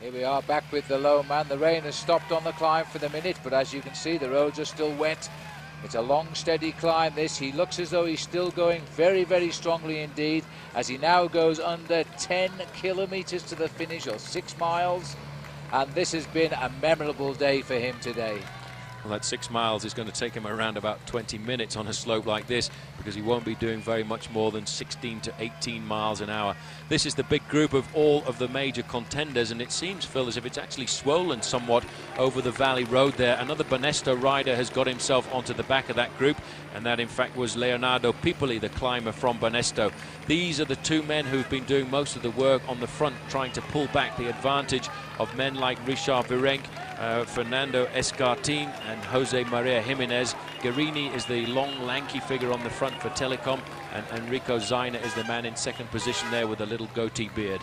Here we are back with the low man. The rain has stopped on the climb for the minute, but as you can see, the roads are still wet. It's a long, steady climb, this. He looks as though he's still going very, very strongly indeed, as he now goes under 10 kilometres to the finish, or 6 miles. And this has been a memorable day for him today. Well, that 6 miles is going to take him around about 20 minutes on a slope like this, because he won't be doing very much more than 16 to 18 miles an hour. This is the big group of all of the major contenders, and it seems, Phil, as if it's actually swollen somewhat over the valley road there. Another Banesto rider has got himself onto the back of that group, and that in fact was Leonardo Pipoli, the climber from Banesto. These are the two men who've been doing most of the work on the front, trying to pull back the advantage of men like Richard Virenque, Fernando Escartin and Jose Maria Jimenez. Guerini is the long, lanky figure on the front for Telecom, and Enrico Zaina is the man in second position there with a little goatee beard.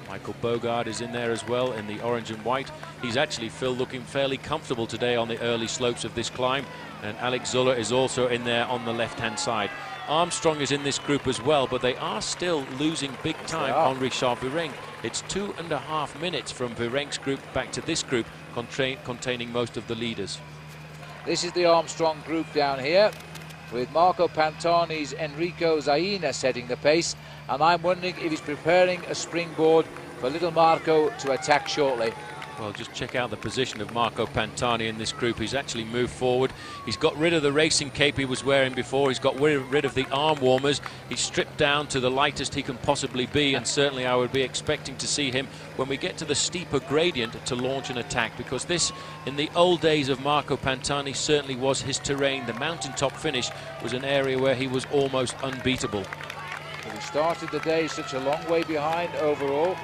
Michael Bogard is in there as well in the orange and white. He's actually, Phil, looking fairly comfortable today on the early slopes of this climb, and Alex Zuller is also in there on the left-hand side. Armstrong is in this group as well, but they are still losing big time on Richard Virenque. It's 2.5 minutes from Virenque's group back to this group, containing most of the leaders. This is the Armstrong group down here, with Marco Pantani's Enrico Zaina setting the pace, and I'm wondering if he's preparing a springboard for little Marco to attack shortly. Well, just check out the position of Marco Pantani in this group. He's actually moved forward. He's got rid of the racing cape he was wearing before. He's got rid of the arm warmers. He's stripped down to the lightest he can possibly be, and certainly I would be expecting to see him when we get to the steeper gradient to launch an attack, because this, in the old days of Marco Pantani, certainly was his terrain. The mountaintop finish was an area where he was almost unbeatable. Well, he started the day such a long way behind overall,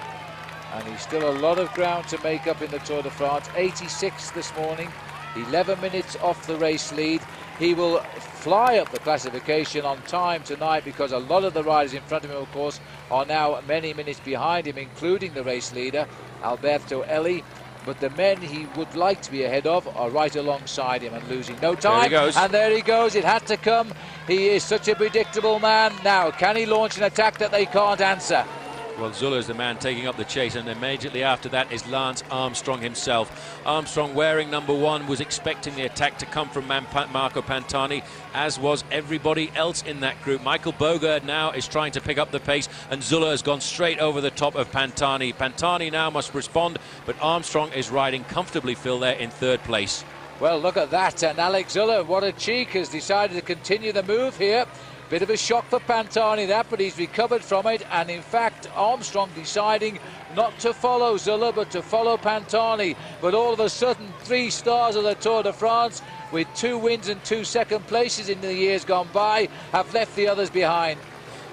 and he's still a lot of ground to make up in the Tour de France. 86 this morning, 11 minutes off the race lead. He will fly up the classification on time tonight, because a lot of the riders in front of him, of course, are now many minutes behind him, including the race leader, Alberto Elli. But the men he would like to be ahead of are right alongside him and losing no time. There he goes. And there he goes. It had to come. He is such a predictable man. Now, can he launch an attack that they can't answer? Well, Zuller is the man taking up the chase, and immediately after that is Lance Armstrong himself. Armstrong, wearing number 1, was expecting the attack to come from Marco Pantani, as was everybody else in that group. Michael Bogard now is trying to pick up the pace, and Zuller has gone straight over the top of Pantani. Pantani now must respond, but Armstrong is riding comfortably, Phil, there in 3rd place. Well, look at that, and Alex Zuller, what a cheek, has decided to continue the move here. Bit of a shock for Pantani that, but he's recovered from it, and in fact Armstrong deciding not to follow Zuller but to follow Pantani. But all of a sudden, 3 stars of the Tour de France with 2 wins and 2 second places in the years gone by have left the others behind.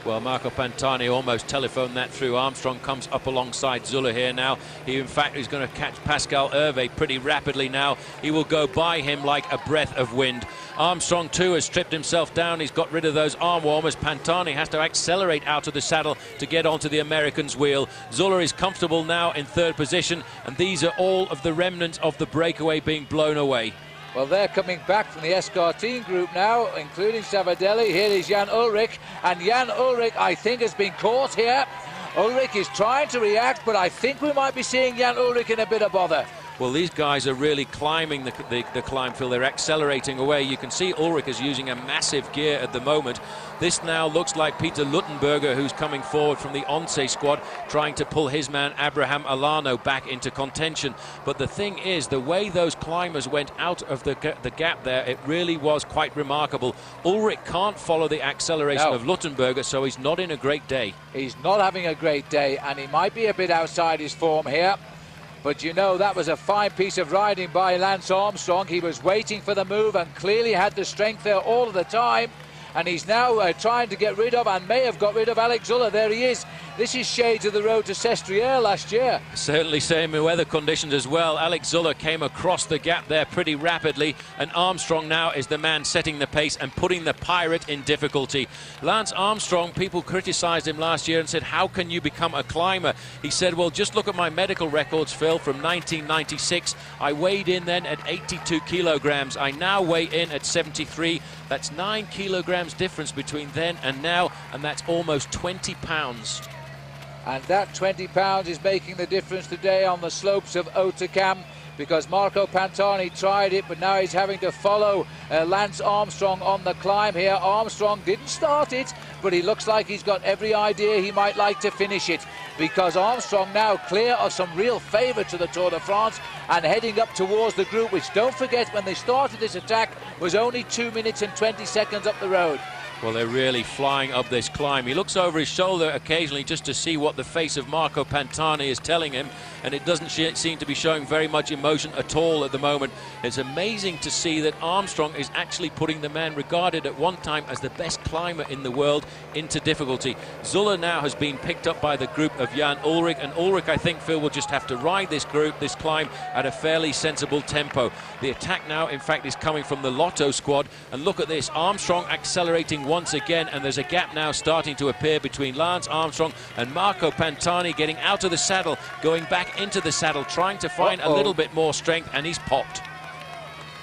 Well, Marco Pantani almost telephoned that through. Armstrong comes up alongside Zuller here now. He, in fact, is going to catch Pascal Hervé pretty rapidly now. He will go by him like a breath of wind. Armstrong, too, has stripped himself down. He's got rid of those arm warmers. Pantani has to accelerate out of the saddle to get onto the American's wheel. Zuller is comfortable now in 3rd position, and these are all of the remnants of the breakaway being blown away. Well, they're coming back from the Escartin group now, including Savadelli. Here is Jan Ullrich, and Jan Ullrich, I think, has been caught here. Ullrich is trying to react, but I think we might be seeing Jan Ullrich in a bit of bother. Well, these guys are really climbing the climb, Phil. They're accelerating away. You can see Ullrich is using a massive gear at the moment. This now looks like Peter Luttenberger, who's coming forward from the Once squad, trying to pull his man Abraham Alano back into contention. But the thing is, the way those climbers went out of the gap there, it really was quite remarkable. Ullrich can't follow the acceleration of Luttenberger, so he's not in a great day. He's not having a great day, and he might be a bit outside his form here. But you know, that was a fine piece of riding by Lance Armstrong. He was waiting for the move and clearly had the strength there all of the time. And he's now trying to get rid of, and may have got rid of, Alex Zuller. There he is. This is shades of the road to Sestriere last year. Certainly same weather conditions as well. Alex Zuller came across the gap there pretty rapidly, and Armstrong now is the man setting the pace and putting the Pirate in difficulty. Lance Armstrong, people criticised him last year and said, how can you become a climber? He said, well, just look at my medical records, Phil, from 1996. I weighed in then at 82 kilograms. I now weigh in at 73. That's 9 kilograms difference between then and now, and that's almost 20 pounds. And that 20 pounds is making the difference today on the slopes of Otakam, because Marco Pantani tried it, but now he's having to follow Lance Armstrong on the climb here. Armstrong didn't start it, but he looks like he's got every idea he might like to finish it, because Armstrong now clear of some real favourites to the Tour de France and heading up towards the group, which, don't forget, when they started this attack was only 2 minutes and 20 seconds up the road. Well, they're really flying up this climb. He looks over his shoulder occasionally just to see what the face of Marco Pantani is telling him, and it doesn't seem to be showing very much emotion at all at the moment. It's amazing to see that Armstrong is actually putting the man regarded at one time as the best climber in the world into difficulty. Zuller now has been picked up by the group of Jan Ullrich, and Ullrich, I think, Phil, will just have to ride this climb at a fairly sensible tempo. The attack now, in fact, is coming from the Lotto squad, and look at this, Armstrong accelerating once again, and there's a gap now starting to appear between Lance Armstrong and Marco Pantani, getting out of the saddle, going back into the saddle, trying to find a little bit more strength, and he's popped.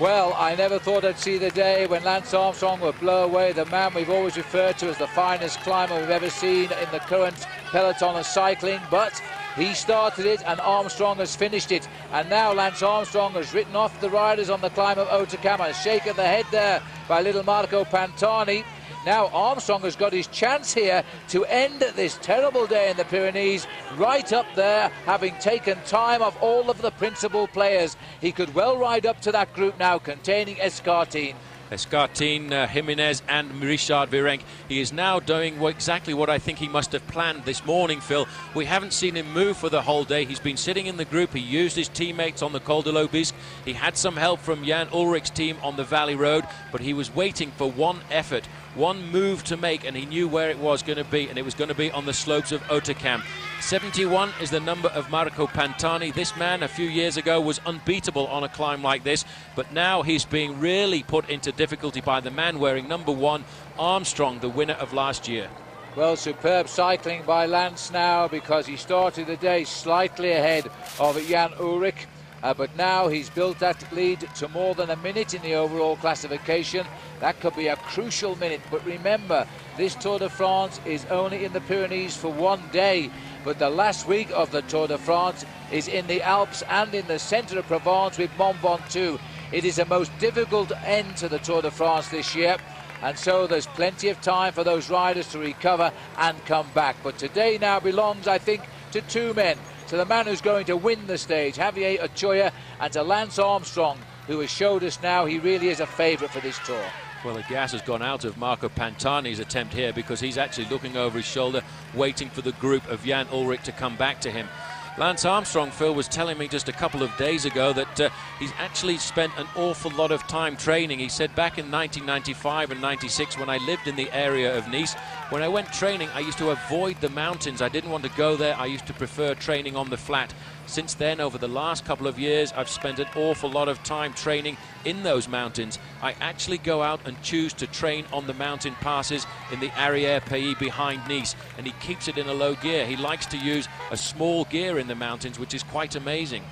Well, I never thought I'd see the day when Lance Armstrong would blow away the man we've always referred to as the finest climber we've ever seen in the current peloton of cycling, but he started it and Armstrong has finished it, and now Lance Armstrong has written off the riders on the climb of Otakam. A shake of the head there by little Marco Pantani. Now Armstrong has got his chance here to end this terrible day in the Pyrenees right up there, having taken time off all of the principal players. He could well ride up to that group now containing Escartin. Escartin, Jimenez and Richard Virenque. He is now doing exactly what I think he must have planned this morning, Phil. We haven't seen him move for the whole day. He's been sitting in the group. He used his teammates on the Col de l'Aubisque. He had some help from Jan Ullrich's team on the Valley Road, but he was waiting for one effort, one move to make, and he knew where it was going to be, and it was going to be on the slopes of Otakam. 71 is the number of Marco Pantani. This man a few years ago was unbeatable on a climb like this, but now he's being really put into difficulty by the man wearing number 1, Armstrong, the winner of last year. Well, superb cycling by Lance now, because he started the day slightly ahead of Jan Ullrich. But now he's built that lead to more than a minute in the overall classification. That could be a crucial minute. But remember, this Tour de France is only in the Pyrenees for one day. But the last week of the Tour de France is in the Alps and in the centre of Provence with Mont Ventoux. It is the most difficult end to the Tour de France this year. And so there's plenty of time for those riders to recover and come back. But today now belongs, I think, to two men. To the man who's going to win the stage, Javier Ochoa, and to Lance Armstrong, who has showed us now he really is a favourite for this Tour. Well, the gas has gone out of Marco Pantani's attempt here, because he's actually looking over his shoulder, waiting for the group of Jan Ullrich to come back to him. Lance Armstrong, Phil, was telling me just a couple of days ago that he's actually spent an awful lot of time training. He said back in 1995 and 96, when I lived in the area of Nice, when I went training, I used to avoid the mountains. I didn't want to go there. I used to prefer training on the flat. Since then, over the last couple of years, I've spent an awful lot of time training in those mountains. I actually go out and choose to train on the mountain passes in the Arrière-Pays behind Nice, and he keeps it in a low gear. He likes to use a small gear in the mountains, which is quite amazing.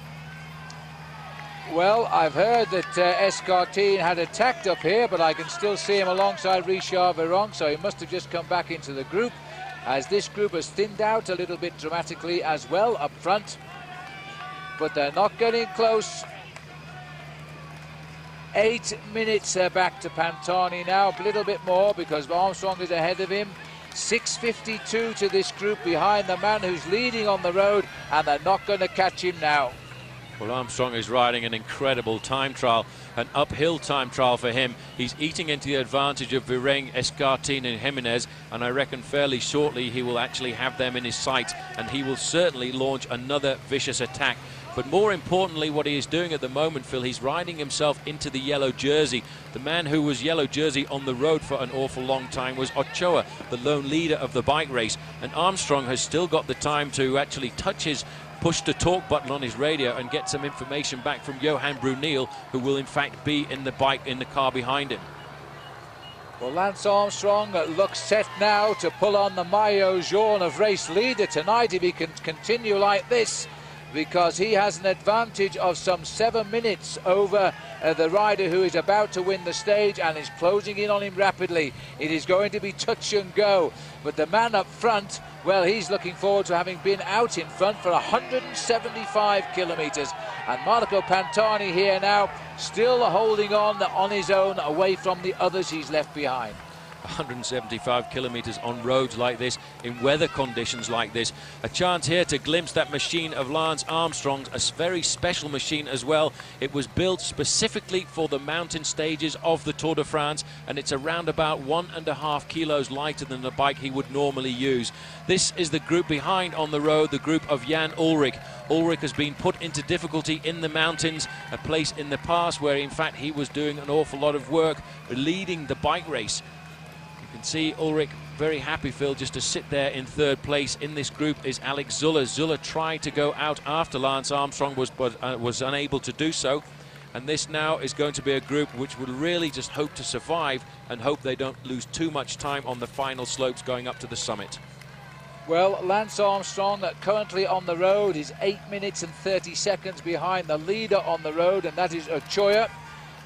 Well, I've heard that Escartin had attacked up here, but I can still see him alongside Richard Virenque, so he must have just come back into the group, as this group has thinned out a little bit dramatically as well up front. But they're not getting close. 8 minutes back to Pantani now, a little bit more, because Armstrong is ahead of him. 6:52 to this group behind the man who's leading on the road, and they're not going to catch him now. Well, Armstrong is riding an incredible time trial, an uphill time trial for him. He's eating into the advantage of Virenque, Escartin and Jimenez, and I reckon fairly shortly he will actually have them in his sights, and he will certainly launch another vicious attack. But more importantly, what he is doing at the moment, Phil, he's riding himself into the yellow jersey. The man who was yellow jersey on the road for an awful long time was Ochoa, the lone leader of the bike race. And Armstrong has still got the time to actually touch his push-to-talk button on his radio and get some information back from Johan Bruneel, who will in fact be in the car behind him. Well, Lance Armstrong looks set now to pull on the maillot jaune of race leader tonight if he can continue like this, because he has an advantage of some 7 minutes over the rider who is about to win the stage and is closing in on him rapidly. It is going to be touch and go, but the man up front, Well, he's looking forward to having been out in front for 175 kilometres. And Marco Pantani here now, still holding on his own, away from the others he's left behind. 175 kilometres on roads like this, in weather conditions like this. A chance here to glimpse that machine of Lance Armstrong's, a very special machine as well. It was built specifically for the mountain stages of the Tour de France, and it's around about 1.5 kilos lighter than the bike he would normally use. This is the group behind on the road, the group of Jan Ullrich. Ullrich has been put into difficulty in the mountains, a place in the past where in fact he was doing an awful lot of work leading the bike race. You can see Ullrich very happy, Phil, just to sit there in third place. In this group is Alex Zuller. Zuller tried to go out after Lance Armstrong was unable to do so. And this now is going to be a group which will really just hope to survive and hope they don't lose too much time on the final slopes going up to the summit. Well, Lance Armstrong currently on the road is 8 minutes and 30 seconds behind the leader on the road, and that is Ochoa.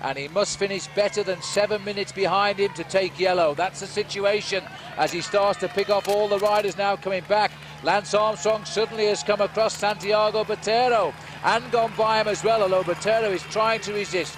And he must finish better than 7 minutes behind him to take yellow. That's the situation as he starts to pick off all the riders now coming back. Lance Armstrong suddenly has come across Santiago Botero and gone by him as well, although Botero is trying to resist.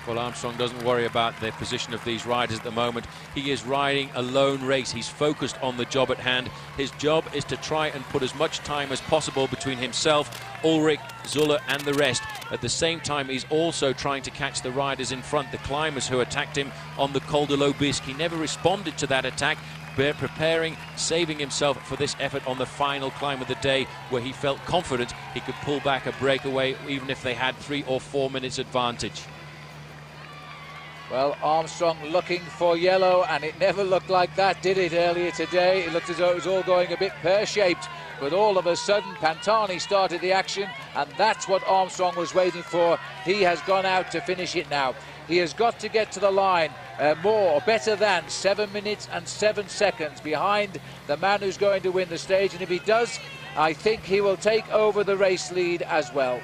Well, Armstrong doesn't worry about the position of these riders at the moment. He is riding a lone race. He's focused on the job at hand. His job is to try and put as much time as possible between himself, Ullrich, Zuller and the rest. At the same time, he's also trying to catch the riders in front, the climbers who attacked him on the Col de l'Aubisque. He never responded to that attack, preparing, saving himself for this effort on the final climb of the day, where he felt confident he could pull back a breakaway even if they had 3 or 4 minutes advantage. Well, Armstrong looking for yellow, and it never looked like that, did it, earlier today? It looked as though it was all going a bit pear-shaped, but all of a sudden Pantani started the action, and that's what Armstrong was waiting for. He has gone out to finish it now. He has got to get to the line better than 7 minutes and 7 seconds behind the man who's going to win the stage, and if he does, I think he will take over the race lead as well.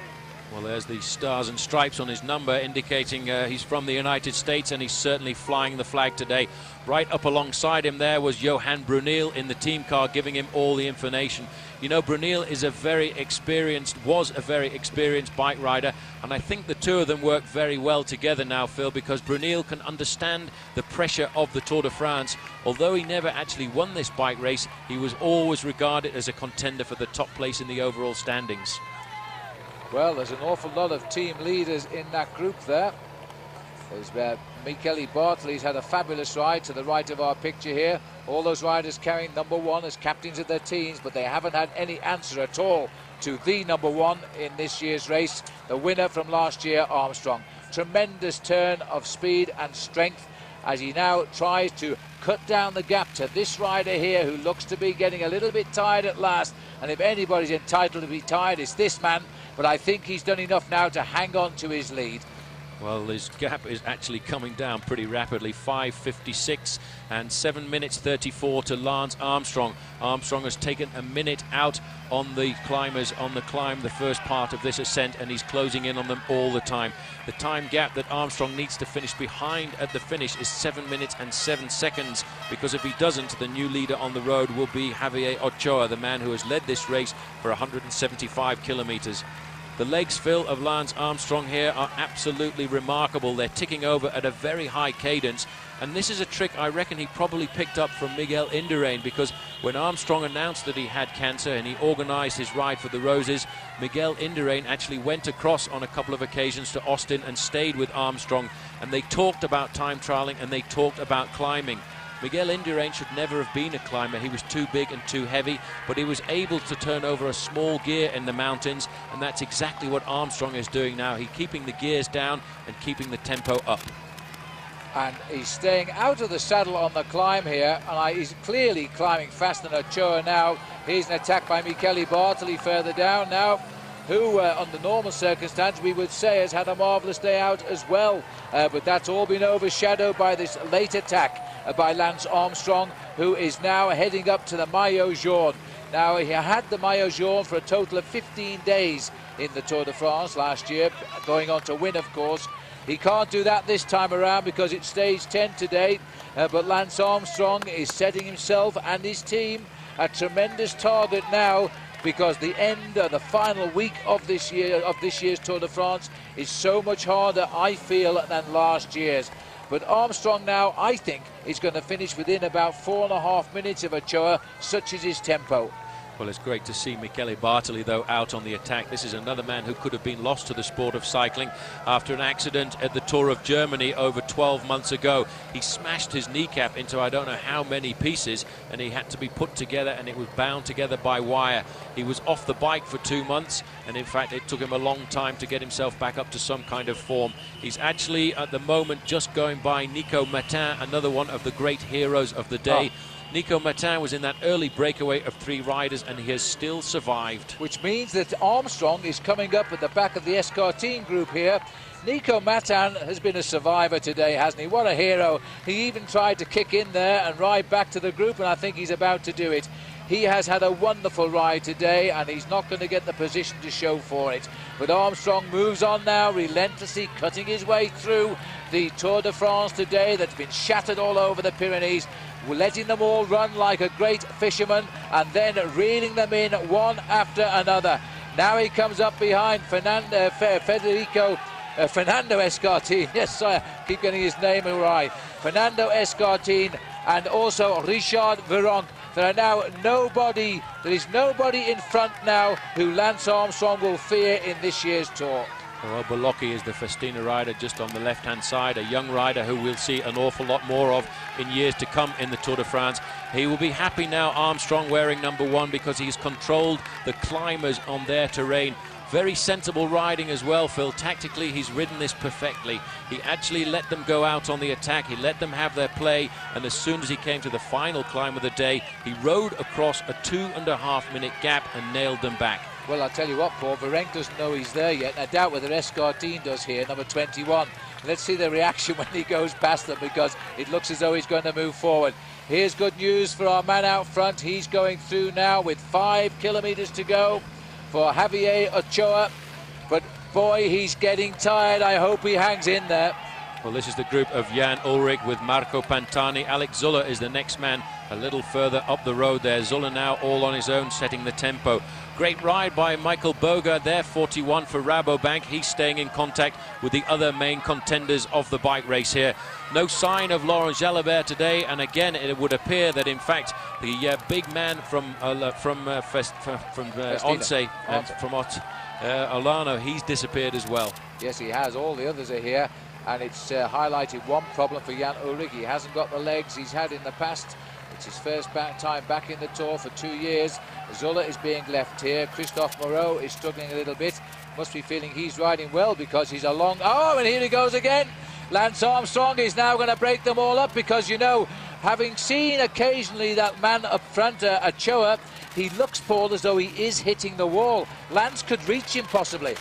Well, there's the stars and stripes on his number indicating he's from the United States, and he's certainly flying the flag today. Right up alongside him there was Johan Bruneel in the team car, giving him all the information. You know, Bruneel is was a very experienced bike rider, and I think the two of them work very well together now, Phil, because Bruneel can understand the pressure of the Tour de France. Although he never actually won this bike race, he was always regarded as a contender for the top place in the overall standings. Well, there's an awful lot of team leaders in that group there. There's Michele Bartoli's had a fabulous ride to the right of our picture here. All those riders carrying number 1 as captains of their teams, but they haven't had any answer at all to the number 1 in this year's race, the winner from last year, Armstrong. Tremendous turn of speed and strength as he now tries to cut down the gap to this rider here, who looks to be getting a little bit tired at last. And if anybody's entitled to be tired, it's this man. But I think he's done enough now to hang on to his lead. Well, his gap is actually coming down pretty rapidly. 5:56 and 7 minutes 34 to Lance Armstrong. Armstrong has taken a minute out on the climbers on the climb, the first part of this ascent, and he's closing in on them all the time. The time gap that Armstrong needs to finish behind at the finish is 7 minutes and 7 seconds, because if he doesn't, the new leader on the road will be Javier Ochoa, the man who has led this race for 175 kilometers. The legs, Phil, of Lance Armstrong here are absolutely remarkable. They're ticking over at a very high cadence, and this is a trick I reckon he probably picked up from Miguel Indurain, because when Armstrong announced that he had cancer and he organised his ride for the Roses, Miguel Indurain actually went across on a couple of occasions to Austin and stayed with Armstrong, and they talked about time trialling and they talked about climbing. Miguel Indurain should never have been a climber. He was too big and too heavy, but he was able to turn over a small gear in the mountains, and that's exactly what Armstrong is doing now. He's keeping the gears down and keeping the tempo up. And he's staying out of the saddle on the climb here, and he's clearly climbing faster than Ochoa now. Here's an attack by Michele Bartoli further down now, who under normal circumstances we would say has had a marvellous day out as well, but that's all been overshadowed by this late attack by Lance Armstrong, who is now heading up to the Maillot Jaune. Now, he had the Maillot Jaune for a total of 15 days in the Tour de France last year, going on to win, of course. He can't do that this time around because it's stage 10 today, but Lance Armstrong is setting himself and his team a tremendous target now, because the end of the final week of this year's Tour de France is so much harder, I feel, than last year's. But Armstrong now, I think, is going to finish within about 4.5 minutes of Ochoa, such is his tempo. Well, it's great to see Michele Bartoli, though, out on the attack. This is another man who could have been lost to the sport of cycling after an accident at the Tour of Germany over 12 months ago. He smashed his kneecap into I don't know how many pieces, and he had to be put together, and it was bound together by wire. He was off the bike for 2 months, and in fact it took him a long time to get himself back up to some kind of form. He's actually at the moment just going by Nico Martin, another one of the great heroes of the day. Nico Martin was in that early breakaway of 3 riders, and he has still survived. Which means that Armstrong is coming up at the back of the Escartine group here. Nico Martin has been a survivor today, hasn't he? What a hero. He even tried to kick in there and ride back to the group, and I think he's about to do it. He has had a wonderful ride today, and he's not going to get the position to show for it. But Armstrong moves on now, relentlessly cutting his way through the Tour de France today that's been shattered all over the Pyrenees, letting them all run like a great fisherman and then reeling them in one after another. Now he comes up behind Fernando Escartine. Yes, I keep getting his name right. Fernando Escartine and also Richard Virenque. There is nobody in front now who Lance Armstrong will fear in this year's Tour. Well, Bolocchi is the Festina rider just on the left-hand side, a young rider who we'll see an awful lot more of in years to come in the Tour de France. He will be happy now, Armstrong, wearing number 1, because he's controlled the climbers on their terrain. Very sensible riding as well, Phil. Tactically, he's ridden this perfectly. He actually let them go out on the attack. He let them have their play. And as soon as he came to the final climb of the day, he rode across a 2.5-minute gap and nailed them back. Well, I'll tell you what, Paul, Virenque doesn't know he's there yet, and I doubt whether Escartine does here, number 21. Let's see the reaction when he goes past them, because it looks as though he's going to move forward. Here's good news for our man out front. He's going through now with 5 kilometres to go for Javier Ochoa. But boy, he's getting tired. I hope he hangs in there. Well, this is the group of Jan Ullrich with Marco Pantani. Alex Zuller is the next man a little further up the road there. Zuller now all on his own, setting the tempo. Great ride by Michael Boga there, 41 for Rabobank. He's staying in contact with the other main contenders of the bike race here. No sign of Laurent Jalabert today, and again it would appear that in fact the big man from Once, Olano, he's disappeared as well. Yes, he has. All the others are here, and it's highlighted one problem for Jan Ullrich. He hasn't got the legs he's had in the past. It's his first time back in the Tour for 2 years. Zuller is being left here. Christophe Moreau is struggling a little bit. Must be feeling he's riding well, because he's a long... Oh, and here he goes again. Lance Armstrong is now going to break them all up, because, you know, having seen occasionally that man up front, Ochoa, he looks, Paul, as though he is hitting the wall. Lance could reach him possibly.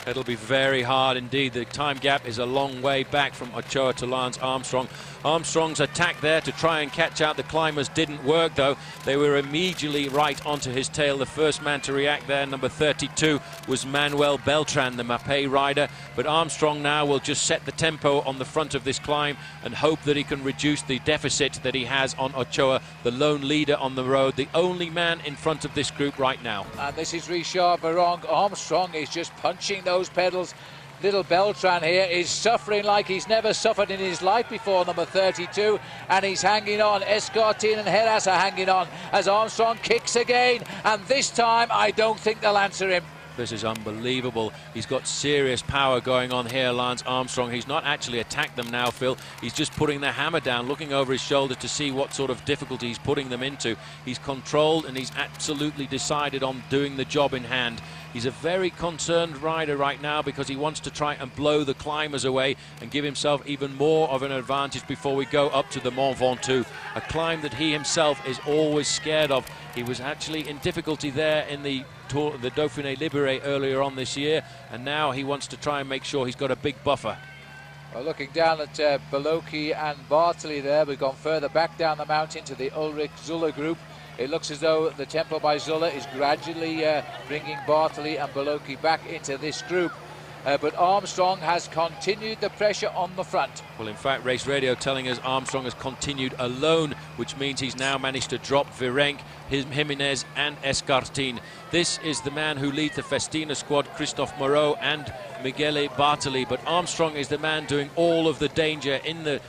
It'll be very hard indeed. The time gap is a long way back from Ochoa to Lance Armstrong. Armstrong's attack there to try and catch out the climbers didn't work, though. They were immediately right onto his tail. The first man to react there, number 32, was Manuel Beltran, the Mapei rider. But Armstrong now will just set the tempo on the front of this climb and hope that he can reduce the deficit that he has on Ochoa, the lone leader on the road, the only man in front of this group right now. And this is Richard Virenque. Armstrong is just punching those pedals. Little Beltran here is suffering like he's never suffered in his life before, number 32, and he's hanging on. Escartine and Heras are hanging on as Armstrong kicks again, and this time I don't think they'll answer him. This is unbelievable. He's got serious power going on here, Lance Armstrong. He's not actually attacked them now, Phil. He's just putting the hammer down, looking over his shoulder to see what sort of difficulty he's putting them into. He's controlled, and he's absolutely decided on doing the job in hand. He's a very concerned rider right now, because he wants to try and blow the climbers away and give himself even more of an advantage before we go up to the Mont Ventoux, a climb that he himself is always scared of. He was actually in difficulty there in the Dauphiné Libéré earlier on this year, and now he wants to try and make sure he's got a big buffer. Well, looking down at Bolocchi and Bartoli there, we've gone further back down the mountain to the Ullrich-Zuller group. It looks as though the tempo by Zuller is gradually bringing Bartoli and Bolocchi back into this group. But Armstrong has continued the pressure on the front. Well, in fact, Race Radio telling us Armstrong has continued alone which means he's now managed to drop Virenque, Jimenez and Escartin. This is the man who leads the Festina squad, Christophe Moreau and Michele Bartoli, but Armstrong is the man doing all of the danger in the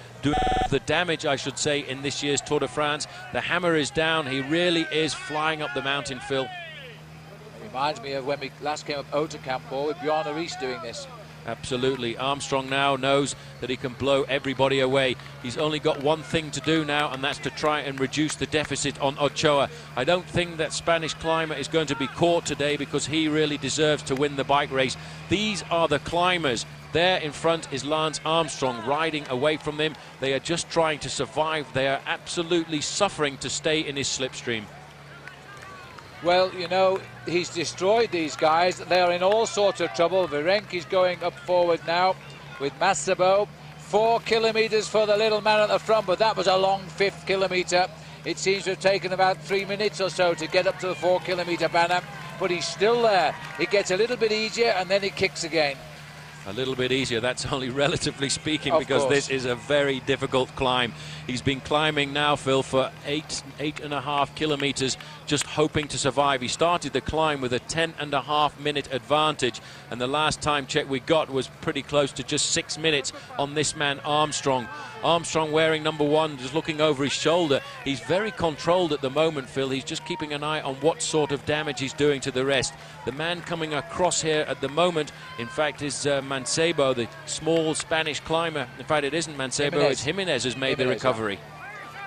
damage, I should say, in this year's Tour de France. The hammer is down. He really is flying up the mountain, Phil. It reminds me of when we last came up Oterkamp, Paul, with Bjarne Riis doing this. Absolutely. Armstrong now knows that he can blow everybody away. He's only got one thing to do now, and that's to try and reduce the deficit on Ochoa. I don't think that Spanish climber is going to be caught today, because he really deserves to win the bike race. These are the climbers. There in front is Lance Armstrong riding away from them. They are just trying to survive. They are absolutely suffering to stay in his slipstream. Well, you know, he's destroyed these guys. They're in all sorts of trouble. Virenque's going up forward now with Massabo. 4 kilometres for the little man at the front, but that was a long 5th kilometre. It seems to have taken about 3 minutes or so to get up to the 4 kilometre banner, but he's still there. It gets a little bit easier and then it kicks again. A little bit easier, that's only relatively speaking, Of because course. this is a very difficult climb. He's been climbing now, Phil, for 8.5 kilometres, just hoping to survive. He started the climb with a 10.5 minute advantage, and the last time check we got was pretty close to just 6 minutes on this man Armstrong. Armstrong wearing number 1, just looking over his shoulder. He's very controlled at the moment, Phil. He's just keeping an eye on what sort of damage he's doing to the rest. The man coming across here at the moment, in fact, is Mancebo, the small Spanish climber. In fact, it isn't Mancebo, it's Jimenez who's made the recovery.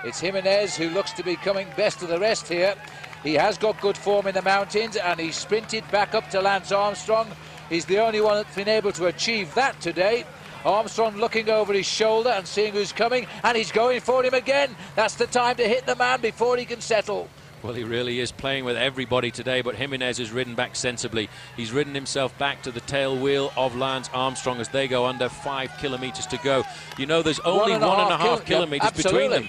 It's Jimenez who looks to be coming best of the rest here. He has got good form in the mountains, and he sprinted back up to Lance Armstrong. He's the only one that's been able to achieve that today. Armstrong looking over his shoulder and seeing who's coming, and he's going for him again. That's the time to hit the man before he can settle. Well, he really is playing with everybody today, but Jimenez has ridden back sensibly. He's ridden himself back to the tail wheel of Lance Armstrong as they go under 5 kilometres to go. You know, there's only 1.5 kilometres between them.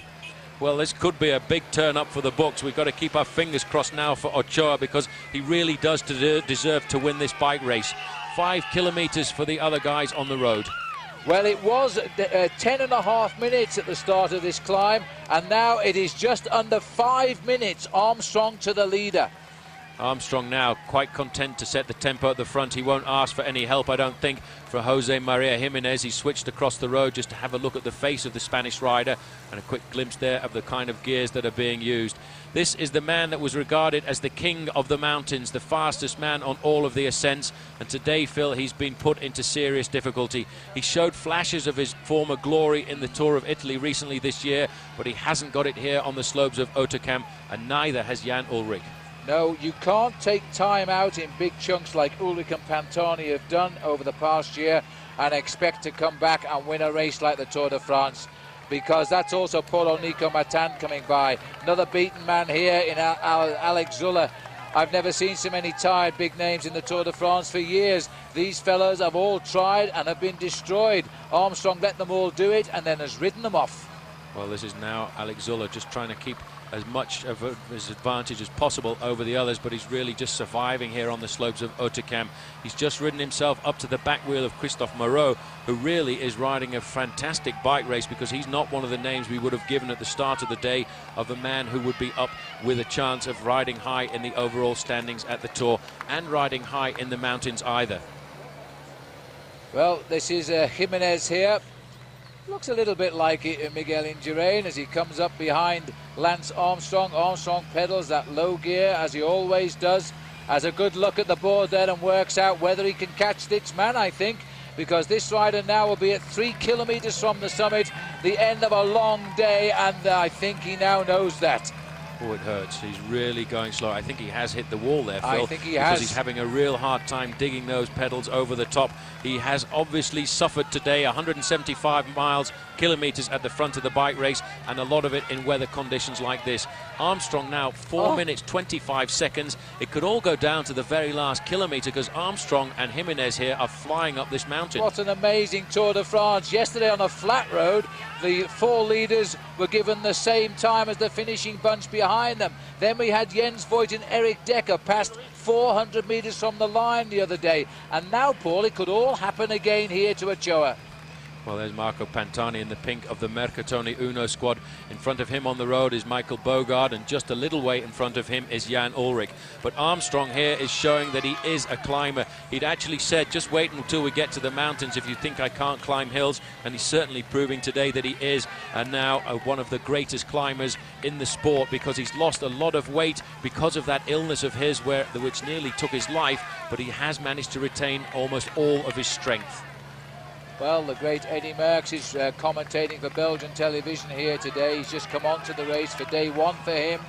Well, this could be a big turn up for the books. We've got to keep our fingers crossed now for Ochoa, because he really does deserve to win this bike race. 5 kilometres for the other guys on the road. Well, it was 10.5 minutes at the start of this climb, and now it is just under 5 minutes. Armstrong to the leader. Armstrong now quite content to set the tempo at the front. He won't ask for any help, I don't think, for Jose Maria Jimenez. He switched across the road just to have a look at the face of the Spanish rider, and a quick glimpse there of the kind of gears that are being used. This is the man that was regarded as the king of the mountains, the fastest man on all of the ascents, and today, Phil, he's been put into serious difficulty. He showed flashes of his former glory in the Tour of Italy recently this year, but he hasn't got it here on the slopes of Oterkamp, and neither has Jan Ullrich. No, you can't take time out in big chunks like Ullrich and Pantani have done over the past year and expect to come back and win a race like the Tour de France, because that's also Polo Nico Matan coming by. Another beaten man here in Alex Zuller. I've never seen so many tired big names in the Tour de France for years. These fellows have all tried and have been destroyed. Armstrong let them all do it and then has ridden them off. Well, this is now Alex Zuller just trying to keep as much of his advantage as possible over the others, but he's really just surviving here on the slopes of Oterkamp. He's just ridden himself up to the back wheel of Christophe Moreau, who really is riding a fantastic bike race, because he's not one of the names we would have given at the start of the day of a man who would be up with a chance of riding high in the overall standings at the Tour and riding high in the mountains either. Well, this is Jimenez here. Looks a little bit like Miguel Indurain as he comes up behind Lance Armstrong. Armstrong pedals that low gear as he always does. Has a good look at the board there and works out whether he can catch this man, I think, because this rider now will be at 3 kilometres from the summit, the end of a long day, and I think he now knows that. Oh, it hurts. He's really going slow. I think he has hit the wall there, Phil. I think he because has. He's having a real hard time digging those pedals over the top. He has obviously suffered today. 175 kilometres at the front of the bike race, and a lot of it in weather conditions like this. Armstrong now 4 minutes 25 seconds. It could all go down to the very last kilometre, because Armstrong and Jimenez here are flying up this mountain. What an amazing Tour de France. Yesterday on a flat road, the 4 leaders were given the same time as the finishing bunch behind them. Then we had Jens Voigt and Eric Decker past 400 metres from the line the other day. And now, Paul, it could all happen again here to Ochoa. Well, there's Marco Pantani in the pink of the Mercatoni Uno squad. In front of him on the road is Michael Bogard, and just a little way in front of him is Jan Ulrich. But Armstrong here is showing that he is a climber. He'd actually said, just wait until we get to the mountains if you think I can't climb hills, and he's certainly proving today that he is, and now one of the greatest climbers in the sport, because he's lost a lot of weight because of that illness of his which nearly took his life, but he has managed to retain almost all of his strength. Well, the great Eddie Merckx is commentating for Belgian television here today. He's just come on to the race for day one for him.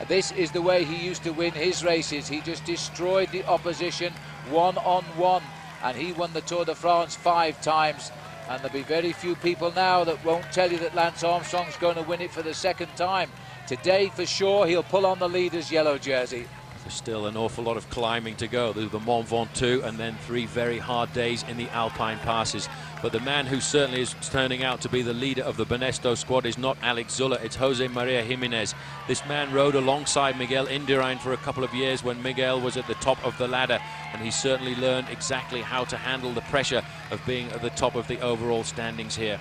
This is the way he used to win his races. He just destroyed the opposition one-on-one, and he won the Tour de France 5 times. And there'll be very few people now that won't tell you that Lance Armstrong's going to win it for the second time. Today, for sure, he'll pull on the leader's yellow jersey. There's still an awful lot of climbing to go. There's the Mont Ventoux and then 3 very hard days in the Alpine passes. But the man who certainly is turning out to be the leader of the Banesto squad is not Alex Zuller, it's Jose Maria Jimenez. This man rode alongside Miguel Indurain for a couple of years when Miguel was at the top of the ladder, and he certainly learned exactly how to handle the pressure of being at the top of the overall standings here.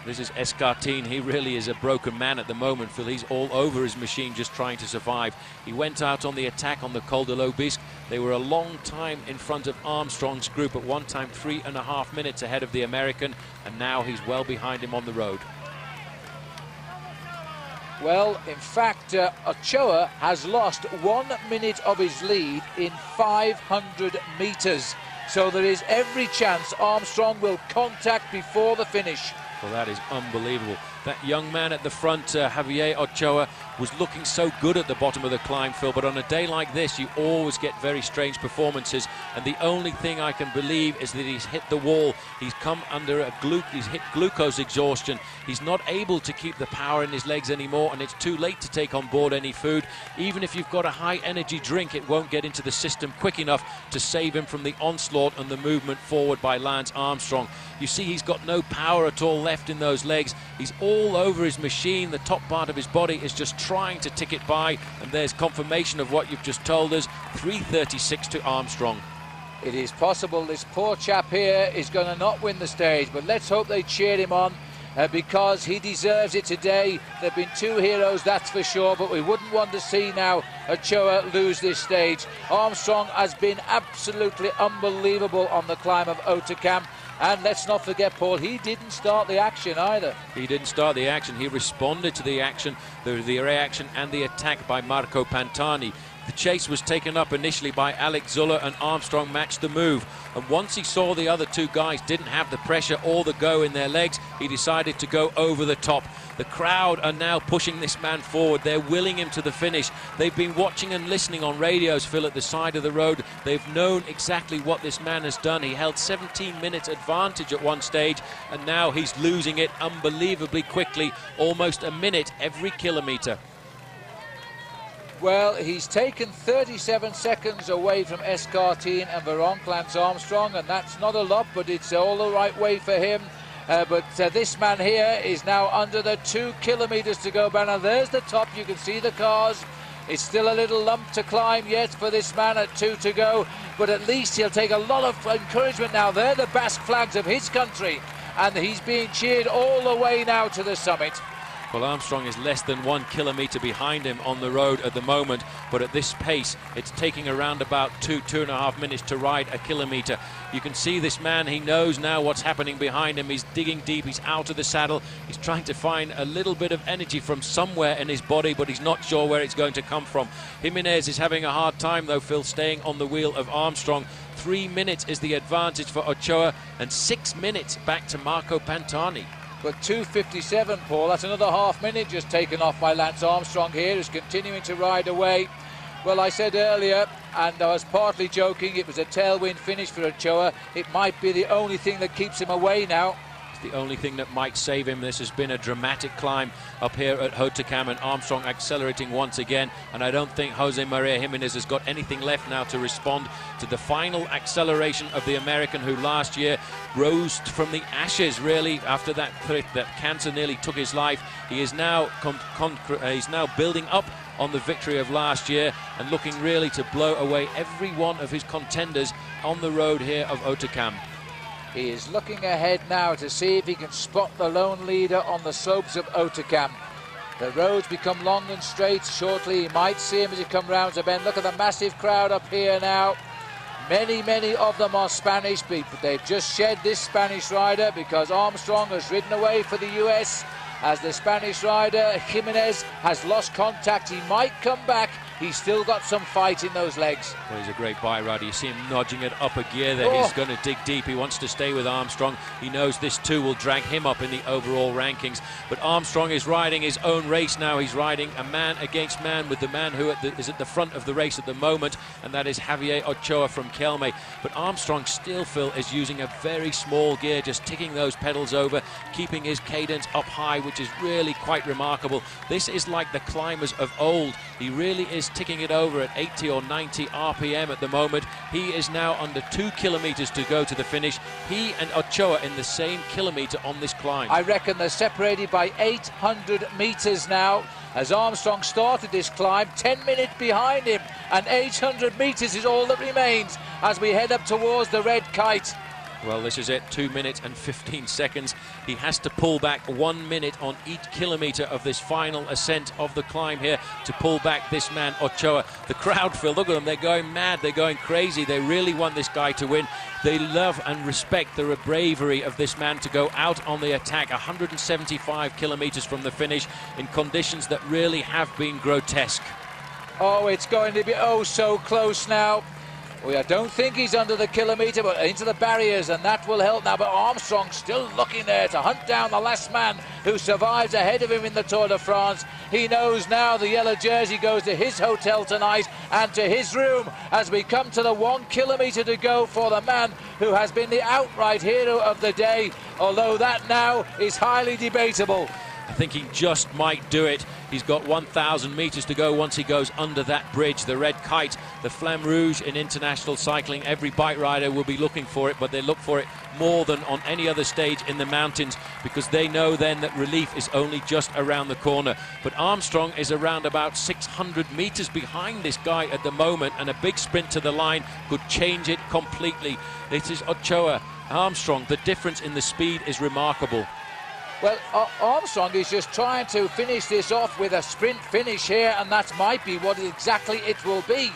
This is Escartin. He really is a broken man at the moment, Phil. He's all over his machine just trying to survive. He went out on the attack on the Col de l'Aubisque. They were a long time in front of Armstrong's group, at one time 3.5 minutes ahead of the American, and now he's well behind him on the road. Well, in fact, Ochoa has lost 1 minute of his lead in 500 metres. So there is every chance Armstrong will contact before the finish. Well, that is unbelievable. That young man at the front, Javier Ochoa, was looking so good at the bottom of the climb, Phil, but on a day like this you always get very strange performances, and the only thing I can believe is that he's hit the wall. He's come under he's hit glucose exhaustion. He's not able to keep the power in his legs anymore, and it's too late to take on board any food. Even if you've got a high energy drink, it won't get into the system quick enough to save him from the onslaught and the movement forward by Lance Armstrong. You see, he's got no power at all left in those legs. He's all over his machine. The top part of his body is just trying to tick it by, and there's confirmation of what you've just told us. 3:36 to Armstrong. It is possible this poor chap here is going to not win the stage, but let's hope they cheer him on, because he deserves it today. There have been 2 heroes, that's for sure, but we wouldn't want to see now Ochoa lose this stage. Armstrong has been absolutely unbelievable on the climb of Hautecam. And let's not forget, Paul, he didn't start the action either. He didn't start the action. He responded to the action, the reaction and the attack by Marco Pantani. The chase was taken up initially by Alex Zuller, and Armstrong matched the move. And once he saw the other 2 guys didn't have the pressure or the go in their legs, he decided to go over the top. The crowd are now pushing this man forward. They're willing him to the finish. They've been watching and listening on radios, Phil, at the side of the road. They've known exactly what this man has done. He held 17 minutes advantage at one stage, and now he's losing it unbelievably quickly, almost a minute every kilometre. Well, he's taken 37 seconds away from Escartin and Veronk, Lance Armstrong, and that's not a lot, but it's all the right way for him. But this man here is now under the 2 kilometres to go. Now there's the top, you can see the cars. It's still a little lump to climb yet for this man at 2 to go, but at least he'll take a lot of encouragement now. They're the Basque flags of his country, and he's being cheered all the way now to the summit. Well, Armstrong is less than 1 kilometre behind him on the road at the moment, but at this pace it's taking around about 2.5 minutes to ride a kilometre. You can see this man, he knows now what's happening behind him. He's digging deep, he's out of the saddle, he's trying to find a little bit of energy from somewhere in his body, but he's not sure where it's going to come from. Jimenez is having a hard time though, Phil, staying on the wheel of Armstrong. 3 minutes is the advantage for Ochoa, and 6 minutes back to Marco Pantani. But 2:57, Paul, that's another half minute just taken off by Lance Armstrong here, who's continuing to ride away. Well, I said earlier, and I was partly joking, it was a tailwind finish for Ochoa. It might be the only thing that keeps him away now. The only thing that might save him. This has been a dramatic climb up here at Hautecam, and Armstrong accelerating once again, and I don't think Jose Maria Jimenez has got anything left now to respond to the final acceleration of the American, who last year rose from the ashes really after that cancer nearly took his life. He is now he's now building up on the victory of last year and looking really to blow away every one of his contenders on the road here of Hautecam. He is looking ahead now to see if he can spot the lone leader on the slopes of Otakam. The roads become long and straight. Shortly he might see him as he comes round the bend. Look at the massive crowd up here now. Many of them are Spanish, but they've just shed this Spanish rider because Armstrong has ridden away for the US. As the Spanish rider, Jimenez, has lost contact. He might come back. He's still got some fight in those legs. Well, he's a great bike rider. You see him nudging it up a gear there. He's going to dig deep. He wants to stay with Armstrong. He knows this too will drag him up in the overall rankings. But Armstrong is riding his own race now. He's riding a man against man with the man who is at the front of the race at the moment, and that is Javier Ochoa from Kelme. But Armstrong still, Phil, is using a very small gear, just ticking those pedals over, keeping his cadence up high, which is really quite remarkable. This is like the climbers of old. He really is ticking it over at 80 or 90 RPM at the moment. He is now under 2 kilometers to go to the finish. He and Ochoa in the same kilometer on this climb. I reckon they're separated by 800 meters now. As Armstrong started this climb, 10 minutes behind him, and 800 meters is all that remains as we head up towards the red kite. Well, this is it, 2 minutes and 15 seconds. He has to pull back 1 minute on each kilometre of this final ascent of the climb here to pull back this man, Ochoa. The crowd, Phil, look at them, they're going mad, they're going crazy. They really want this guy to win. They love and respect the bravery of this man to go out on the attack 175 kilometres from the finish in conditions that really have been grotesque. Oh, it's going to be oh so close now. I don't think he's under the kilometre, but into the barriers, and that will help now. But Armstrong still looking there to hunt down the last man who survives ahead of him in the Tour de France. He knows now the yellow jersey goes to his hotel tonight and to his room as we come to the 1 kilometre to go for the man who has been the outright hero of the day, although that now is highly debatable. I think he just might do it. He's got 1,000 metres to go once he goes under that bridge. The red kite, the flamme rouge in international cycling. Every bike rider will be looking for it, but they look for it more than on any other stage in the mountains because they know then that relief is only just around the corner. But Armstrong is around about 600 metres behind this guy at the moment, and a big sprint to the line could change it completely. This is Ochoa. Armstrong, the difference in the speed is remarkable. Well, Armstrong is just trying to finish this off with a sprint finish here, and that might be what exactly it will be.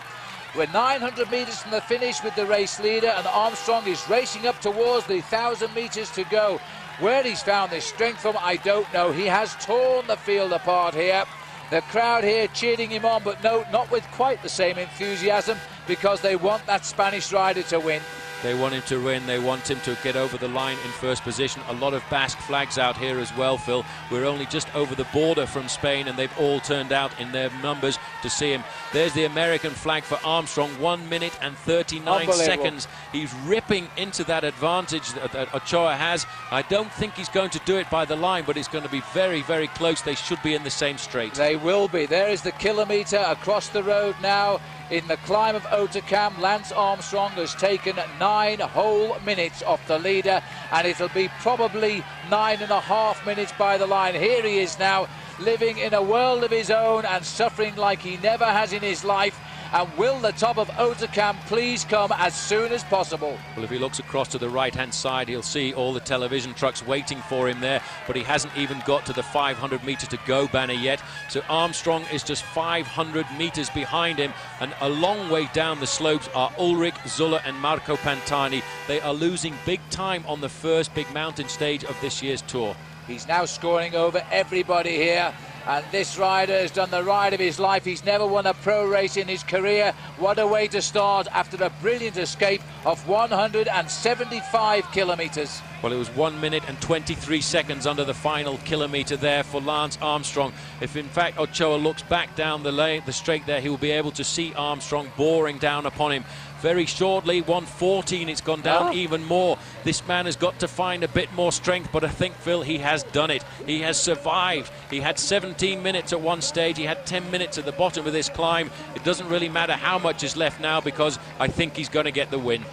We're 900 metres from the finish with the race leader, and Armstrong is racing up towards the 1,000 metres to go. Where he's found this strength from, I don't know. He has torn the field apart here. The crowd here cheering him on, but no, not with quite the same enthusiasm because they want that Spanish rider to win. They want him to win. They want him to get over the line in first position. A lot of Basque flags out here as well, Phil. We're only just over the border from Spain, and they've all turned out in their numbers to see him. There's the American flag for Armstrong, 1 minute and 39 seconds. He's ripping into that advantage that Ochoa has. I don't think he's going to do it by the line, but it's going to be very, very close. They should be in the same straight. They will be. There is the kilometre across the road now. In the climb of Otakam, Lance Armstrong has taken 9 whole minutes off the leader, and it'll be probably 9.5 minutes by the line. Here he is now, living in a world of his own and suffering like he never has in his life. And will the top of Otakam please come as soon as possible? Well, if he looks across to the right-hand side, he'll see all the television trucks waiting for him there, but he hasn't even got to the 500 metre to go banner yet. So Armstrong is just 500 metres behind him, and a long way down the slopes are Ulrich, Zuller and Marco Pantani. They are losing big time on the first big mountain stage of this year's Tour. He's now scoring over everybody here. And this rider has done the ride of his life. He's never won a pro race in his career. What a way to start after a brilliant escape of 175 kilometres. Well, it was 1 minute and 23 seconds under the final kilometre there for Lance Armstrong. If in fact Ochoa looks back down the straight there, he will be able to see Armstrong boring down upon him. Very shortly, 1:14, it's gone down even more. This man has got to find a bit more strength, but I think, Phil, he has done it. He has survived. He had 17 minutes at one stage. He had 10 minutes at the bottom of this climb. It doesn't really matter how much is left now because I think he's going to get the win.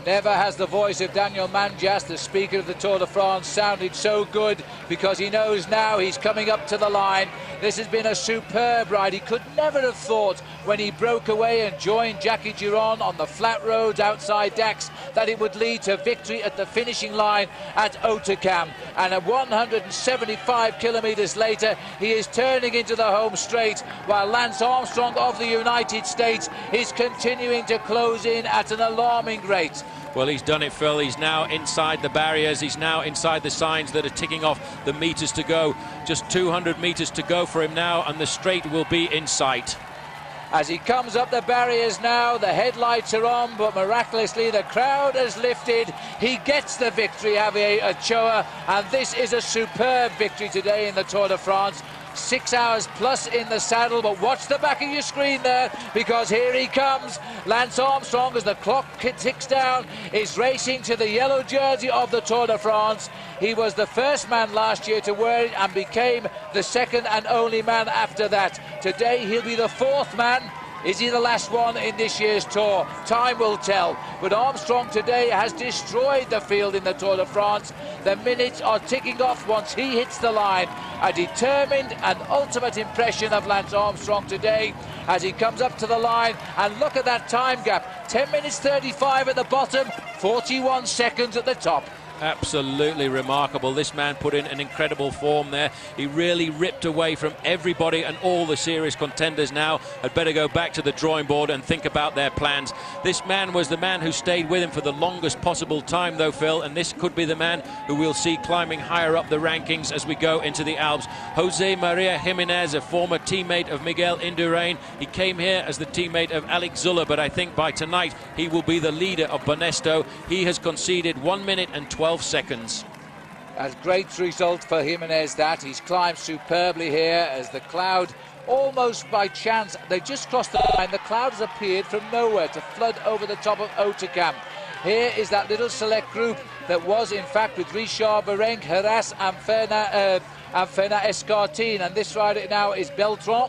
Never has the voice of Daniel Manjas, the speaker of the Tour de France, sounded so good because he knows now he's coming up to the line. This has been a superb ride. He could never have thought when he broke away and joined Jackie Giron on the flat roads outside Dax that it would lead to victory at the finishing line at Otakam. And at 175 kilometres later, he is turning into the home straight, while Lance Armstrong of the United States is continuing to close in at an alarming rate. Well, he's done it, Phil. He's now inside the barriers. He's now inside the signs that are ticking off the meters to go. Just 200 meters to go for him now, and the straight will be in sight. As he comes up the barriers now, the headlights are on, but miraculously the crowd has lifted. He gets the victory, Javier Ochoa, and this is a superb victory today in the Tour de France. 6 hours plus in the saddle, but watch the back of your screen there, because here he comes. Lance Armstrong, as the clock ticks down, is racing to the yellow jersey of the Tour de France. He was the first man last year to wear it and became the second and only man after that. Today he'll be the fourth man. Is he the last one in this year's Tour? Time will tell. But Armstrong today has destroyed the field in the Tour de France. The minutes are ticking off once he hits the line. A determined and ultimate impression of Lance Armstrong today as he comes up to the line. And look at that time gap. 10 minutes 35 at the bottom, 41 seconds at the top. Absolutely remarkable. This man put in an incredible form there. He really ripped away from everybody, and all the serious contenders now had better go back to the drawing board and think about their plans. This man was the man who stayed with him for the longest possible time, though, Phil, and this could be the man who we'll see climbing higher up the rankings as we go into the Alps. Jose Maria Jimenez, a former teammate of Miguel Indurain. He came here as the teammate of Alex Zuller, but I think by tonight he will be the leader of Banesto. He has conceded 1 minute and 12 seconds. A great result for Jimenez that. He's climbed superbly here as the cloud, almost by chance, they just crossed the line. The cloud has appeared from nowhere to flood over the top of Otakam. Here is that little select group that was in fact with Richard Virenque, Heras and Fena Escartin, and this rider now is Beltran,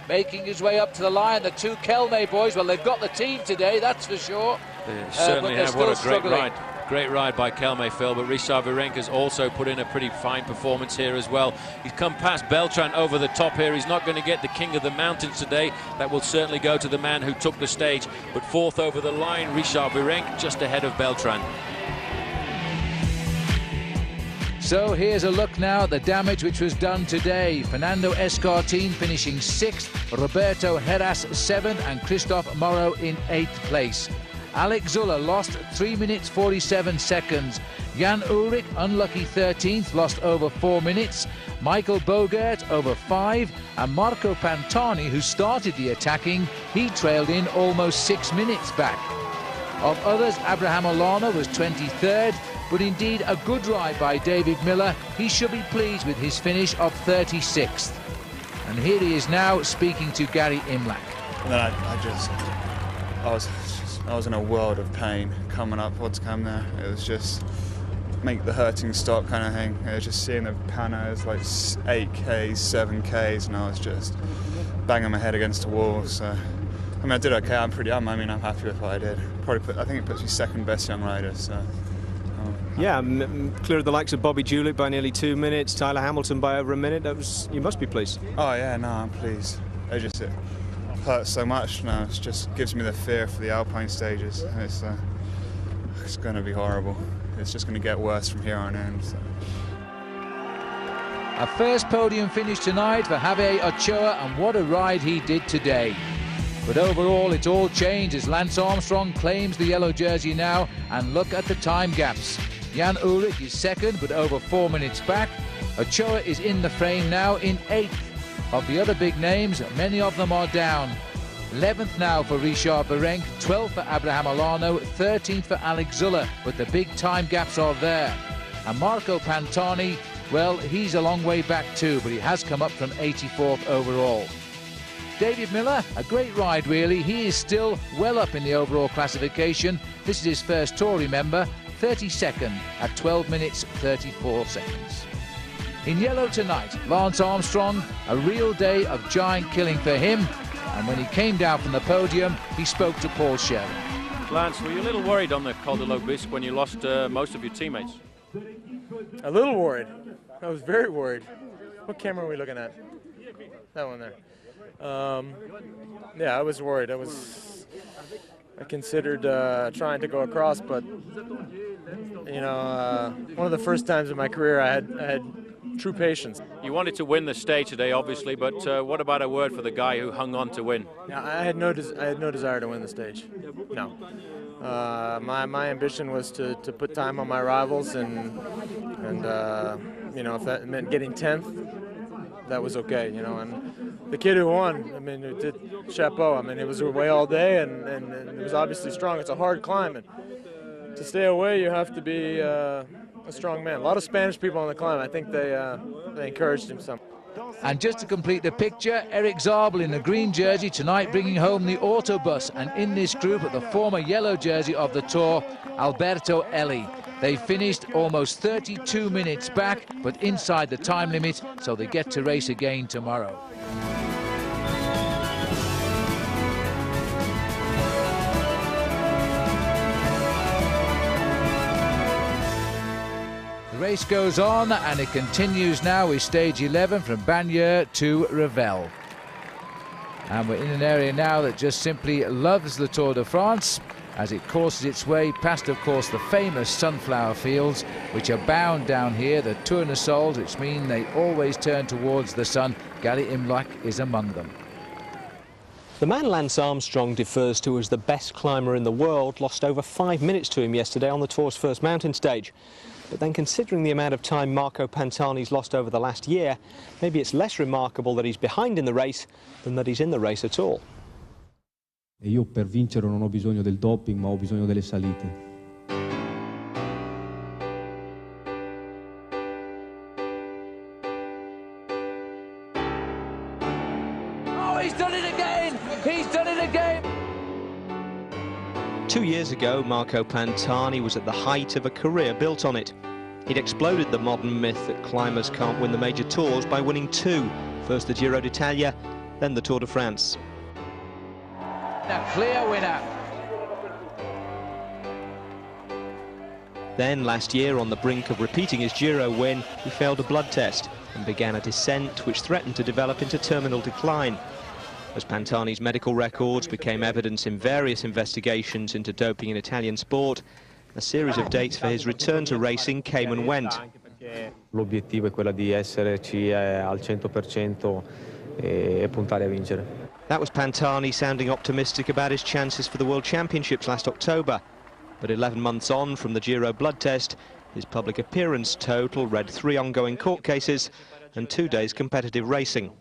making his way up to the line. The two Kelme boys, well, they've got the team today, that's for sure. They certainly have. What a great struggling. ride. Great ride by Kelme, Phil, but Richard Virenque has also put in a pretty fine performance here as well. He's come past Beltran over the top here. He's not going to get the king of the mountains today. That will certainly go to the man who took the stage. But fourth over the line, Richard Virenque, just ahead of Beltran. So here's a look now at the damage which was done today. Fernando Escartin finishing 6th, Roberto Heras 7th, and Christophe Moreau in 8th place. Alex Zuller lost 3 minutes 47 seconds. Jan Ullrich, unlucky 13th, lost over 4 minutes. Michael Bogert over 5, and Marco Pantani, who started the attacking, he trailed in almost 6 minutes back. Of others, Abraham Olana was 23rd, but indeed a good ride by David Miller. He should be pleased with his finish of 36th. And here he is now speaking to Gary Imlach. And then I was in a world of pain coming up Otakam there. It was just make the hurting stop kind of thing. It was just seeing the panos like 8Ks, 7Ks, and I was just banging my head against the wall. So, I mean, I did okay. I'm happy with what I did. I think it puts me second best young rider. So. Yeah, cleared the likes of Bobby Julich by nearly 2 minutes, Tyler Hamilton by over a minute. You must be pleased. Oh yeah, no, I'm pleased. It hurts so much now. It just gives me the fear for the Alpine stages. It's going to be horrible. It's just going to get worse from here on in. So. A first podium finish tonight for Javier Ochoa, and what a ride he did today. But overall, it's all changed as Lance Armstrong claims the yellow jersey now, and look at the time gaps. Jan Ullrich is second, but over 4 minutes back. Ochoa is in the frame now in 8th. Of the other big names, many of them are down. 11th now for Richard Virenque, 12th for Abraham Olano, 13th for Alex Zuller, but the big time gaps are there. And Marco Pantani, well, he's a long way back too, but he has come up from 84th overall. David Miller, a great ride really. He is still well up in the overall classification. This is his first Tour, remember, 32nd at 12 minutes 34 seconds. In yellow tonight, Lance Armstrong, a real day of giant killing for him. And when he came down from the podium, he spoke to Paul Sherry. Lance, were you a little worried on the Col de l'Aubisque when you lost most of your teammates? A little worried. I was very worried. What camera are we looking at? That one there. Yeah, I was worried. I considered trying to go across, but you know, one of the first times in my career I had true patience. You wanted to win the stage today, obviously, but what about a word for the guy who hung on to win? Yeah, I had no desire to win the stage. No. My ambition was to put time on my rivals, and you know, if that meant getting 10th, that was okay. You know, and the kid who won, I mean, it did chapeau. I mean, it was away all day, and it was obviously strong. It's a hard climb, and to stay away, you have to be a strong man. A lot of Spanish people on the climb. I think they encouraged him some. And just to complete the picture, Eric Zabel in the green jersey tonight bringing home the autobus, and in this group at the former yellow jersey of the Tour, Alberto Elli. They finished almost 32 minutes back, but inside the time limit, so they get to race again tomorrow. The race goes on, and it continues now with stage 11 from Bagnères to Revel. And we're in an area now that just simply loves the Tour de France, as it courses its way past, of course, the famous sunflower fields, which abound down here, the tournesols, which mean they always turn towards the sun. Gary Imlach is among them. The man Lance Armstrong defers to as the best climber in the world lost over 5 minutes to him yesterday on the Tour's first mountain stage. But then, considering the amount of time Marco Pantani's lost over the last year, maybe it's less remarkable that he's behind in the race than that he's in the race at all. Io per vincere non ho bisogno del doping, ma ho bisogno delle salite. Oh, he's done it again! He's done it again! 2 years ago, Marco Pantani was at the height of a career built on it. He'd exploded the modern myth that climbers can't win the major tours by winning two, first the Giro d'Italia, then the Tour de France. A clear winner. Then last year, on the brink of repeating his Giro win, he failed a blood test and began a descent which threatened to develop into terminal decline. As Pantani's medical records became evidence in various investigations into doping in Italian sport, a series of dates for his return to racing came and went. L'obiettivo è quello di esserci al 100% e puntare a vincere. That was Pantani sounding optimistic about his chances for the World Championships last October. But 11 months on from the Giro blood test, his public appearance total read 3 ongoing court cases and 2 days competitive racing.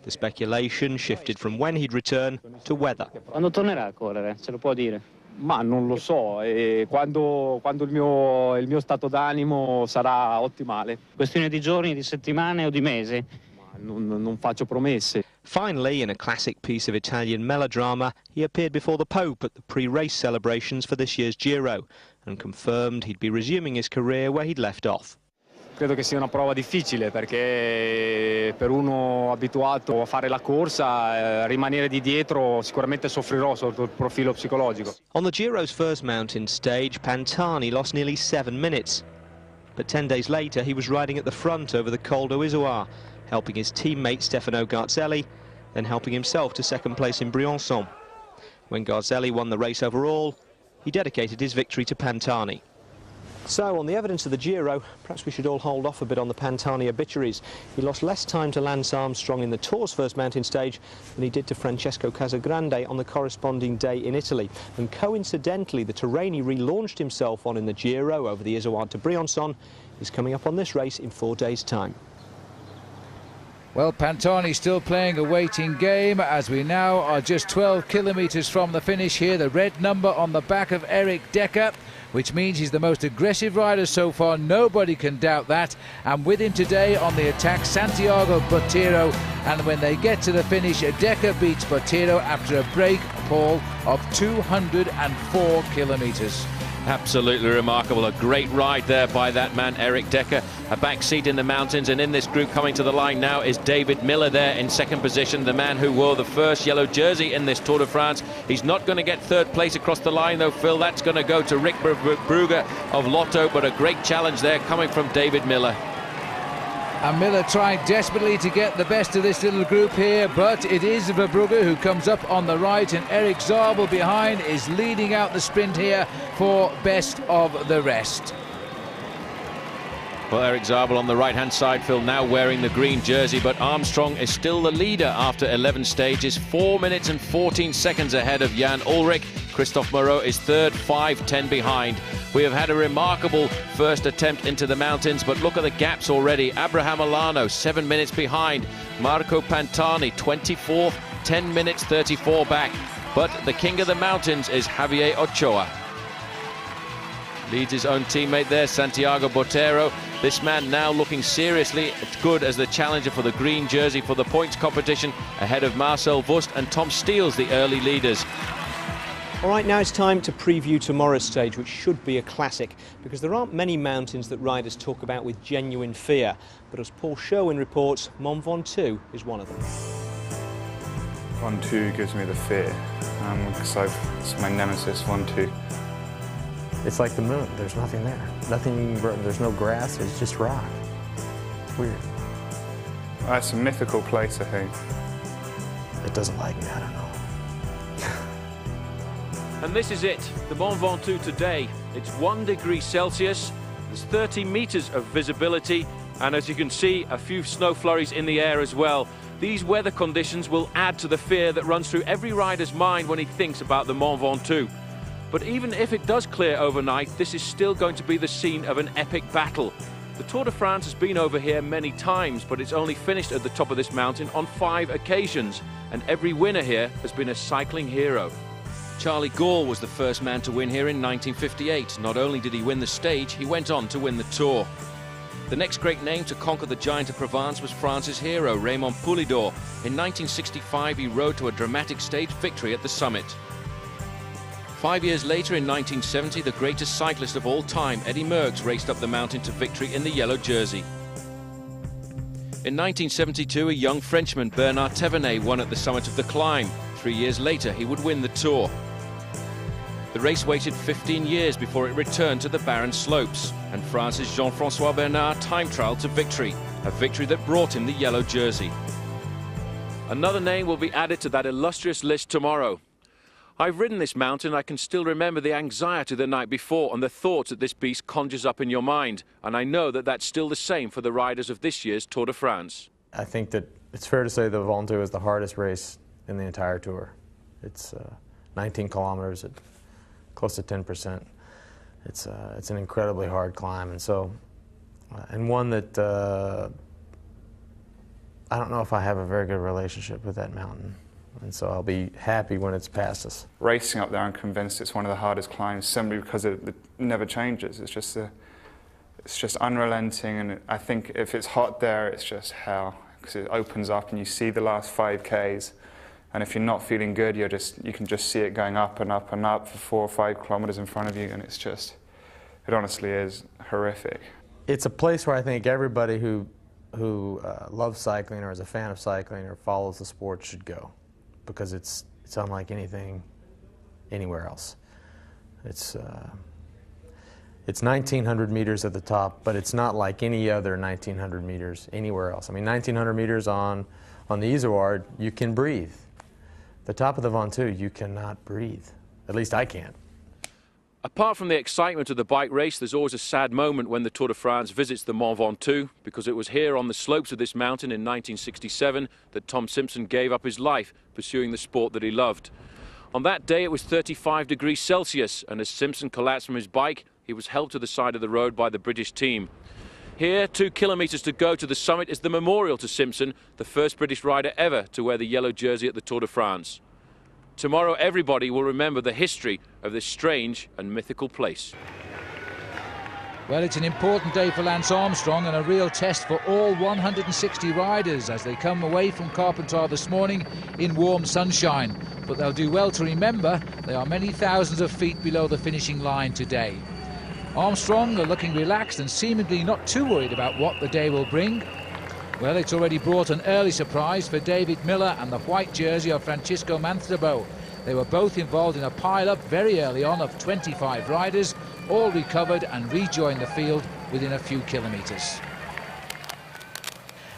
The speculation shifted from when he'd return to whether. Quando tornerà a correre, se lo può dire? Ma non lo so, quando il mio stato d'animo sarà ottimale. Questione di giorni, di settimane o di mesi? Non faccio promesse. Finally, in a classic piece of Italian melodrama, he appeared before the Pope at the pre-race celebrations for this year's Giro and confirmed he'd be resuming his career where he'd left off. Credo che sia una prova difficile perché per uno abituato a fare la corsa, rimanere di dietro sicuramente soffrirò sotto il profilo psicologico. On the Giro's first mountain stage, Pantani lost nearly 7 minutes. But 10 days later, he was riding at the front over the Col d'Izoard, helping his teammate Stefano Garzelli, then helping himself to second place in Briançon. When Garzelli won the race overall, he dedicated his victory to Pantani. So, on the evidence of the Giro, perhaps we should all hold off a bit on the Pantani obituaries. He lost less time to Lance Armstrong in the Tour's first mountain stage than he did to Francesco Casagrande on the corresponding day in Italy. And coincidentally, the terrain he relaunched himself on in the Giro over the Izoard to Briançon is coming up on this race in 4 days' time. Well, Pantani still playing a waiting game as we now are just 12 kilometres from the finish here. The red number on the back of Eric Decker, which means he's the most aggressive rider so far. Nobody can doubt that. And with him today on the attack, Santiago Botero. And when they get to the finish, Decker beats Botero after a break, Paul, of 204 kilometres. Absolutely remarkable. A great ride there by that man, Eric Decker. A back seat in the mountains, and in this group coming to the line now is David Miller there in second position, the man who wore the first yellow jersey in this Tour de France. He's not going to get third place across the line though, Phil. That's going to go to Rick Brugger of Lotto, but a great challenge there coming from David Miller. And Miller trying desperately to get the best of this little group here, but it is Verbrugge who comes up on the right, and Eric Zabel behind is leading out the sprint here for best of the rest. Well, Eric Zabel on the right-hand side, Phil, now wearing the green jersey, but Armstrong is still the leader after 11 stages, 4 minutes and 14 seconds ahead of Jan Ullrich. Christophe Moreau is third, 5:10 behind. We have had a remarkable first attempt into the mountains, but look at the gaps already. Abraham Olano, 7 minutes behind. Marco Pantani, 24th, 10 minutes 34 back. But the king of the mountains is Javier Ochoa. Leads his own teammate there, Santiago Botero. This man now looking seriously good as the challenger for the green jersey for the points competition, ahead of Marcel Wust and Tom Steels, the early leaders. All right, now it's time to preview tomorrow's stage, which should be a classic, because there aren't many mountains that riders talk about with genuine fear. But as Paul Sherwin reports, Mont Ventoux is one of them. Ventoux gives me the fear, because it's my nemesis, Ventoux. It's like the moon. There's nothing there. Nothing, there's no grass, there's just rock. It's weird. It's a mythical place, I think. It doesn't like me, I don't know. And this is it, the Mont Ventoux today. It's 1 degree Celsius, there's 30 meters of visibility, and as you can see, a few snow flurries in the air as well. These weather conditions will add to the fear that runs through every rider's mind when he thinks about the Mont Ventoux. But even if it does clear overnight, this is still going to be the scene of an epic battle. The Tour de France has been over here many times, but it's only finished at the top of this mountain on 5 occasions, and every winner here has been a cycling hero. Charlie Gaulle was the first man to win here in 1958. Not only did he win the stage, he went on to win the Tour. The next great name to conquer the Giant of Provence was France's hero, Raymond Poulidor. In 1965, he rode to a dramatic stage victory at the summit. 5 years later, in 1970, the greatest cyclist of all time, Eddie Merckx, raced up the mountain to victory in the yellow jersey. In 1972, a young Frenchman, Bernard Thévenet, won at the summit of the climb. 3 years later, he would win the Tour. The race waited 15 years before it returned to the barren slopes, and France's Jean-François Bernard time-trialled to victory, a victory that brought him the yellow jersey. Another name will be added to that illustrious list tomorrow. I've ridden this mountain, I can still remember the anxiety the night before and the thoughts that this beast conjures up in your mind, and I know that that's still the same for the riders of this year's Tour de France. I think that it's fair to say the Ventoux is the hardest race in the entire Tour. It's 19 kilometers at close to 10%. It's an incredibly hard climb, and so and one that I don't know if I have a very good relationship with that mountain, and so I'll be happy when it's past us. Racing up there, I'm convinced it's one of the hardest climbs, simply because it never changes. It's just unrelenting, and I think if it's hot there, it's just hell, because it opens up and you see the last 5 Ks. And if you're not feeling good, you can just see it going up and up and up for 4 or 5 kilometers in front of you, and it honestly is horrific. It's a place where I think everybody who loves cycling or is a fan of cycling or follows the sport should go, because it's unlike anything anywhere else. It's 1,900 meters at the top, but it's not like any other 1,900 meters anywhere else. I mean, 1,900 meters on the Izoard, you can breathe. The top of the Ventoux, you cannot breathe. At least I can't. Apart from the excitement of the bike race, there's always a sad moment when the Tour de France visits the Mont Ventoux, because it was here on the slopes of this mountain in 1967 that Tom Simpson gave up his life pursuing the sport that he loved. On that day, it was 35 degrees Celsius, and as Simpson collapsed from his bike, he was helped to the side of the road by the British team. Here, 2 kilometers to go to the summit, is the memorial to Simpson, the first British rider ever to wear the yellow jersey at the Tour de France. Tomorrow, everybody will remember the history of this strange and mythical place. Well, it's an important day for Lance Armstrong and a real test for all 160 riders as they come away from Carpentras this morning in warm sunshine. But they'll do well to remember they are many thousands of feet below the finishing line today. Armstrong are looking relaxed and seemingly not too worried about what the day will bring. Well, it's already brought an early surprise for David Miller and the white jersey of Francisco Manthabo. They were both involved in a pile-up very early on of 25 riders, all recovered and rejoined the field within a few kilometres.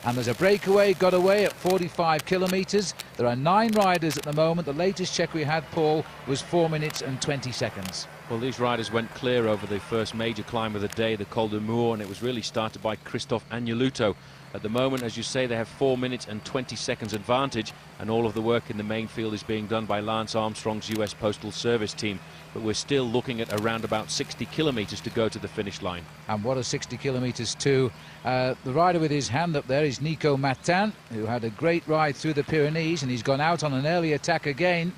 And there's a breakaway, got away at 45 kilometres. There are 9 riders at the moment. The latest check we had, Paul, was 4 minutes and 20 seconds. Well, these riders went clear over the first major climb of the day, the Col de Mour, and it was really started by Christophe Agneluto. At the moment, as you say, they have 4 minutes and 20 seconds advantage, and all of the work in the main field is being done by Lance Armstrong's US Postal Service team. But we're still looking at around about 60 kilometres to go to the finish line. And what a 60 kilometres too. The rider with his hand up there is Nico Martin, who had a great ride through the Pyrenees, and he's gone out on an early attack again.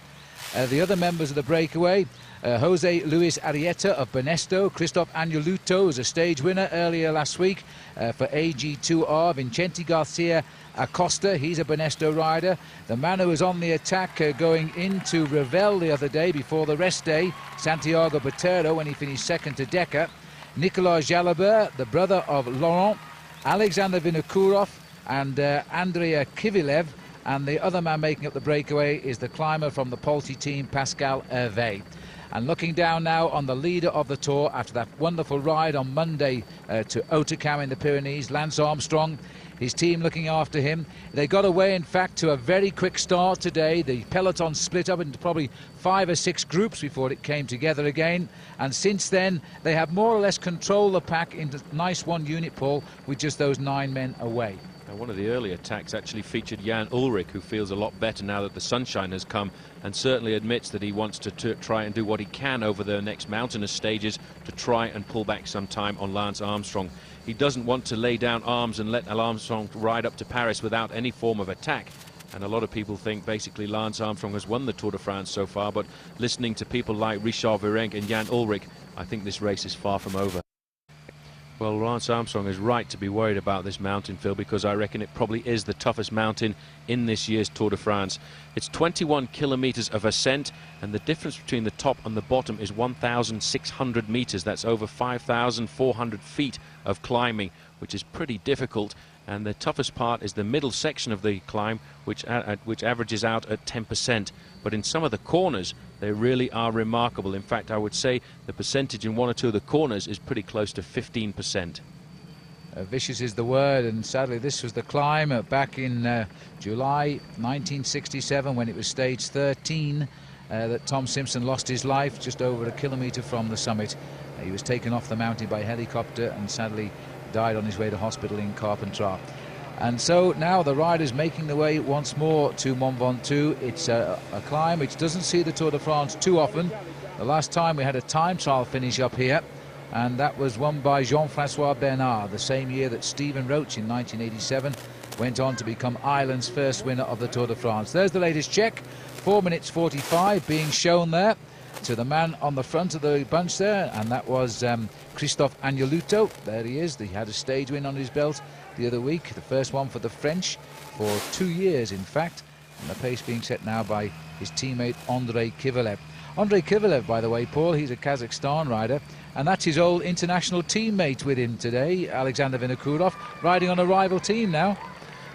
The other members of the breakaway, Jose Luis Arrieta of Banesto, Christophe Agneluto was a stage winner earlier last week for AG2R, Vincenti Garcia Acosta, he's a Banesto rider. The man who was on the attack going into Revel the other day before the rest day, Santiago Botero, when he finished second to Deca. Nicolas Jalabert, the brother of Laurent, Alexander Vinokourov and Andrea Kivilev. And the other man making up the breakaway is the climber from the Polti team, Pascal Hervé. And looking down now on the leader of the Tour after that wonderful ride on Monday to Otakam in the Pyrenees, Lance Armstrong, his team looking after him. They got away, in fact, to a very quick start today. The peloton split up into probably 5 or 6 groups before it came together again. And since then, they have more or less controlled the pack into nice one unit, Paul, with just those 9 men away. Now, one of the early attacks actually featured Jan Ullrich, who feels a lot better now that the sunshine has come, and certainly admits that he wants to try and do what he can over the next mountainous stages to try and pull back some time on Lance Armstrong. He doesn't want to lay down arms and let Armstrong ride up to Paris without any form of attack. And a lot of people think basically Lance Armstrong has won the Tour de France so far, but listening to people like Richard Virenque and Jan Ullrich, I think this race is far from over. Well, Lance Armstrong is right to be worried about this mountain, Phil, because I reckon it probably is the toughest mountain in this year's Tour de France. It's 21 kilometres of ascent, and the difference between the top and the bottom is 1,600 metres. That's over 5,400 feet of climbing, which is pretty difficult. And the toughest part is the middle section of the climb, which averages out at 10%. But in some of the corners, they really are remarkable. In fact, I would say the percentage in 1 or 2 of the corners is pretty close to 15%. Vicious is the word, and sadly this was the climb back in July 1967 when it was stage 13 that Tom Simpson lost his life just over a kilometre from the summit. He was taken off the mountain by helicopter and sadly died on his way to hospital in Carpentras. And so now the riders making the way once more to Mont Ventoux. It's a climb which doesn't see the Tour de France too often. The last time we had a time trial finish up here, and that was won by Jean-Francois Bernard, the same year that Stephen Roche in 1987 went on to become Ireland's first winner of the Tour de France. There's the latest check, 4 minutes 45 being shown there to the man on the front of the bunch there, and that was Christophe Agneluto. There he is. He had a stage win on his belt the other week, the first one for the French for 2 years, in fact, and the pace being set now by his teammate Andrei Kivilev. Andrei Kivilev, by the way, Paul, he's a Kazakhstan rider, and that's his old international teammate with him today, Alexander Vinokourov, riding on a rival team now.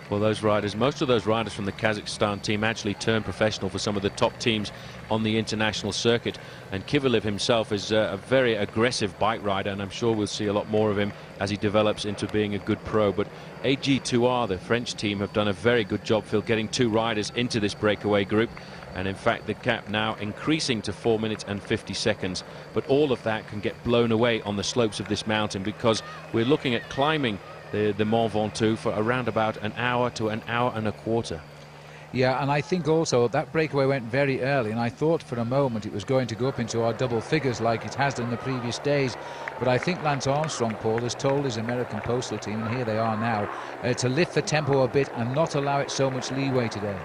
Well, those riders, most of those riders from the Kazakhstan team actually turned professional for some of the top teams on the international circuit. And Kivilev himself is a very aggressive bike rider, and I'm sure we'll see a lot more of him as he develops into being a good pro. But AG2R, the French team, have done a very good job, Phil, getting 2 riders into this breakaway group. And in fact, the gap now increasing to 4 minutes and 50 seconds. But all of that can get blown away on the slopes of this mountain, because we're looking at climbing the Mont Ventoux for around about an hour to an hour and a quarter. Yeah, and I think also that breakaway went very early, and I thought for a moment it was going to go up into our double figures like it has done the previous days. But I think Lance Armstrong, Paul, has told his American Postal team, and here they are now, to lift the tempo a bit and not allow it so much leeway today.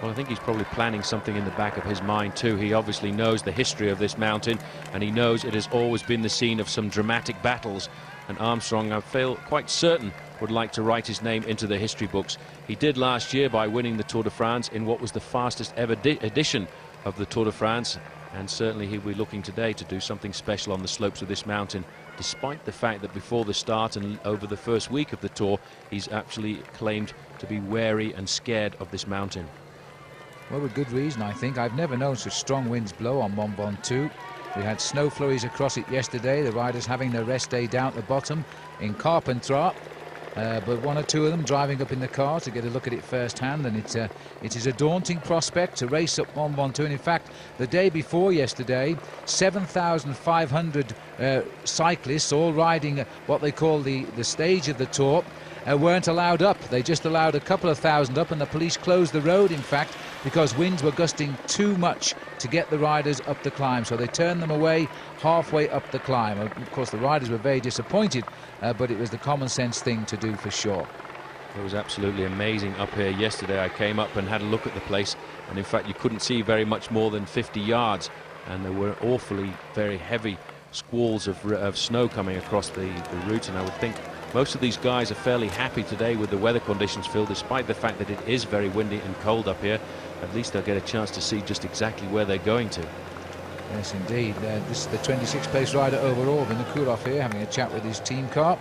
Well, I think he's probably planning something in the back of his mind too. He obviously knows the history of this mountain, and he knows it has always been the scene of some dramatic battles. And Armstrong, I feel quite certain, would like to write his name into the history books. He did last year by winning the Tour de France in what was the fastest ever edition of the Tour de France, and certainly he'll be looking today to do something special on the slopes of this mountain, despite the fact that before the start and over the first week of the Tour, he's actually claimed to be wary and scared of this mountain. Well, with good reason, I think. I've never known such strong winds blow on Mont Ventoux. We had snow flurries across it yesterday, the riders having their rest day down at the bottom in Carpentras. but one or two of them driving up in the car to get a look at it firsthand, and it is a daunting prospect to race up Mont Ventoux. And in fact, the day before yesterday, 7,500 cyclists, all riding what they call the stage of the Tour, weren't allowed up. They just allowed a couple of thousand up, and the police closed the road, in fact, because winds were gusting too much to get the riders up the climb. So they turned them away halfway up the climb. Of course, the riders were very disappointed, but it was the common sense thing to do for sure. It was absolutely amazing up here yesterday. I came up and had a look at the place, and in fact you couldn't see very much more than 50 yards, and there were awfully very heavy squalls of snow coming across the route, and I would think most of these guys are fairly happy today with the weather conditions, Phil, despite the fact that it is very windy and cold up here. At least they'll get a chance to see just exactly where they're going to. Yes, indeed. This is the 26th place rider overall, Vinokourov, here, having a chat with his team car.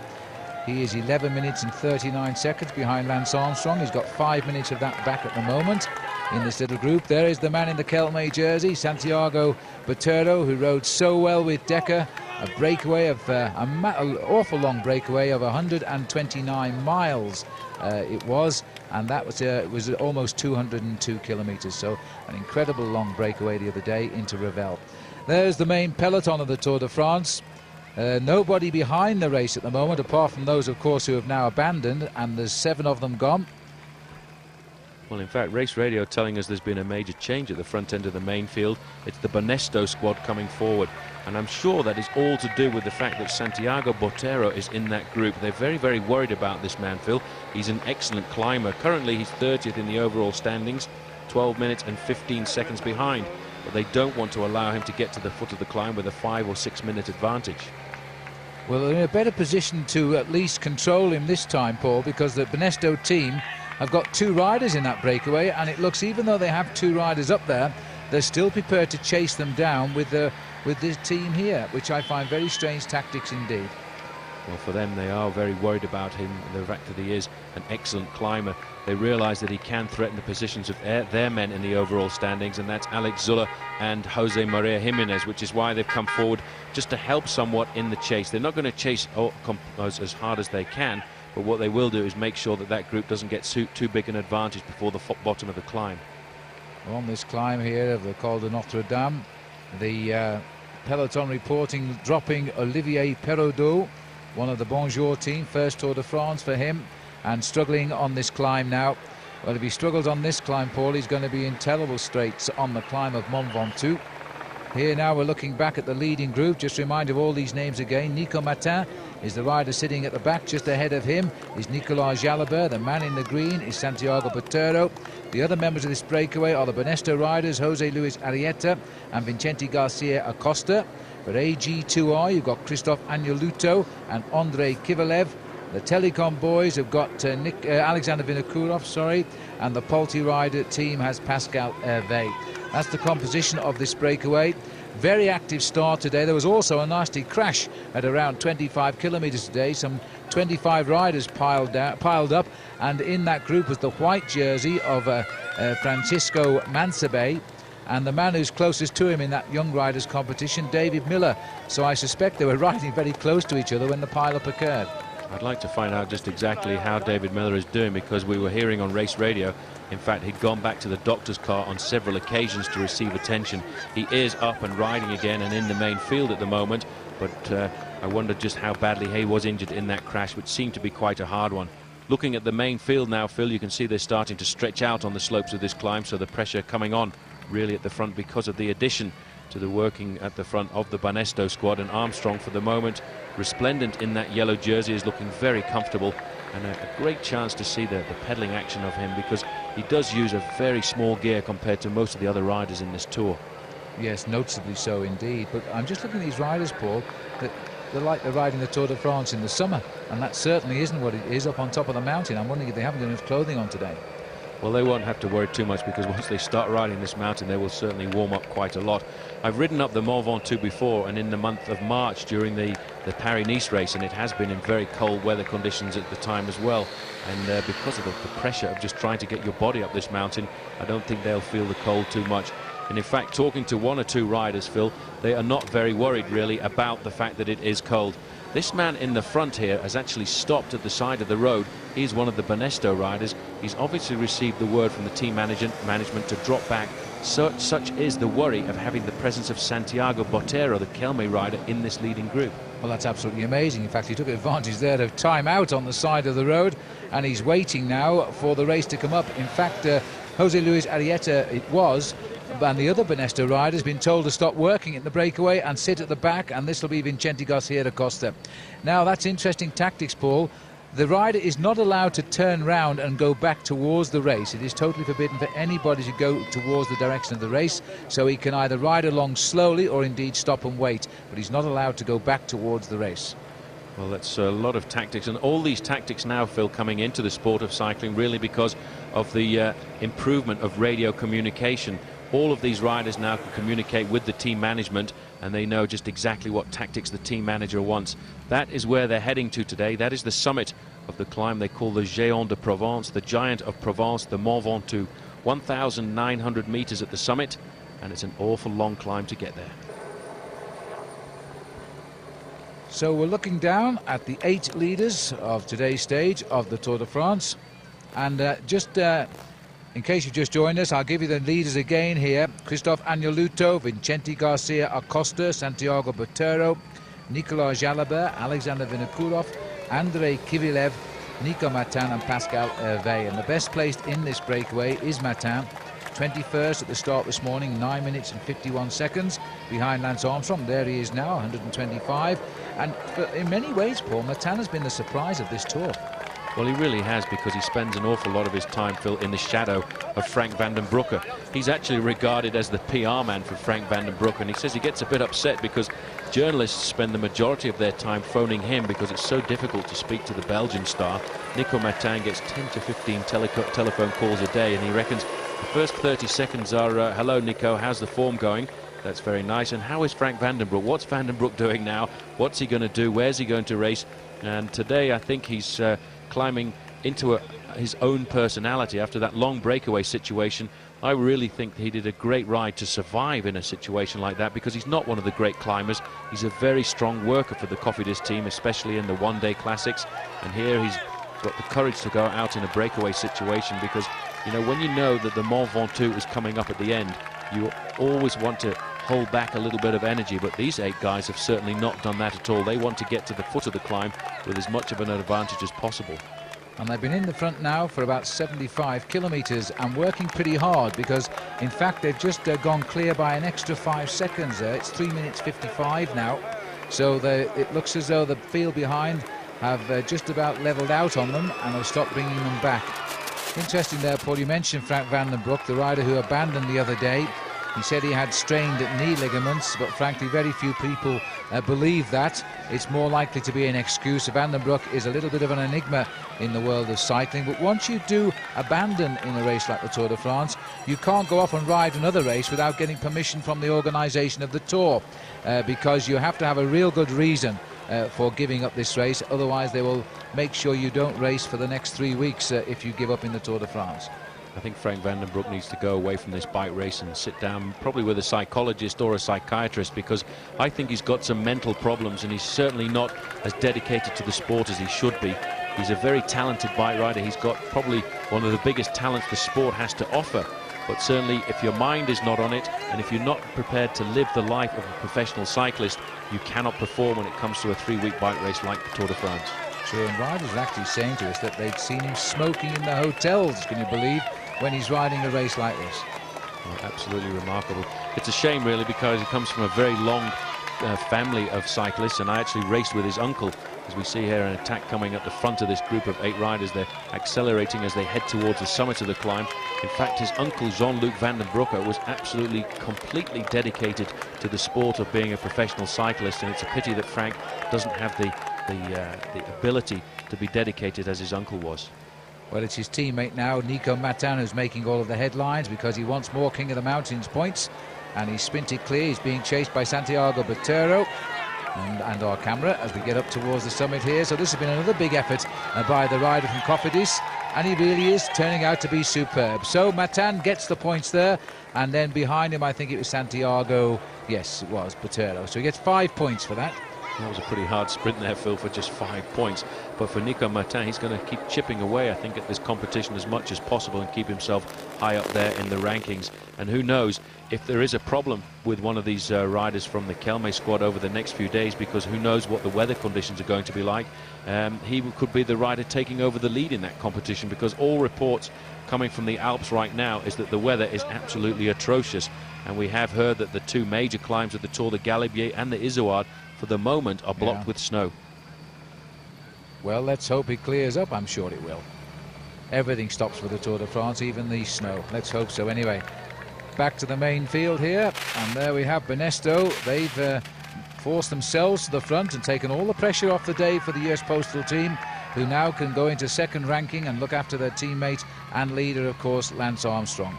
He is 11 minutes and 39 seconds behind Lance Armstrong. He's got 5 minutes of that back at the moment in this little group. There is the man in the Kelme jersey, Santiago Botero, who rode so well with Decker. A breakaway of an awful long breakaway of 129 miles it was, and that was almost 202 kilometers. So an incredible long breakaway the other day into Revel. There's the main peloton of the Tour de France. Nobody behind the race at the moment, apart from those, of course, who have now abandoned, and there's 7 of them gone. Well, in fact, Race Radio telling us there's been a major change at the front end of the main field. It's the Banesto squad coming forward, and I'm sure that is all to do with the fact that Santiago Botero is in that group. They're very, very worried about this man, Phil. He's an excellent climber. Currently, he's 30th in the overall standings, 12 minutes and 15 seconds behind, but they don't want to allow him to get to the foot of the climb with a 5 or 6 minute advantage. Well, they're in a better position to at least control him this time, Paul, because the Banesto team have got 2 riders in that breakaway, and it looks, even though they have 2 riders up there, they're still prepared to chase them down with this team here, which I find very strange tactics indeed. Well, for them, they are very worried about him, the fact that he is an excellent climber. They realise that he can threaten the positions of their men in the overall standings, and that's Alex Zuller and Jose Maria Jimenez, which is why they've come forward just to help somewhat in the chase. They're not going to chase as hard as they can, but what they will do is make sure that that group doesn't get too big an advantage before the bottom of the climb. On this climb here of the Col de Notre Dame, the peloton reporting dropping Olivier Perraudot, one of the Bonjour team, first Tour de France for him, and struggling on this climb now. Well, if he struggles on this climb, Paul, he's going to be in terrible straits on the climb of Mont Ventoux. Here now we're looking back at the leading group. Just a reminder of all these names again. Nico Martin is the rider sitting at the back. Just ahead of him is Nicolas Jalabert. The man in the green is Santiago Botero. The other members of this breakaway are the Banesto riders, Jose Luis Arrieta and Vincenti Garcia Acosta. For AG2R, you've got Christophe Agneluto and Andrei Kivalev. The Telecom boys have got Alexander Vinokourov, and the Polti rider team has Pascal Hervé. That's the composition of this breakaway. Very active start today. There was also a nasty crash at around 25 kilometers today. Some 25 riders piled up, and in that group was the white jersey of Francisco Mansabe, and the man who's closest to him in that young riders competition, David Miller. So I suspect they were riding very close to each other when the pile-up occurred. I'd like to find out just exactly how David Miller is doing, because we were hearing on Race Radio, in fact, he'd gone back to the doctor's car on several occasions to receive attention. He is up and riding again and in the main field at the moment, but I wonder just how badly he was injured in that crash, which seemed to be quite a hard one. Looking at the main field now, Phil, you can see they're starting to stretch out on the slopes of this climb, so the pressure coming on really at the front because of the addition to the working at the front of the Banesto squad. And Armstrong, for the moment, resplendent in that yellow jersey, is looking very comfortable, and a great chance to see the pedaling action of him, because he does use a very small gear compared to most of the other riders in this tour. Yes, noticeably so indeed. But I'm just looking at these riders, Paul, that they're like they're riding the Tour de France in the summer, and that certainly isn't what it is up on top of the mountain. I'm wondering if they haven't got enough clothing on today. Well, they won't have to worry too much, because once they start riding this mountain, they will certainly warm up quite a lot. I've ridden up the Mont Ventoux before, and in the month of March during the Paris-Nice race, and it has been in very cold weather conditions at the time as well. And because of the pressure of just trying to get your body up this mountain, I don't think they'll feel the cold too much. And in fact, talking to one or two riders, Phil, they are not very worried really about the fact that it is cold. This man in the front here has actually stopped at the side of the road. He's one of the Banesto riders. He's obviously received the word from the team management to drop back. Such is the worry of having the presence of Santiago Botero, the Kelme rider, in this leading group. Well, that's absolutely amazing. In fact, he took advantage there of time out on the side of the road, and he's waiting now for the race to come up. In fact, Jose Luis Arrieta it was, and the other Banesto rider has been told to stop working at the breakaway and sit at the back, and this will be Vicente Garcia da Costa. Now, that's interesting tactics, Paul. The rider is not allowed to turn round and go back towards the race. It is totally forbidden for anybody to go towards the direction of the race, so he can either ride along slowly or indeed stop and wait, but he's not allowed to go back towards the race. Well, that's a lot of tactics, and all these tactics now, Phil, coming into the sport of cycling really because of the improvement of radio communication. All of these riders now can communicate with the team management, and they know just exactly what tactics the team manager wants. That is where they're heading to today. That is the summit of the climb they call the Géant de Provence, the Giant of Provence, the Mont Ventoux. 1,900 meters at the summit, and it's an awful long climb to get there. So we're looking down at the 8 leaders of today's stage of the Tour de France, and in case you've just joined us, I'll give you the leaders again here. Christophe Agneluto, Vicente Garcia Acosta, Santiago Botero, Nicolas Jalabert, Alexander Vinokourov, Andrei Kivilev, Nico Matin and Pascal Hervé. And the best placed in this breakaway is Matin, 21st at the start this morning, 9 minutes and 51 seconds behind Lance Armstrong. There he is now, 125. And in many ways, Paul, Matin has been the surprise of this Tour. Well, he really has, because he spends an awful lot of his time, Phil, in the shadow of Frank van den Broeke. He's actually regarded as the PR man for Frank van den Broeke, and he says he gets a bit upset because journalists spend the majority of their time phoning him because it's so difficult to speak to the Belgian star. Nico Matin gets 10 to 15 telephone calls a day, and he reckons the first 30 seconds are, hello, Nico, how's the form going? That's very nice. And how is Frank van den Broeke? What's van den Broeke doing now? What's he going to do? Where's he going to race? And today I think he's climbing into his own personality after that long breakaway situation. I really think he did a great ride to survive in a situation like that, because he's not one of the great climbers. He's a very strong worker for the Cofidis team, especially in the one-day classics. And here he's got the courage to go out in a breakaway situation, because, you know, when you know that the Mont Ventoux is coming up at the end, you always want to hold back a little bit of energy, but these 8 guys have certainly not done that at all. They want to get to the foot of the climb with as much of an advantage as possible. And they've been in the front now for about 75 kilometres and working pretty hard, because in fact they've just gone clear by an extra 5 seconds. It's 3 minutes 55 now, so it looks as though the field behind have just about levelled out on them and have stopped bringing them back. Interesting there, Paul, you mentioned Frank van den Broeke, the rider who abandoned the other day. He said he had strained knee ligaments, but frankly very few people believe that. It's more likely to be an excuse. Van den Broeke is a little bit of an enigma in the world of cycling, but once you do abandon in a race like the Tour de France, you can't go off and ride another race without getting permission from the organisation of the Tour, because you have to have a real good reason for giving up this race. Otherwise they will make sure you don't race for the next 3 weeks if you give up in the Tour de France. I think Frank van den Broeke needs to go away from this bike race and sit down probably with a psychologist or a psychiatrist, because I think he's got some mental problems, and he's certainly not as dedicated to the sport as he should be. He's a very talented bike rider. He's got probably one of the biggest talents the sport has to offer. But certainly if your mind is not on it, and if you're not prepared to live the life of a professional cyclist, you cannot perform when it comes to a 3-week bike race like the Tour de France. True, and riders are actually saying to us that they've seen him smoking in the hotels, can you believe, when he's riding a race like this. Well, absolutely remarkable. It's a shame really, because he comes from a very long family of cyclists, and I actually raced with his uncle. As we see here, an attack coming at the front of this group of 8 riders. They're accelerating as they head towards the summit of the climb. In fact, his uncle Jean-Luc van den Broeke was absolutely completely dedicated to the sport of being a professional cyclist, and it's a pity that Frank doesn't have the ability to be dedicated as his uncle was. Well, it's his teammate now, Nico Matin, who's making all of the headlines, because he wants more King of the Mountains points, and he's sprinted clear. He's being chased by Santiago Botero and our camera as we get up towards the summit here. So this has been another big effort by the rider from Cofidis. and he really is turning out to be superb. So Matan gets the points there, and then behind him I think it was Santiago, yes it was, Botero. So he gets 5 points for that. That was a pretty hard sprint there, Phil, for just 5 points. But for Nico Martin, he's going to keep chipping away, I think, at this competition as much as possible and keep himself high up there in the rankings. And who knows if there is a problem with one of these riders from the Kelme squad over the next few days, because who knows what the weather conditions are going to be like. He could be the rider taking over the lead in that competition, because all reports coming from the Alps right now is that the weather is absolutely atrocious. And we have heard that the two major climbs of the Tour de Galibier and the Izoard for the moment are blocked with snow. Well, let's hope it clears up. I'm sure it will. Everything stops for the Tour de France, even the snow. Let's hope so. Anyway, back to the main field here, and there we have Banesto. They've forced themselves to the front and taken all the pressure off the day for the US Postal team, who now can go into second ranking and look after their teammate and leader, of course, Lance Armstrong.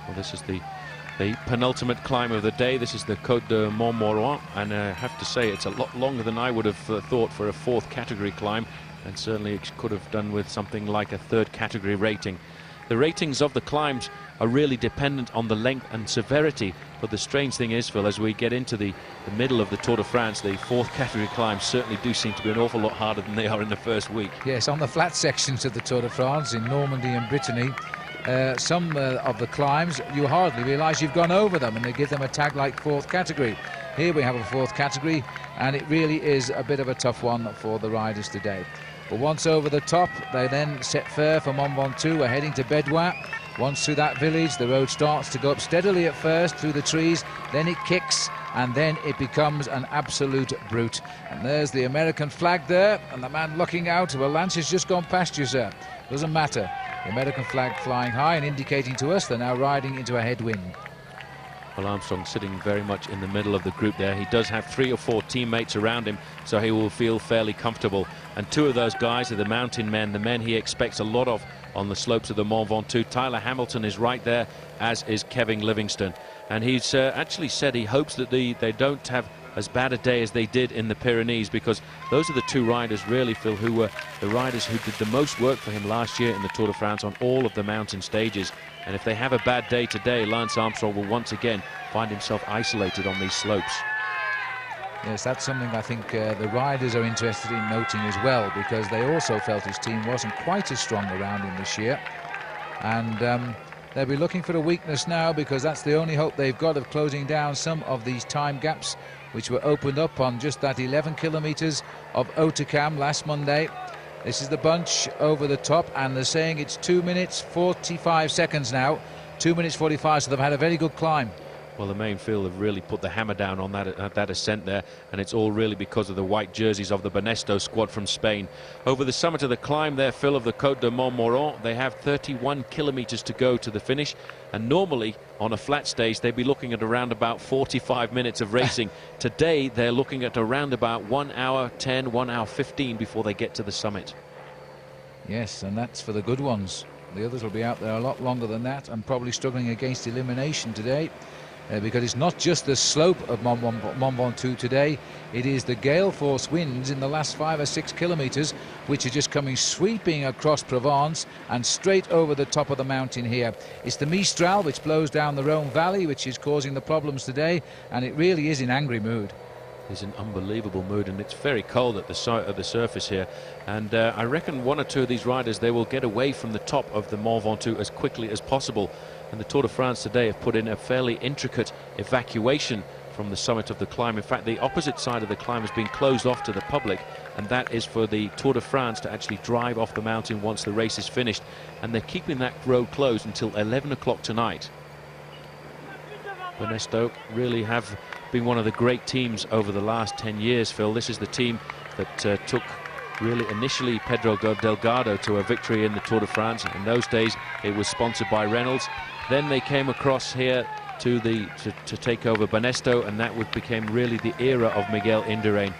Well, this is the penultimate climb of the day. This is the Côte de Montmorency, and I have to say it's a lot longer than I would have thought for a fourth category climb, and certainly it could have done with something like a third category rating. The ratings of the climbs are really dependent on the length and severity, but the strange thing is, Phil, as we get into the middle of the Tour de France, the fourth category climbs certainly do seem to be an awful lot harder than they are in the first week. Yes, on the flat sections of the Tour de France in Normandy and Brittany, some of the climbs you hardly realise you've gone over them, and they give them a tag like fourth category. Here we have a fourth category, and it really is a bit of a tough one for the riders today. But once over the top, they then set fare for Mont Ventoux. We're heading to Bedouin. Once through that village, the road starts to go up steadily at first through the trees, then it kicks, and then it becomes an absolute brute. And there's the American flag there, and the man looking out. Well, Lance has just gone past you, sir. Doesn't matter. The American flag flying high and indicating to us they're now riding into a headwind. Well, Armstrong sitting very much in the middle of the group there. He does have 3 or 4 teammates around him, so he will feel fairly comfortable. And 2 of those guys are the mountain men, the men he expects a lot of on the slopes of the Mont Ventoux. Tyler Hamilton is right there, as is Kevin Livingston. And he's actually said he hopes that they don't have as bad a day as they did in the Pyrenees, because those are the 2 riders, really, Phil, who were the riders who did the most work for him last year in the Tour de France on all of the mountain stages. And if they have a bad day today, Lance Armstrong will once again find himself isolated on these slopes. Yes, that's something I think the riders are interested in noting as well, because they also felt his team wasn't quite as strong around him this year. And they'll be looking for a weakness now, because that's the only hope they've got of closing down some of these time gaps, which were opened up on just that 11 kilometres of Hautecam last Monday. This is the bunch over the top, and they're saying it's 2 minutes 45 seconds now. 2 minutes 45, so they've had a very good climb. Well, the main field have really put the hammer down on that ascent there, and it's all really because of the white jerseys of the Banesto squad from Spain. Over the summit of the climb there, Phil, of the Côte de Montmorency, they have 31 kilometres to go to the finish, and normally on a flat stage they'd be looking at around about 45 minutes of racing. Today they're looking at around about 1 hour 10, 1 hour 15 before they get to the summit. Yes, and that's for the good ones. The others will be out there a lot longer than that, and probably struggling against elimination today. Because it's not just the slope of Mont Ventoux today, it is the gale force winds in the last 5 or 6 kilometres, which are just coming sweeping across Provence and straight over the top of the mountain here. It's the Mistral, which blows down the Rhone Valley, which is causing the problems today, and it really is in angry mood. It's an unbelievable mood, and it's very cold at the surface here, and I reckon 1 or 2 of these riders, they will get away from the top of the Mont Ventoux as quickly as possible. And the Tour de France today have put in a fairly intricate evacuation from the summit of the climb. In fact, the opposite side of the climb has been closed off to the public, and that is for the Tour de France to actually drive off the mountain once the race is finished, and they're keeping that road closed until 11 o'clock tonight. Banesto really have been one of the great teams over the last 10 years, Phil. This is the team that took really initially Pedro Delgado to a victory in the Tour de France. In those days it was sponsored by Reynolds. Then they came across here to take over Banesto, and that became really the era of Miguel Indurain.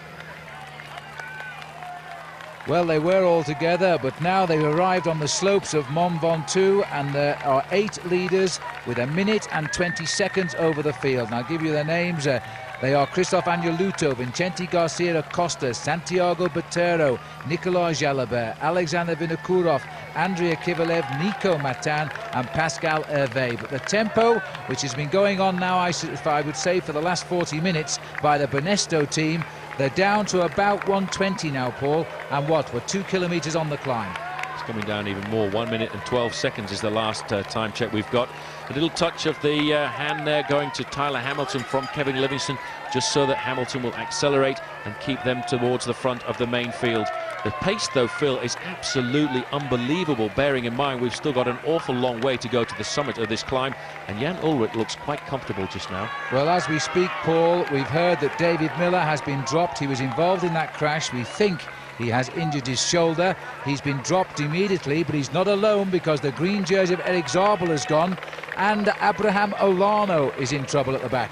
Well, they were all together, but now they've arrived on the slopes of Mont Ventoux, and there are 8 leaders with 1 minute and 20 seconds over the field. And I'll give you their names. They are Christophe Agneluto, Vincenti Garcia Acosta, Santiago Botero, Nicolas Jalabert, Alexander Vinokourov, Andrea Kovalev, Nico Matan and Pascal Hervé. But the tempo, which has been going on now, I would say, for the last 40 minutes by the Banesto team, they're down to about 120 now, Paul, and what, we're 2 kilometres on the climb. It's coming down even more. 1 minute and 12 seconds is the last time check we've got. A little touch of the hand there going to Tyler Hamilton from Kevin Livingston, just so that Hamilton will accelerate and keep them towards the front of the main field. The pace, though, Phil, is absolutely unbelievable, bearing in mind we've still got an awful long way to go to the summit of this climb, and Jan Ullrich looks quite comfortable just now. Well, as we speak, Paul, we've heard that David Miller has been dropped. He was involved in that crash. We think he has injured his shoulder. He's been dropped immediately, but he's not alone, because the green jersey of Eric Zabel has gone, and Abraham Olano is in trouble at the back.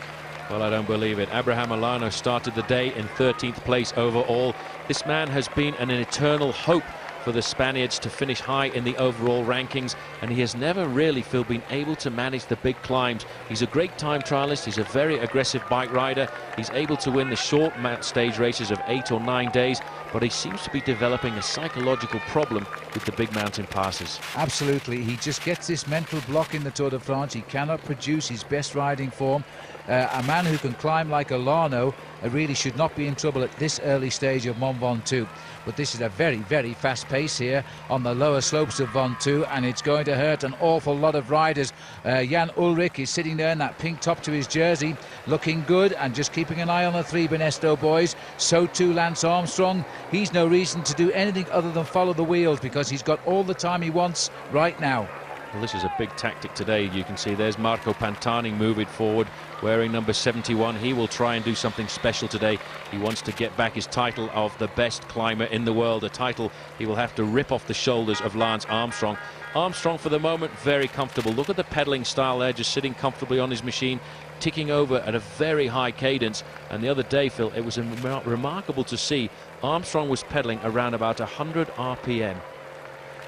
Well, I don't believe it. Abraham Olano started the day in 13th place overall. This man has been an eternal hope for the Spaniards to finish high in the overall rankings, and he has never really, Phil, been able to manage the big climbs. He's a great time trialist. He's a very aggressive bike rider. He's able to win the short stage races of 8 or 9 days, but he seems to be developing a psychological problem with the big mountain passes. Absolutely. He just gets this mental block in the Tour de France. He cannot produce his best riding form. A man who can climb like Olano really should not be in trouble at this early stage of Mont Ventoux. But this is a very, very fast pace here on the lower slopes of Ventoux, and it's going to hurt an awful lot of riders. Jan Ullrich is sitting there in that pink top to his jersey, looking good and just keeping an eye on the 3 Banesto boys. So too Lance Armstrong. He's no reason to do anything other than follow the wheels, because he's got all the time he wants right now. Well, this is a big tactic today. You can see there's Marco Pantani moving forward, wearing number 71. He will try and do something special today. He wants to get back his title of the best climber in the world, a title he will have to rip off the shoulders of Lance Armstrong. Armstrong, for the moment, very comfortable. Look at the pedaling style there, just sitting comfortably on his machine, ticking over at a very high cadence. And the other day, Phil, it was remarkable to see Armstrong was pedaling around about 100 RPM.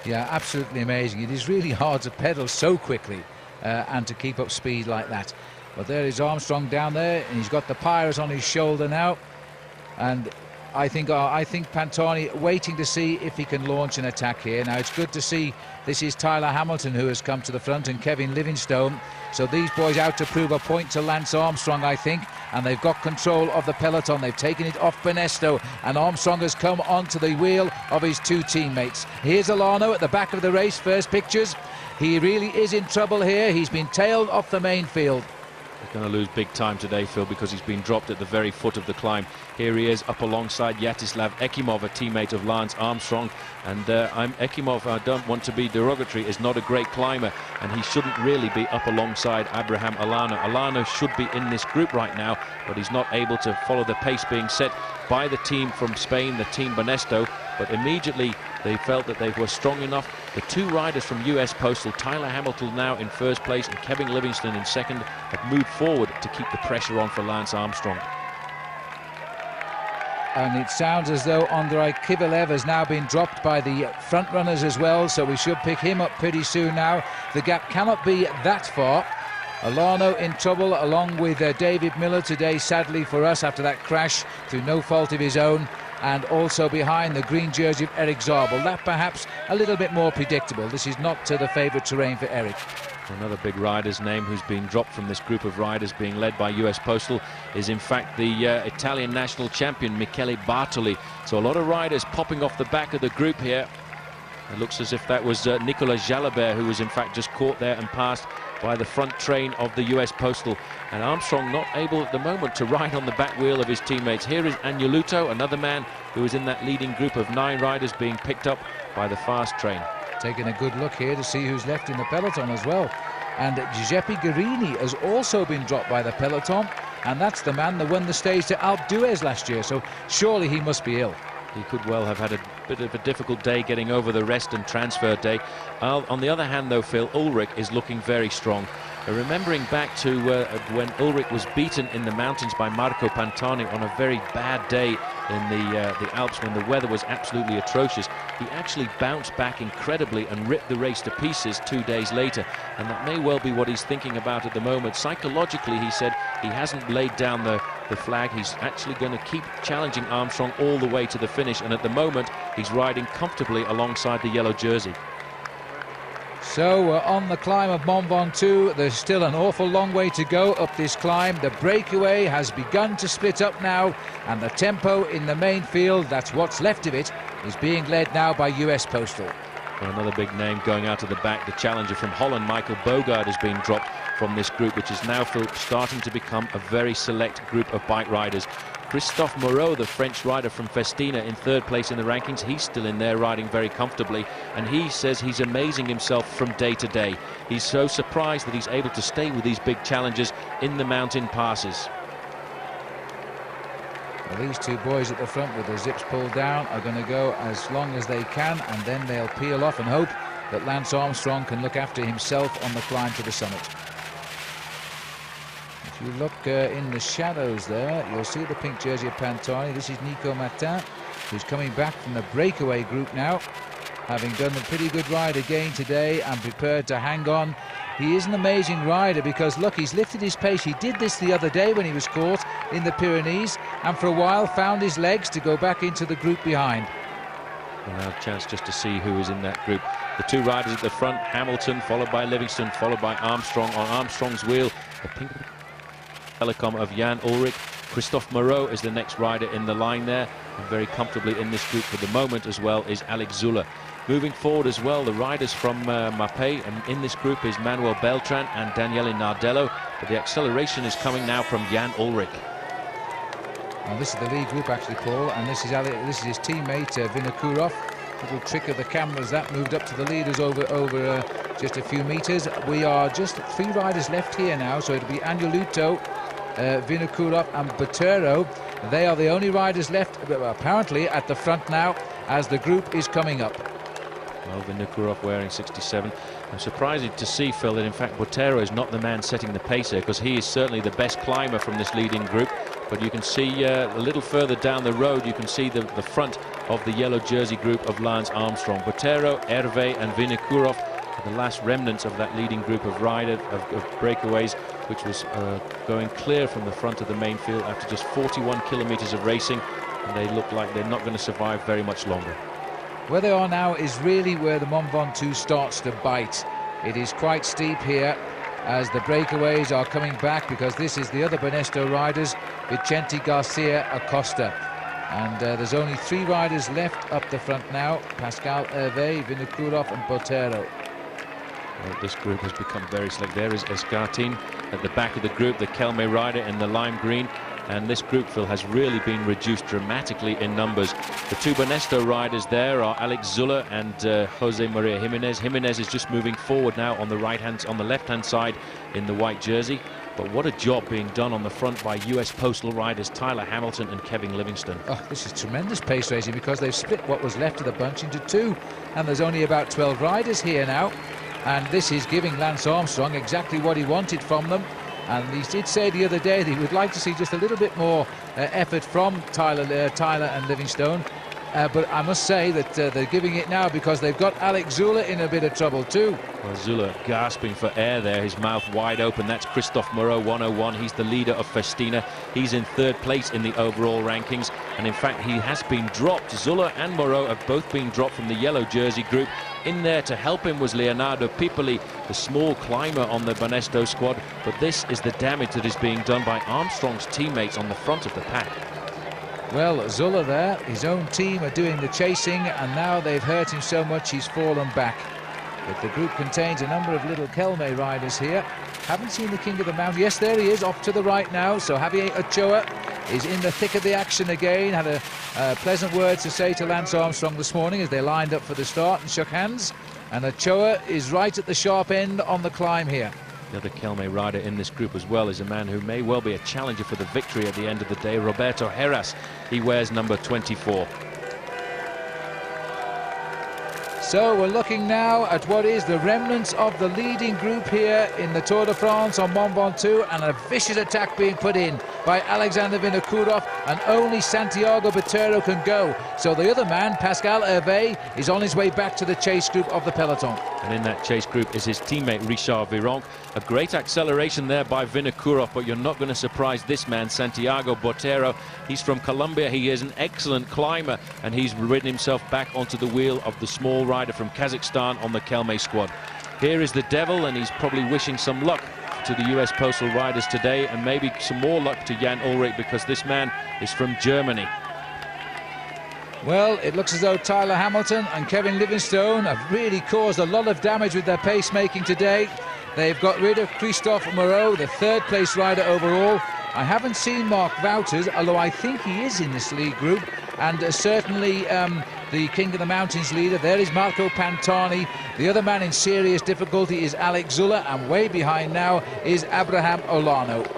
Yeah, absolutely amazing. It is really hard to pedal so quickly and to keep up speed like that. But there is Armstrong down there, and he's got the Pyrrhus on his shoulder now. And I think Pantani waiting to see if he can launch an attack here. Now, it's good to see this is Tyler Hamilton who has come to the front, and Kevin Livingstone. So these boys out to prove a point to Lance Armstrong, I think, and they've got control of the peloton. They've taken it off Banesto, and Armstrong has come onto the wheel of his 2 teammates. Here's Olano at the back of the race, first pictures. He really is in trouble here. He's been tailed off the main field. He's going to lose big time today, Phil, because he's been dropped at the very foot of the climb. Here he is up alongside Yaroslav Ekimov, a teammate of Lance Armstrong. And Ekimov, I don't want to be derogatory, is not a great climber, and he shouldn't really be up alongside Abraham Olano. Olano should be in this group right now, but he's not able to follow the pace being set by the team from Spain, the team Banesto. But immediately they felt that they were strong enough. The 2 riders from US Postal, Tyler Hamilton now in first place and Kevin Livingston in second, have moved forward to keep the pressure on for Lance Armstrong. And it sounds as though Andrei Kovalev has now been dropped by the front runners as well, so we should pick him up pretty soon now. The gap cannot be that far. Olano in trouble along with David Miller today, sadly for us, after that crash through no fault of his own. And also behind the green jersey of Eric Zabel. That perhaps a little bit more predictable. This is not the favourite terrain for Eric. Another big rider's name who's been dropped from this group of riders being led by US Postal is in fact the Italian national champion Michele Bartoli. So a lot of riders popping off the back of the group here. It looks as if that was Nicolas Jalabert, who was in fact just caught there and passed by the front train of the US Postal. And Armstrong not able at the moment to ride on the back wheel of his teammates. Here is Agneluto, another man who is in that leading group of 9 riders being picked up by the fast train. Taking a good look here to see who's left in the peloton as well. And Giuseppe Guerini has also been dropped by the peloton, and that's the man that won the stage to Alpe d'Huez last year, so surely he must be ill. He could well have had a bit of a difficult day getting over the rest and transfer day. On the other hand, though, Phil, Ullrich is looking very strong. Remembering back to when Ullrich was beaten in the mountains by Marco Pantani on a very bad day in the Alps when the weather was absolutely atrocious, he actually bounced back incredibly and ripped the race to pieces 2 days later. And that may well be what he's thinking about at the moment. Psychologically, he said he hasn't laid down the the flag. He's actually going to keep challenging Armstrong all the way to the finish, and at the moment he's riding comfortably alongside the yellow jersey. So we're on the climb of Mont Ventoux. There's still an awful long way to go up this climb. The breakaway has begun to split up now, and the tempo in the main field, that's what's left of it, is being led now by US Postal. Well, another big name going out of the back, the challenger from Holland, Michael Bogaert, has been dropped from this group, which is now starting to become a very select group of bike riders. Christophe Moreau, the French rider from Festina, in third place in the rankings. He's still in there riding very comfortably, and he says he's amazing himself from day to day. He's so surprised that he's able to stay with these big challengers in the mountain passes. Well, these two boys at the front with their zips pulled down are going to go as long as they can, and then they'll peel off and hope that Lance Armstrong can look after himself on the climb to the summit. If you look in the shadows there, you'll see the pink jersey of Pantani. This is Nico Martin, who's coming back from the breakaway group now, having done a pretty good ride again today and prepared to hang on. He is an amazing rider because, look, he's lifted his pace. He did this the other day when he was caught in the Pyrenees, and for a while found his legs to go back into the group behind. We'll have a chance just to see who is in that group. The two riders at the front, Hamilton, followed by Livingston, followed by Armstrong. On Armstrong's wheel, the pink telecom of Jan Ulrich. Christophe Moreau is the next rider in the line there, and very comfortably in this group for the moment as well is Alex Zuller. Moving forward as well, the riders from Mapei, and in this group is Manuel Beltran and Daniele Nardello, but the acceleration is coming now from Jan Ulrich. Well, this is the lead group actually, Paul, and this is his teammate Vinokurov. Little trick of the cameras that moved up to the leaders over just a few meters. We are just 3 riders left here now, so it'll be Angeluto, Vinokurov and Botero. They are the only riders left apparently at the front now as the group is coming up. Well, Vinokurov wearing 67. I'm surprised to see, Phil, that in fact Botero is not the man setting the pace here, because he is certainly the best climber from this leading group. But you can see a little further down the road, you can see the front of the yellow jersey group of Lance Armstrong. Botero, Hervé and Vinokurov are the last remnants of that leading group of breakaways, which was going clear from the front of the main field after just 41 kilometers of racing, and they look like they're not going to survive very much longer. Where they are now is really where the Mont Ventoux starts to bite. It is quite steep here as the breakaways are coming back, because this is the other Banesto riders, Vicente Garcia Acosta. And there's only 3 riders left up the front now, Pascal Hervé, Vinokurov and Botero. Well, this group has become very slick. There is Escartin at the back of the group, the Kelme rider in the lime green. And this group, Phil, has really been reduced dramatically in numbers. The 2 Banesto riders there are Alex Zuller and Jose Maria Jimenez. Jimenez is just moving forward now on the left-hand side in the white jersey. But what a job being done on the front by US Postal riders Tyler Hamilton and Kevin Livingston. Oh, this is tremendous pace racing, because they've split what was left of the bunch into 2. And there's only about 12 riders here now. And this is giving Lance Armstrong exactly what he wanted from them. And he did say the other day that he would like to see just a little bit more effort from Tyler and Livingstone. But I must say that they're giving it now, because they've got Alex Zuller in a bit of trouble too. Well, Zuller gasping for air there, his mouth wide open. That's Christophe Moreau, 101. He's the leader of Festina. He's in 3rd place in the overall rankings. And in fact, he has been dropped. Zuller and Moreau have both been dropped from the yellow jersey group. In there to help him was Leonardo Pipoli, the small climber on the Banesto squad. But this is the damage that is being done by Armstrong's teammates on the front of the pack. Well, Zuller there, his own team are doing the chasing, and now they've hurt him so much he's fallen back. But the group contains a number of little Kelme riders here. Haven't seen the King of the Mountain. Yes, there he is, off to the right now. So Javier Ochoa is in the thick of the action again. Had a pleasant word to say to Lance Armstrong this morning as they lined up for the start and shook hands. And Ochoa is right at the sharp end on the climb here. The other Kelme rider in this group as well is a man who may well be a challenger for the victory at the end of the day, Roberto Heras. He wears number 24. So we're looking now at what is the remnants of the leading group here in the Tour de France on Mont Ventoux, and a vicious attack being put in by Alexander Vinokurov, and only Santiago Botero can go. So the other man, Pascal Hervé, is on his way back to the chase group of the peloton. And in that chase group is his teammate Richard Virenque. A great acceleration there by Vinokurov, but you're not going to surprise this man, Santiago Botero. He's from Colombia. He is an excellent climber, and he's ridden himself back onto the wheel of the small rider from Kazakhstan on the Kelme squad. Here is the Devil, and he's probably wishing some luck to the US Postal Riders today, and maybe some more luck to Jan Ullrich, because this man is from Germany. Well, it looks as though Tyler Hamilton and Kevin Livingstone have really caused a lot of damage with their pacemaking today. They've got rid of Christophe Moreau, the third-place rider overall. I haven't seen Mark Wouters, although I think he is in this league group, and certainly the King of the Mountains leader. There is Marco Pantani. The other man in serious difficulty is Alex Zuller, and way behind now is Abraham Olano.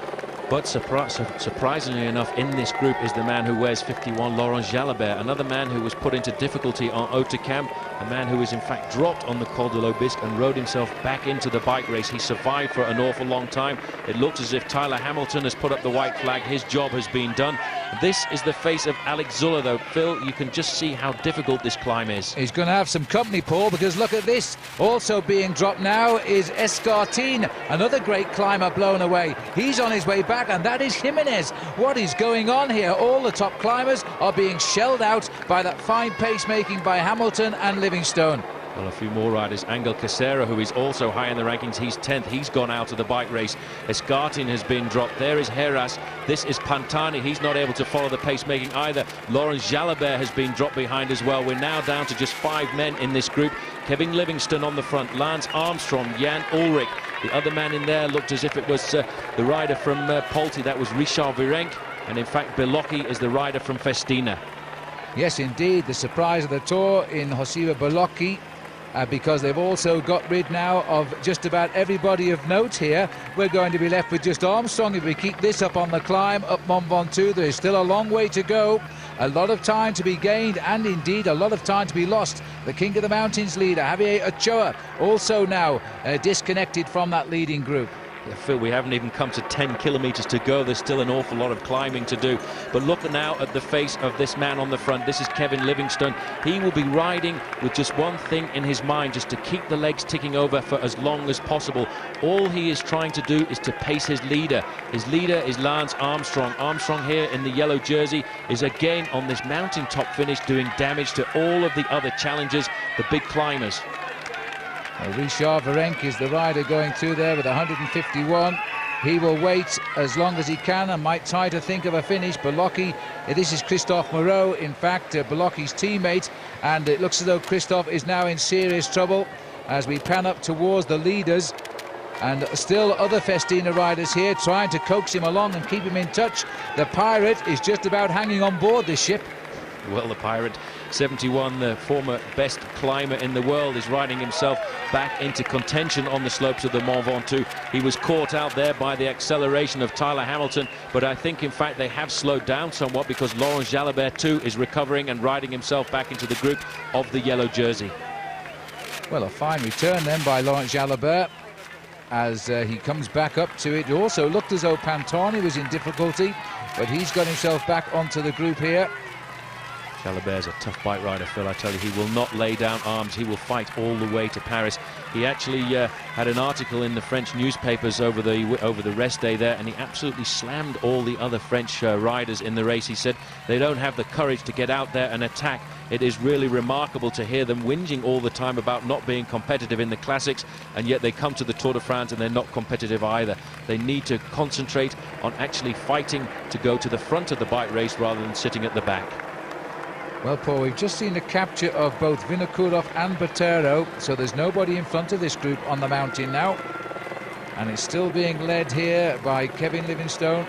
But surprisingly enough, in this group is the man who wears 51, Laurent Jalabert, another man who was put into difficulty on Haut-de-Camp, a man who was in fact dropped on the Col de l'Aubisque and rode himself back into the bike race. He survived for an awful long time. It looks as if Tyler Hamilton has put up the white flag. His job has been done. This is the face of Alex Zuller, though. Phil, you can just see how difficult this climb is. He's going to have some company, Paul, because look at this. Also being dropped now is Escartine, another great climber blown away. He's on his way back, and that is Jimenez. What is going on here? All the top climbers are being shelled out by that fine pacemaking by Hamilton and Livingstone. Well, a few more riders. Angel Casera, who is also high in the rankings, he's 10th. He's gone out of the bike race. Escartin has been dropped. There is Heras. This is Pantani. He's not able to follow the pacemaking either. Laurent Jalabert has been dropped behind as well. We're now down to just 5 men in this group. Kevin Livingstone on the front. Lance Armstrong, Jan Ullrich. The other man in there looked as if it was the rider from Polti. That was Richard Virenque. And in fact, Belocchi is the rider from Festina. Yes, indeed. The surprise of the Tour in Joseba Belocchi. Because they've also got rid now of just about everybody of note here. We're going to be left with just Armstrong if we keep this up on the climb up Mont Ventoux. There is still a long way to go. A lot of time to be gained, and indeed a lot of time to be lost. The King of the Mountains leader, Javier Ochoa, also now disconnected from that leading group. Phil, we haven't even come to 10 kilometers to go. There's still an awful lot of climbing to do. But look now at the face of this man on the front. This is Kevin Livingstone. He will be riding with just one thing in his mind, just to keep the legs ticking over for as long as possible. All he is trying to do is to pace his leader. His leader is Lance Armstrong. Armstrong here in the yellow jersey is again on this mountaintop finish, doing damage to all of the other challengers, the big climbers. Richard Virenque is the rider going through there with 151. He will wait as long as he can and might try to think of a finish. Belocchi, this is Christophe Moreau, in fact, Belocchi's teammate, and it looks as though Christophe is now in serious trouble as we pan up towards the leaders. And still other Festina riders here trying to coax him along and keep him in touch. The Pirate is just about hanging on board this ship. Well, the Pirate, 71, the former best climber in the world, is riding himself back into contention on the slopes of the Mont Ventoux. He was caught out there by the acceleration of Tyler Hamilton, but I think in fact they have slowed down somewhat, because Laurent Jalabert too is recovering and riding himself back into the group of the yellow jersey. Well, a fine return then by Laurent Jalabert as he comes back up to it. It also looked as though Pantani was in difficulty, but he's got himself back onto the group here. Jalabert's a tough bike rider, Phil. I tell you, he will not lay down arms. He will fight all the way to Paris. He actually had an article in the French newspapers over the rest day there, and he absolutely slammed all the other French riders in the race. He said they don't have the courage to get out there and attack. It is really remarkable to hear them whinging all the time about not being competitive in the classics, and yet they come to the Tour de France and they're not competitive either. They need to concentrate on actually fighting to go to the front of the bike race rather than sitting at the back. Well, Paul, we've just seen the capture of both Vinokurov and Botero, so there's nobody in front of this group on the mountain now. And it's still being led here by Kevin Livingstone.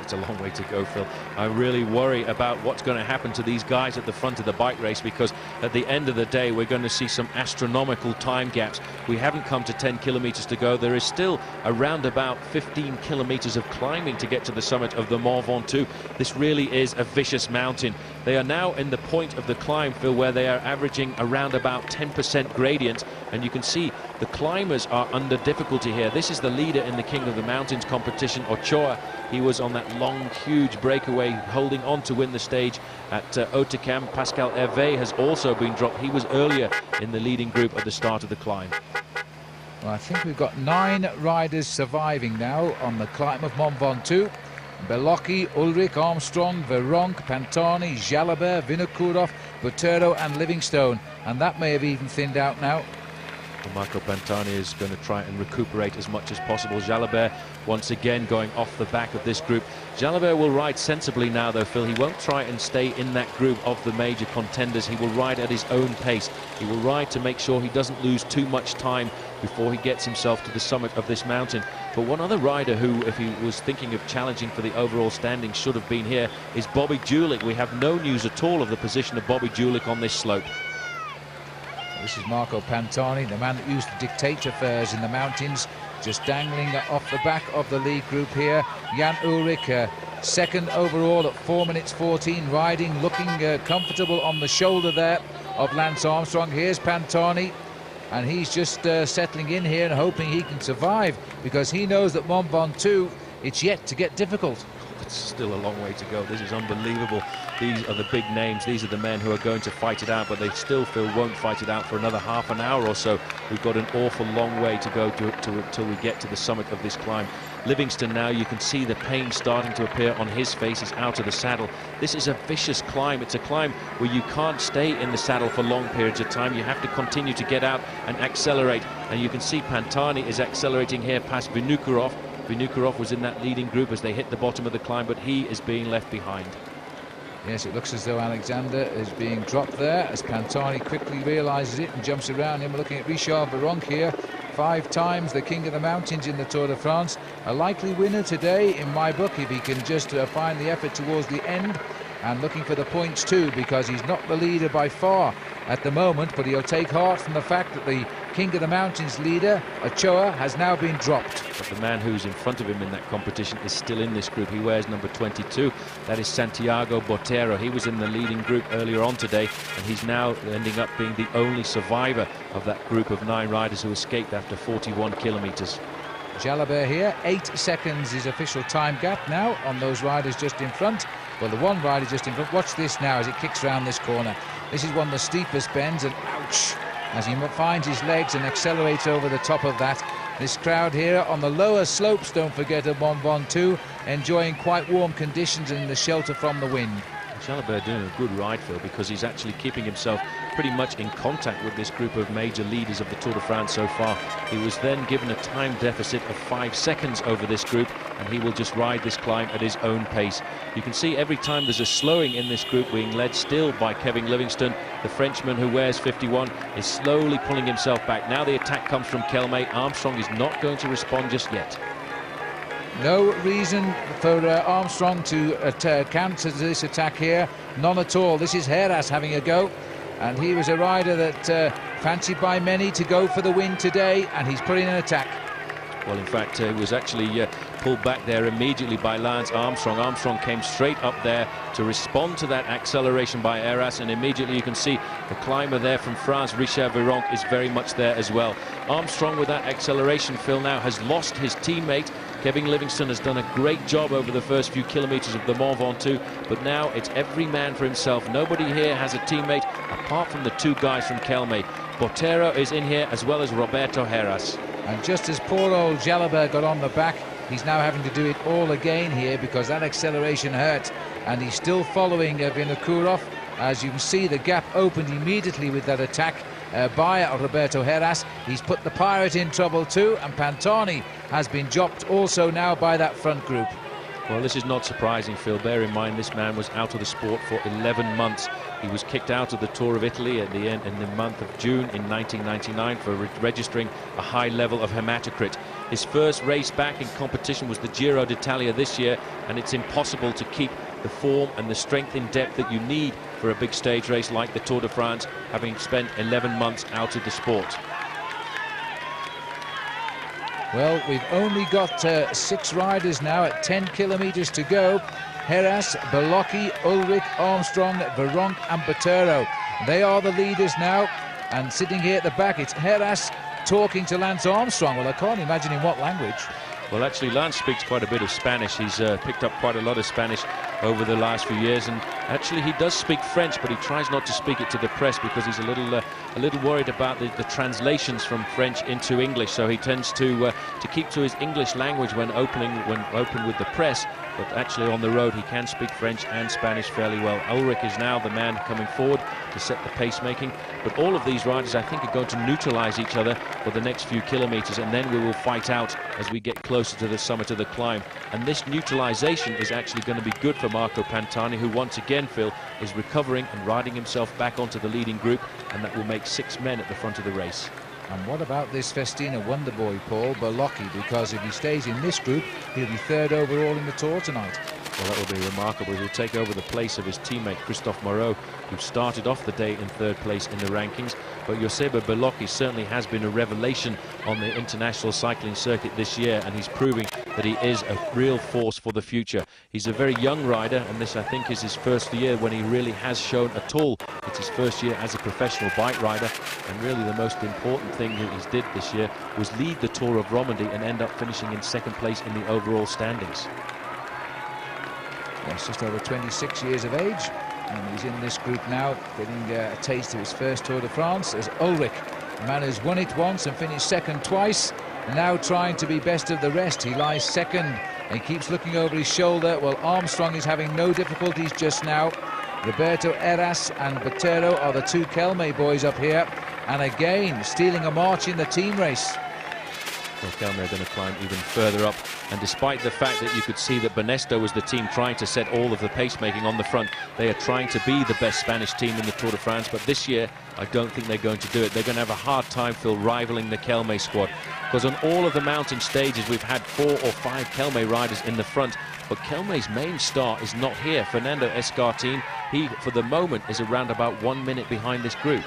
It's a long way to go, Phil. I really worry about what's going to happen to these guys at the front of the bike race, because at the end of the day we're going to see some astronomical time gaps. We haven't come to 10 kilometers to go. There is still around about 15 kilometers of climbing to get to the summit of the Mont Ventoux. This really is a vicious mountain. They are now in the point of the climb, Phil, where they are averaging around about 10% gradient, and you can see the climbers are under difficulty here. This is the leader in the King of the Mountains competition, Ochoa. He was on that long, huge breakaway, holding on to win the stage at Otakam. Pascal Hervé has also been dropped. He was earlier in the leading group at the start of the climb. Well, I think we've got 9 riders surviving now on the climb of Mont Ventoux. Belocchi, Ulrich, Armstrong, Veronk, Pantani, Jalabert, Vinokourov, Botero and Livingstone. And that may have even thinned out now. Well, Marco Pantani is going to try and recuperate as much as possible. Jalabert once again going off the back of this group. Jalabert will ride sensibly now though, Phil. He won't try and stay in that group of the major contenders. He will ride at his own pace. He will ride to make sure he doesn't lose too much time before he gets himself to the summit of this mountain. But one other rider who, if he was thinking of challenging for the overall standing, should have been here is Bobby Julich. We have no news at all of the position of Bobby Julich on this slope. This is Marco Pantani, the man that used to dictate affairs in the mountains, just dangling off the back of the lead group here. Jan Ulrich, second overall at 4 minutes 14, riding, looking comfortable on the shoulder there of Lance Armstrong. Here's Pantani, and he's just settling in here and hoping he can survive, because he knows that Mont Ventoux, it's yet to get difficult. It's still a long way to go. This is unbelievable. These are the big names. These are the men who are going to fight it out, but they still, Phil, won't fight it out for another half an hour or so. We've got an awful long way to go till we get to the summit of this climb. Livingston now, you can see the pain starting to appear on his face. He's out of the saddle. This is a vicious climb. It's a climb where you can't stay in the saddle for long periods of time. You have to continue to get out and accelerate. And you can see Pantani is accelerating here past Vinokourov. Vinokourov was in that leading group as they hit the bottom of the climb, but he is being left behind. Yes, it looks as though Alexander is being dropped there as Pantani quickly realises it and jumps around him. We're looking at Richard Veronk here, 5 times the King of the Mountains in the Tour de France. A likely winner today in my book if he can just find the effort towards the end, and looking for the points too, because he's not the leader by far at the moment, but he'll take heart from the fact that the King of the Mountains leader, Ochoa, has now been dropped. But the man who's in front of him in that competition is still in this group. He wears number 22. That is Santiago Botero. He was in the leading group earlier on today, and he's now ending up being the only survivor of that group of 9 riders who escaped after 41 kilometers. Jalabert here, 8 seconds is official time gap now on those riders just in front. Well, the one rider just in front, watch this now as it kicks around this corner. This is one of the steepest bends, and ouch, as he finds his legs and accelerates over the top of that. This crowd here on the lower slopes, don't forget, of Mont Ventoux, enjoying quite warm conditions and in the shelter from the wind. Jalabert doing a good ride, Phil, because he's actually keeping himself pretty much in contact with this group of major leaders of the Tour de France so far. He was then given a time deficit of 5 seconds over this group, and he will just ride this climb at his own pace. You can see every time there's a slowing in this group, being led still by Kevin Livingston. The Frenchman who wears 51 is slowly pulling himself back. Now the attack comes from Kelme. Armstrong is not going to respond just yet. No reason for Armstrong to counter this attack here, none at all. This is Heras having a go, and he was a rider that fancied by many to go for the win today, and he's putting an attack. Well, in fact, he was actually pulled back there immediately by Lance Armstrong. Armstrong came straight up there to respond to that acceleration by Heras, and immediately you can see the climber there from France, Richard Veronk, is very much there as well. Armstrong, with that acceleration, Phil, now has lost his teammate. Kevin Livingston has done a great job over the first few kilometers of the Mont Ventoux, but now it's every man for himself. Nobody here has a teammate apart from the 2 guys from Kelme. Botero is in here as well as Roberto Heras. And just as poor old Jalabert got on the back, he's now having to do it all again here because that acceleration hurt, and he's still following Vinokourov. As you can see, the gap opened immediately with that attack by Roberto Heras. He's put the Pirate in trouble too, and Pantani has been dropped also now by that front group. Well, this is not surprising, Phil. Bear in mind, this man was out of the sport for 11 months. He was kicked out of the Tour of Italy at the end in the month of June in 1999 for registering a high level of hematocrit. His first race back in competition was the Giro d'Italia this year, and it's impossible to keep the form and the strength in depth that you need for a big stage race like the Tour de France, having spent 11 months out of the sport. Well, we've only got 6 riders now at 10 kilometers to go. Heras, Belocchi, Ulrich, Armstrong, Veronk and Botero. They are the leaders now, and sitting here at the back it's Heras talking to Lance Armstrong. Well, I can't imagine in what language. Well, actually, Lance speaks quite a bit of Spanish. He's picked up quite a lot of Spanish over the last few years, and actually he does speak French, but he tries not to speak it to the press because he's a little worried about the translations from French into English. So he tends to keep to his English language when open with the press. But actually on the road he can speak French and Spanish fairly well. Ulrich is now the man coming forward to set the pacemaking. But all of these riders, I think, are going to neutralize each other for the next few kilometers, and then we will fight out as we get closer to the summit of the climb. And this neutralization is actually going to be good for Marco Pantani, who once again, Phil, is recovering and riding himself back onto the leading group, and that will make 6 men at the front of the race. And what about this Festina wonder boy, Paul, Belocchi? Because if he stays in this group, he'll be 3rd overall in the Tour tonight. Well, that will be remarkable. He'll take over the place of his teammate Christophe Moreau, who started off the day in 3rd place in the rankings. But Joseba Belocchi certainly has been a revelation on the international cycling circuit this year, and he's proving that he is a real force for the future. He's a very young rider, and this, I think, is his first year when he really has shown at all. It's his first year as a professional bike rider, and really the most important thing that he's did this year was lead the Tour of Romandy and end up finishing in 2nd place in the overall standings. Yes, just over 26 years of age, and he's in this group now, getting a taste of his first Tour de France as Ulrich, a man who's won it once and finished 2nd twice, and now trying to be best of the rest. He lies 2nd and keeps looking over his shoulder. Well, Armstrong is having no difficulties just now. Roberto Heras and Botero are the 2 Kelme boys up here, and again stealing a march in the team race. Well, Kelme are going to climb even further up, and despite the fact that you could see that Banesto was the team trying to set all of the pacemaking on the front, they are trying to be the best Spanish team in the Tour de France, but this year I don't think they're going to do it. They're going to have a hard time, Phil, rivaling the Kelme squad, because on all of the mountain stages we've had 4 or 5 Kelme riders in the front, but Kelme's main star is not here. Fernando Escartin, he for the moment is around about 1 minute behind this group.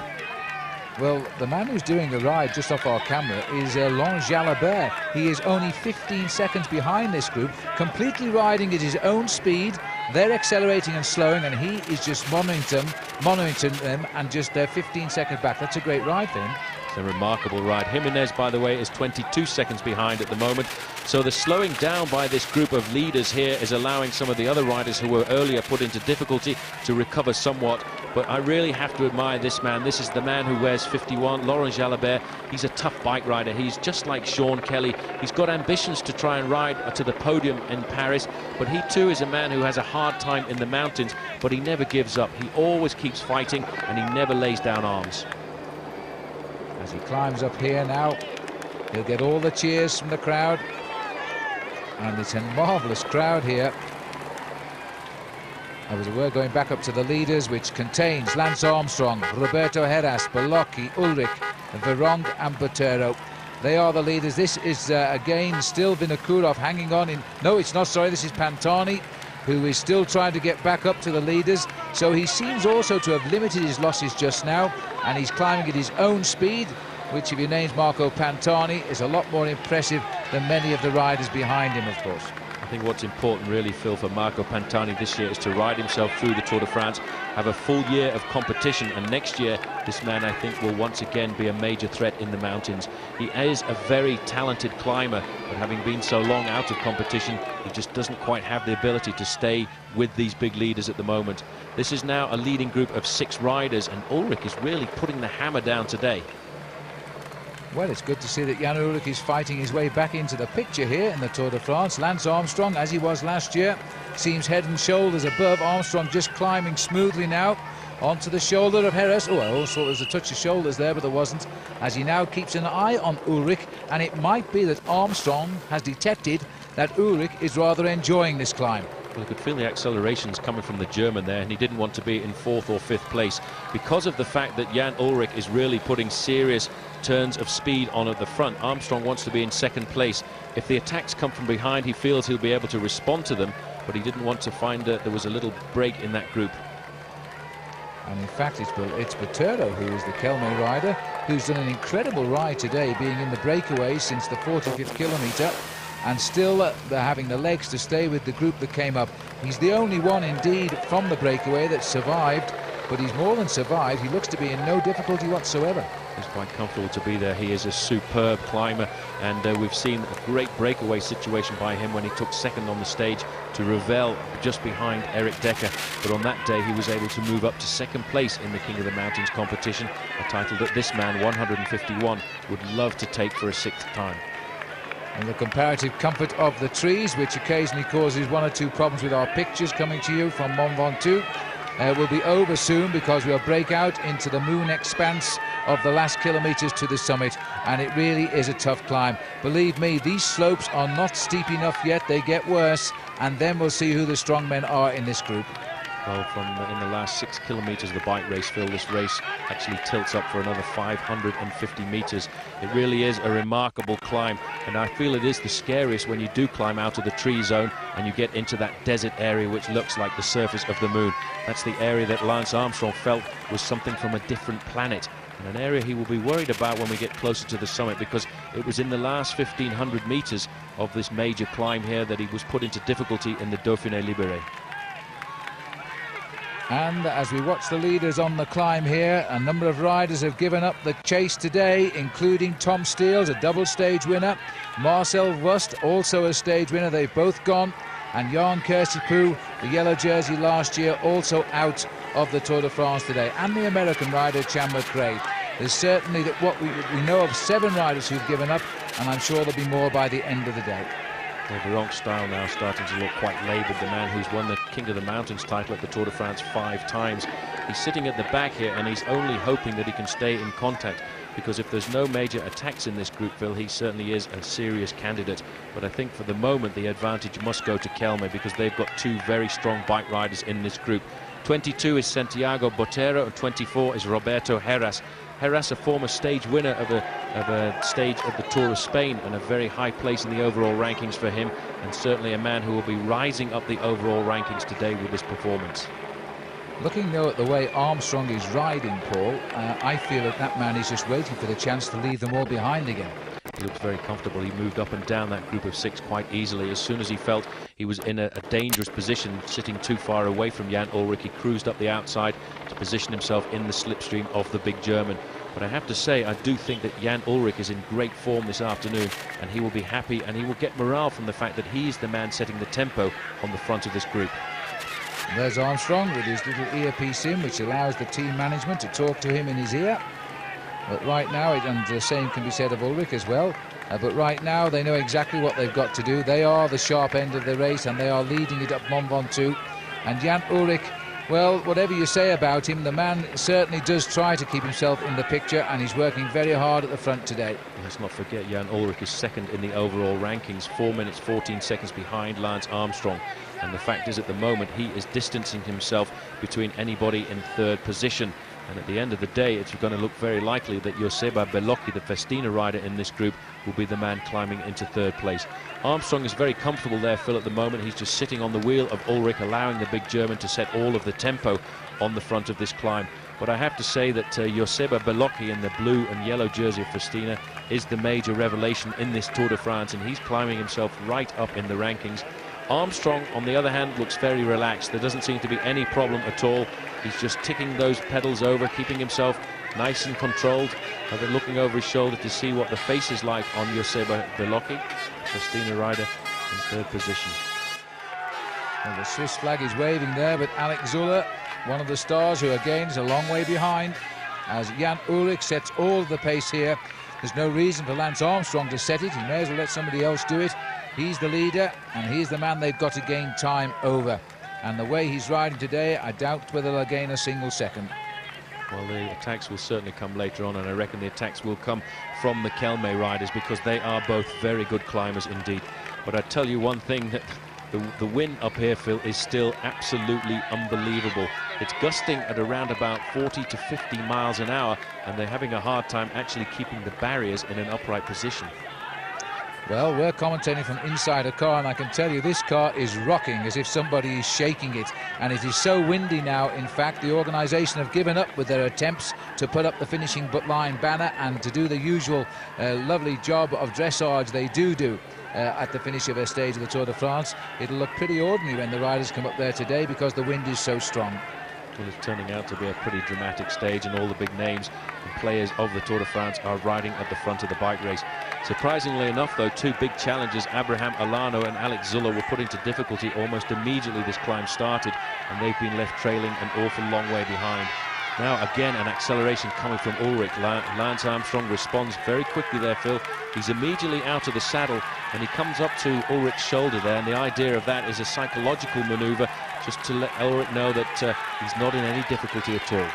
Well, the man who's doing the ride just off our camera is Lance Armstrong. He is only 15 seconds behind this group, completely riding at his own speed. They're accelerating and slowing, and he is just monitoring them, and just 15 seconds back. That's a great ride for him. It's a remarkable ride. Jimenez, by the way, is 22 seconds behind at the moment. So the slowing down by this group of leaders here is allowing some of the other riders who were earlier put into difficulty to recover somewhat. But I really have to admire this man. This is the man who wears 51, Laurent Jalabert. He's a tough bike rider. He's just like Sean Kelly. He's got ambitions to try and ride to the podium in Paris, but he too is a man who has a hard time in the mountains, but he never gives up. He always keeps fighting, and he never lays down arms. As he climbs up here now, he'll get all the cheers from the crowd, and it's a marvellous crowd here. We're going back up to the leaders, which contains Lance Armstrong, Roberto Heras, Belocchi, Ulrich, Veronk and Botero. They are the leaders. This is again still Vinokurov hanging on in. No, it's not, sorry, this is Pantani, who is still trying to get back up to the leaders. So he seems also to have limited his losses just now, and he's climbing at his own speed, which, if your name's Marco Pantani, is a lot more impressive than many of the riders behind him, of course. I think what's important really, Phil, for Marco Pantani this year is to ride himself through the Tour de France, have a full year of competition, and next year this man, I think, will once again be a major threat in the mountains. He is a very talented climber, but having been so long out of competition, he just doesn't quite have the ability to stay with these big leaders at the moment. This is now a leading group of 6 riders, and Ulrich is really putting the hammer down today. Well, it's good to see that Jan Ulrich is fighting his way back into the picture here in the Tour de France. Lance Armstrong, as he was last year, seems head and shoulders above. Armstrong just climbing smoothly now onto the shoulder of Heras. Oh, I also thought there was a touch of shoulders there, but there wasn't, as he now keeps an eye on Ulrich, and it might be that Armstrong has detected that Ulrich is rather enjoying this climb. Well, you could feel the accelerations coming from the German there, and he didn't want to be in 4th or 5th place because of the fact that Jan Ulrich is really putting serious turns of speed on at the front. Armstrong wants to be in 2nd place. If the attacks come from behind, he feels he'll be able to respond to them, but he didn't want to find there was a little break in that group. And in fact, it's Botero, who is the Kelme rider, who's done an incredible ride today, being in the breakaway since the 45th kilometre, and still they're having the legs to stay with the group that came up. He's the only one indeed from the breakaway that survived, but he's more than survived. He looks to be in no difficulty whatsoever. He's quite comfortable to be there. He is a superb climber, and we've seen a great breakaway situation by him when he took second on the stage to Revel just behind Eric Decker. But on that day he was able to move up to second place in the King of the Mountains competition, a title that this man, 151, would love to take for a 6th time. And the comparative comfort of the trees, which occasionally causes 1 or 2 problems with our pictures coming to you from Mont Ventoux, will be over soon, because we'll break out into the moon expanse of the last kilometres to the summit, and it really is a tough climb. Believe me, these slopes are not steep enough yet. They get worse, and then we'll see who the strong men are in this group. Well, in the last 6 kilometres of the bike race, Phil, this race actually tilts up for another 550 metres. It really is a remarkable climb, and I feel it is the scariest when you do climb out of the tree zone and you get into that desert area which looks like the surface of the moon. That's the area that Lance Armstrong felt was something from a different planet, and an area he will be worried about when we get closer to the summit, because it was in the last 1,500 metres of this major climb here that he was put into difficulty in the Dauphiné Libéré. And as we watch the leaders on the climb here, a number of riders have given up the chase today, including Tom Steels, a double stage winner, Marcel Wust, also a stage winner. They've both gone, and Jan Kirsipou, the yellow jersey last year, also out of the Tour de France today, and the American rider Chandler Craig. There's certainly that what we know of 7 riders who've given up, and I'm sure there'll be more by the end of the day. Well, Veronk style now starting to look quite laboured. The man who's won the King of the Mountains title at the Tour de France 5 times. He's sitting at the back here, and he's only hoping that he can stay in contact, because if there's no major attacks in this group, Phil, he certainly is a serious candidate. But I think for the moment the advantage must go to Kelme, because they've got 2 very strong bike riders in this group. 22 is Santiago Botero, and 24 is Roberto Heras. Heras, a former stage winner of a stage at the Tour of Spain, and a very high place in the overall rankings for him, and certainly a man who will be rising up the overall rankings today with this performance. Looking though at the way Armstrong is riding, Paul, I feel that man is just waiting for the chance to leave them all behind again. He looks very comfortable. He moved up and down that group of 6 quite easily. As soon as he felt he was in a dangerous position, sitting too far away from Jan Ullrich, he cruised up the outside to position himself in the slipstream of the big German. But I have to say, I do think that Jan Ullrich is in great form this afternoon, and he will be happy, and he will get morale from the fact that he's the man setting the tempo on the front of this group. And there's Armstrong with his little earpiece in, which allows the team management to talk to him in his ear. But right now, and the same can be said of Ullrich as well, but right now they know exactly what they've got to do. They are the sharp end of the race, and they are leading it up Mont Ventoux. And Jan Ullrich, well, whatever you say about him, the man certainly does try to keep himself in the picture, and he's working very hard at the front today. Let's not forget Jan Ullrich is second in the overall rankings, 4 minutes 14 seconds behind Lance Armstrong. And the fact is, at the moment, he is distancing himself between anybody in 3rd position. And at the end of the day, it's going to look very likely that Joseba Bellocchi, the Festina rider in this group, will be the man climbing into 3rd place. Armstrong is very comfortable there, Phil, at the moment. He's just sitting on the wheel of Ullrich, allowing the big German to set all of the tempo on the front of this climb. But I have to say that Joseba Bellocchi in the blue and yellow jersey of Festina is the major revelation in this Tour de France, and he's climbing himself right up in the rankings. Armstrong, on the other hand, looks very relaxed. There doesn't seem to be any problem at all. He's just ticking those pedals over, keeping himself nice and controlled, and then looking over his shoulder to see what the face is like on Joseba Bellocchi, Festina rider in 3rd position. Well, the Swiss flag is waving there, but Alex Zuller, one of the stars, who again is a long way behind, as Jan Ullrich sets all of the pace here. There's no reason for Lance Armstrong to set it. He may as well let somebody else do it. He's the leader, and he's the man they've got to gain time over. And the way he's riding today, I doubt whether they'll gain a single second. Well, the attacks will certainly come later on, and I reckon the attacks will come from the Kelme riders, because they are both very good climbers indeed. But I tell you one thing, that the wind up here, Phil, is still absolutely unbelievable. It's gusting at around about 40 to 50 miles an hour, and they're having a hard time actually keeping the barriers in an upright position. Well, we're commentating from inside a car, and I can tell you this car is rocking as if somebody is shaking it. And it is so windy now, in fact, the organisation have given up with their attempts to put up the finishing line banner and to do the usual lovely job of dressage they do. at the finish of a stage of the Tour de France. It'll look pretty ordinary when the riders come up there today because the wind is so strong. Well, it's turning out to be a pretty dramatic stage, and all the big names and players of the Tour de France are riding at the front of the bike race. Surprisingly enough, though, two big challenges, Abraham Olano and Alex Zuller, were put into difficulty almost immediately this climb started, and they've been left trailing an awful long way behind. Now again an acceleration coming from Ulrich. Lance Armstrong responds very quickly there, Phil. He's immediately out of the saddle and he comes up to Ulrich's shoulder there, and the idea of that is a psychological maneuver just to let Ulrich know that he's not in any difficulty at all.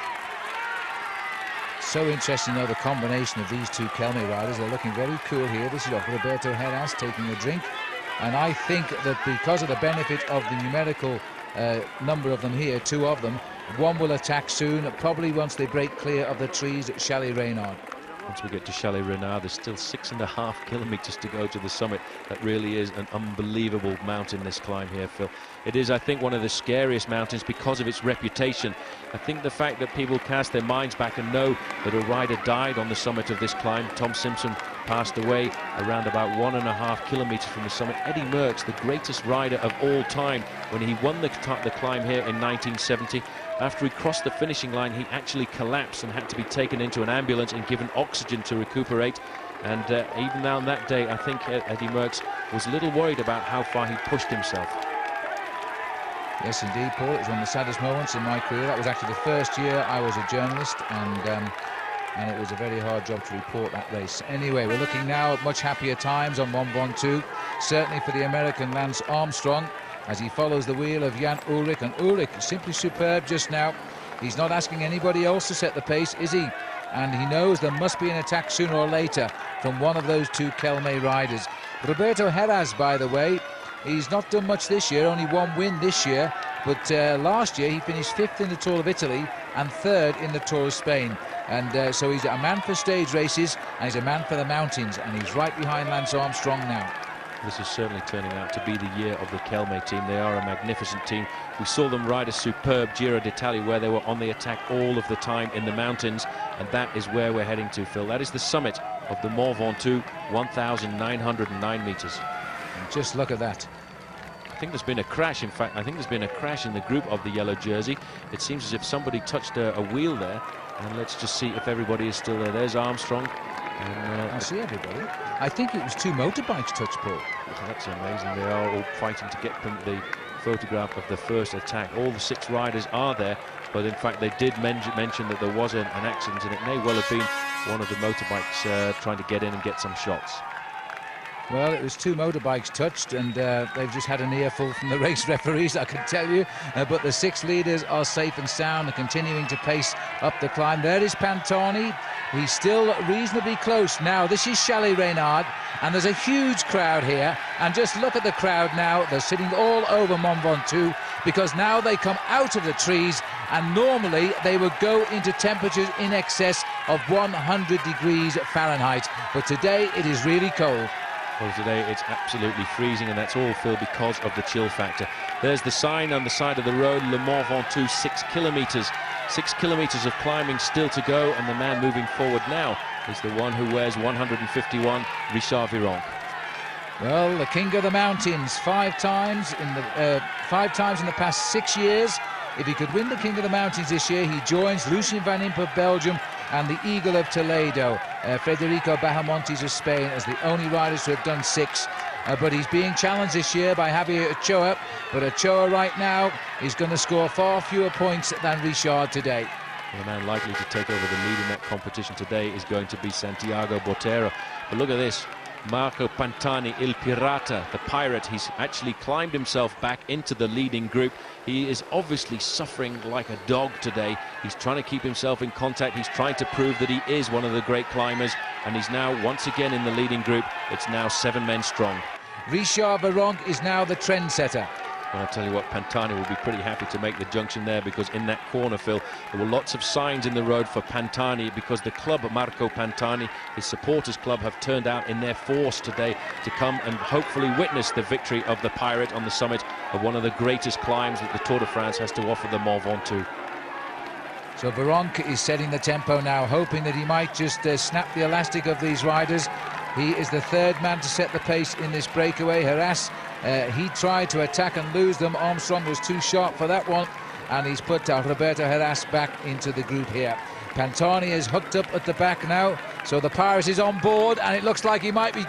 So interesting, though, the combination of these two Kelme riders. They're looking very cool here. This is Roberto Heras taking a drink, and I think that because of the benefit of the numerical number of them here, two of them, one will attack soon, probably once they break clear of the trees at Chalet Reynard. Once we get to Chalet Reynard, there's still 6.5 kilometers to go to the summit. That really is an unbelievable mountain, this climb here, Phil. It is, I think, one of the scariest mountains because of its reputation. I think the fact that people cast their minds back and know that a rider died on the summit of this climb. Tom Simpson passed away around about 1.5 kilometers from the summit. Eddie Merckx, the greatest rider of all time, when he won the climb here in 1970, after he crossed the finishing line, he actually collapsed and had to be taken into an ambulance and given oxygen to recuperate. And even now on that day, I think Eddie Merckx was a little worried about how far he pushed himself. Yes, indeed, Paul. It was one of the saddest moments in my career. That was actually the first year I was a journalist, and it was a very hard job to report that race. Anyway, we're looking now at much happier times on Mont Ventoux, certainly for the American Lance Armstrong, as he follows the wheel of Jan Ullrich. And Ullrich is simply superb just now. He's not asking anybody else to set the pace, is he? And he knows there must be an attack sooner or later from one of those two Kelme riders. Roberto Heras, by the way, he's not done much this year, only one win this year, but last year he finished 5th in the Tour of Italy and 3rd in the Tour of Spain. And so he's a man for stage races, and he's a man for the mountains, and he's right behind Lance Armstrong now. This is certainly turning out to be the year of the Kelme team. They are a magnificent team. We saw them ride a superb Giro d'Italia where they were on the attack all of the time in the mountains, and that is where we're heading to, Phil. That is the summit of the Mont Ventoux, 1,909 meters. And just look at that. I think there's been a crash. In fact, I think there's been a crash in the group of the yellow jersey. It seems as if somebody touched a wheel there, and let's just see if everybody is still there. There's Armstrong. And, I see everybody. I think it was two motorbikes touched, Paul. That's amazing. They are all fighting to get the photograph of the first attack. All the 6 riders are there, but in fact they did mention that there was an accident, and it may well have been one of the motorbikes trying to get in and get some shots. Well, it was two motorbikes touched, and they've just had an earful from the race referees, I can tell you. But the 6 leaders are safe and sound and continuing to pace up the climb. There is Pantani. He's still reasonably close. Now, this is Chalet Reynard, and there's a huge crowd here. And just look at the crowd now. They're sitting all over Mont Ventoux because now they come out of the trees, and normally they would go into temperatures in excess of 100 degrees Fahrenheit. But today it is really cold. Well, today it's absolutely freezing, and that's all, Phil, because of the chill factor. There's the sign on the side of the road, Le Mont Ventoux, 6 kilometers. 6 kilometers of climbing still to go, and the man moving forward now is the one who wears 151, Richard Virenque. Well, the king of the mountains, 5 times in the past 6 years. If he could win the King of the Mountains this year, he joins Lucien Van Impe of Belgium and the Eagle of Toledo, Federico Bahamontes of Spain, as the only riders to have done 6. But he's being challenged this year by Javier Ochoa, but Ochoa right now is going to score far fewer points than Richard today. The man likely to take over the lead in that competition today is going to be Santiago Botero. But look at this. Marco Pantani, Il Pirata, the pirate, he's actually climbed himself back into the leading group. He is obviously suffering like a dog today. He's trying to keep himself in contact. He's trying to prove that he is one of the great climbers, and he's now once again in the leading group. It's now 7 men strong. Richard Virenque is now the trendsetter. Well, I'll tell you what, Pantani will be pretty happy to make the junction there, because in that corner, Phil, there were lots of signs in the road for Pantani, because the club, Marco Pantani, his supporters club, have turned out in their force today to come and hopefully witness the victory of the pirate on the summit of one of the greatest climbs that the Tour de France has to offer, the Mont Ventoux. So Virenque is setting the tempo now, hoping that he might just snap the elastic of these riders He is the third man to set the pace in this breakaway. Heras, he tried to attack and lose them. Armstrong was too sharp for that one, and he's put Roberto Heras back into the group here. Pantani is hooked up at the back now, so the Pirate is on board, and it looks like he might be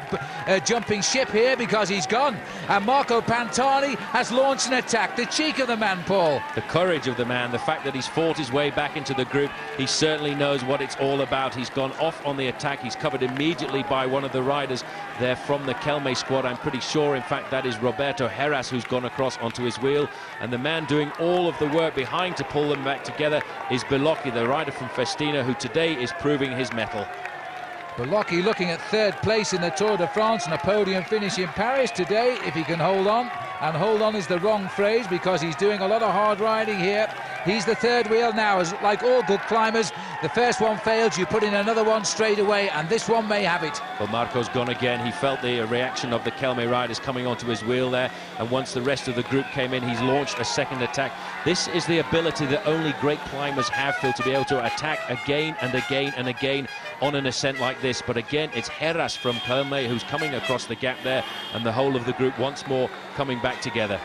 jumping ship here because he's gone. And Marco Pantani has launched an attack. The cheek of the man, Paul. The courage of the man, the fact that he's fought his way back into the group. He certainly knows what it's all about. He's gone off on the attack. He's covered immediately by one of the riders there from the Kelme squad. I'm pretty sure, in fact, that is Roberto Heras who's gone across onto his wheel. And the man doing all of the work behind to pull them back together is Belocchi, the rider from Festina, who today is proving his mettle. Belocchi looking at third place in the Tour de France and a podium finish in Paris today, if he can hold on. And hold on is the wrong phrase, because he's doing a lot of hard riding here. He's the third wheel now. As like all good climbers, the first one fails, you put in another one straight away, and this one may have it. Well, Marco's gone again. He felt the reaction of the Kelme riders coming onto his wheel there, and once the rest of the group came in, he's launched a second attack. This is the ability that only great climbers have, Phil, to be able to attack again and again and again on an ascent like this. But again, it's Heras from Kelme who's coming across the gap there, and the whole of the group once more coming back together.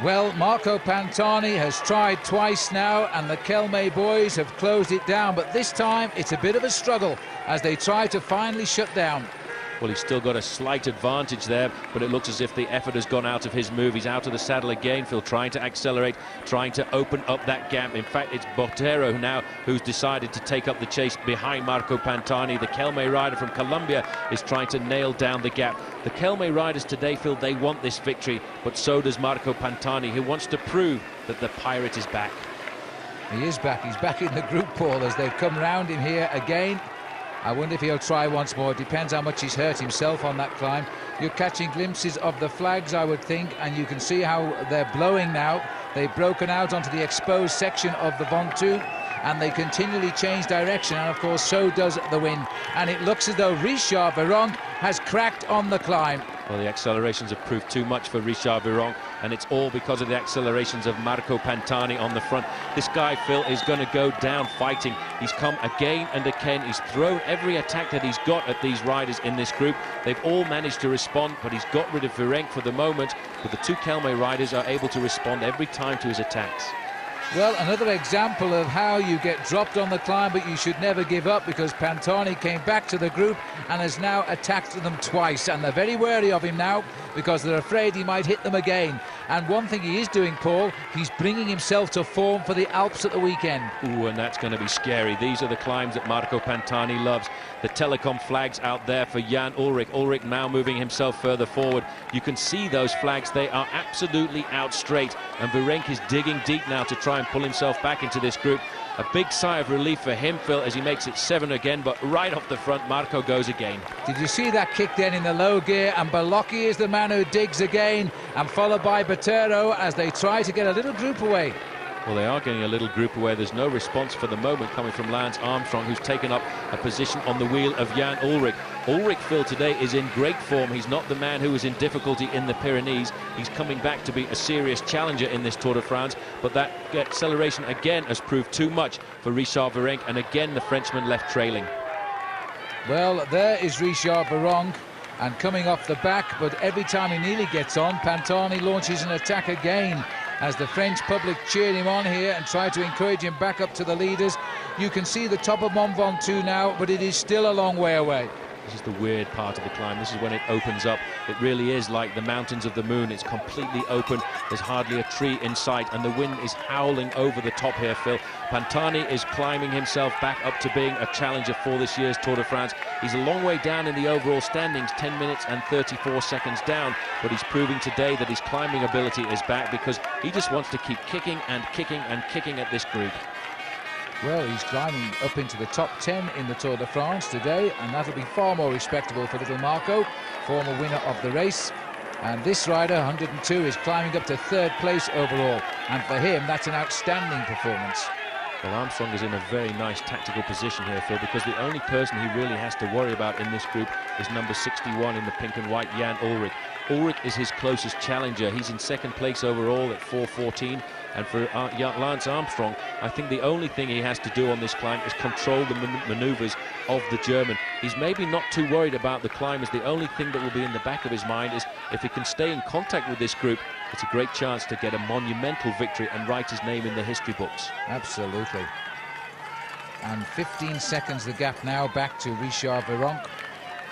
Well, Marco Pantani has tried twice now, and the Kelme boys have closed it down, but this time it's a bit of a struggle as they try to finally shut down. Well, he's still got a slight advantage there, but it looks as if the effort has gone out of his move. He's out of the saddle again, Phil, trying to accelerate, trying to open up that gap. In fact, it's Botero now who's decided to take up the chase behind Marco Pantani. The Kelme rider from Colombia is trying to nail down the gap. The Kelme riders today, Phil, they want this victory, but so does Marco Pantani, who wants to prove that the Pirate is back. He is back. He's back in the group, Paul, as they've come round him here again. I wonder if he'll try once more. It depends how much he's hurt himself on that climb. You're catching glimpses of the flags, I would think, and you can see how they're blowing now. They've broken out onto the exposed section of the Ventoux, and they continually change direction, and of course so does the wind. And it looks as though Richard Virenque has cracked on the climb. Well, the accelerations have proved too much for Richard Virenque, and it's all because of the accelerations of Marco Pantani on the front. This guy, Phil, is going to go down fighting. He's come again and again. He's thrown every attack that he's got at these riders in this group. They've all managed to respond, but he's got rid of Virenque for the moment. But the two Kelme riders are able to respond every time to his attacks. Well, another example of how you get dropped on the climb, but you should never give up, because Pantani came back to the group and has now attacked them twice, and they're very wary of him now because they're afraid he might hit them again. And one thing he is doing, Paul, he's bringing himself to form for the Alps at the weekend. Ooh, and that's going to be scary. These are the climbs that Marco Pantani loves. The telecom flags out there for Jan Ullrich. Ullrich now moving himself further forward. You can see those flags. They are absolutely out straight, and Virenque is digging deep now to try and pull himself back into this group. A big sigh of relief for him, Phil, as he makes it 7 again, but right off the front, Marco goes again. Did you see that kick then in the low gear? And Belocchi is the man who digs again, and followed by Botero as they try to get a little group away. Well, they are getting a little group away. There's no response for the moment coming from Lance Armstrong, who's taken up a position on the wheel of Jan Ullrich. Ullrich, Phil, today is in great form. He's not the man who was in difficulty in the Pyrenees. He's coming back to be a serious challenger in this Tour de France, but that acceleration again has proved too much for Richard Virenque, and again the Frenchman left trailing. Well, there is Richard Virenque, and coming off the back, but every time he nearly gets on, Pantani launches an attack again, as the French public cheered him on here and tried to encourage him back up to the leaders. You can see the top of Mont Ventoux now, but it is still a long way away. This is the weird part of the climb. This is when it opens up. It really is like the mountains of the moon. It's completely open. There's hardly a tree in sight, and the wind is howling over the top here, Phil. Pantani is climbing himself back up to being a challenger for this year's Tour de France. He's a long way down in the overall standings, 10 minutes and 34 seconds down, but he's proving today that his climbing ability is back, because he just wants to keep kicking and kicking and kicking at this group. Well, he's climbing up into the top 10 in the Tour de France today, and that'll be far more respectable for little Marco, former winner of the race. And this rider, 102, is climbing up to third place overall, and for him that's an outstanding performance. Well, Armstrong is in a very nice tactical position here, Phil, because the only person he really has to worry about in this group is number 61 in the pink and white, Jan Ullrich. Ullrich is his closest challenger. He's in second place overall at 4:14. And for Lance Armstrong, I think the only thing he has to do on this climb is control the maneuvers of the German. He's maybe not too worried about the climbers. The only thing that will be in the back of his mind is if he can stay in contact with this group, it's a great chance to get a monumental victory and write his name in the history books. Absolutely. And 15 seconds the gap now back to Richard Virenque.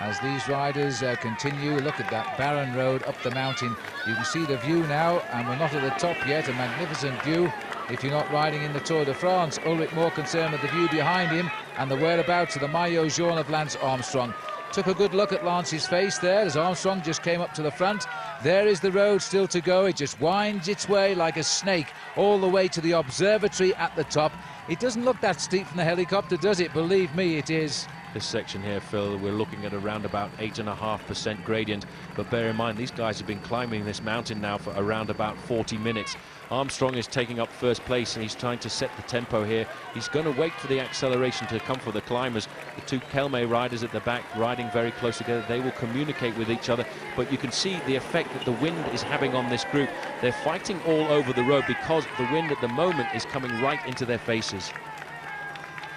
As these riders continue, look at that barren road up the mountain. You can see the view now, and we're not at the top yet. A magnificent view if you're not riding in the Tour de France. Ullrich more concerned with the view behind him and the whereabouts of the maillot jaune of Lance Armstrong. Took a good look at Lance's face there as Armstrong just came up to the front. There is the road still to go. It just winds its way like a snake all the way to the observatory at the top. It doesn't look that steep from the helicopter, does it? Believe me, it is. This section here, Phil, we're looking at around about 8.5% gradient, but bear in mind these guys have been climbing this mountain now for around about 40 minutes. Armstrong is taking up first place and he's trying to set the tempo here. He's going to wait for the acceleration to come for the climbers. The two Kelme riders at the back riding very close together. They will communicate with each other, but you can see the effect that the wind is having on this group. They're fighting all over the road because the wind at the moment is coming right into their faces.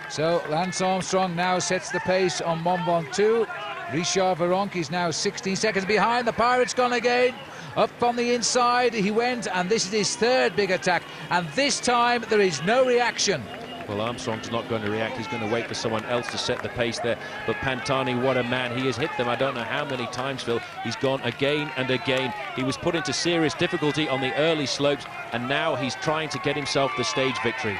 So Lance Armstrong now sets the pace on Mont Ventoux. Richard Virenque is now 16 seconds behind. The Pirate's gone again. Up on the inside he went, and this is his third big attack. And this time there is no reaction. Well, Armstrong's not going to react. He's going to wait for someone else to set the pace there. But Pantani, what a man. He has hit them I don't know how many times, Phil. He's gone again and again. He was put into serious difficulty on the early slopes, and now he's trying to get himself the stage victory.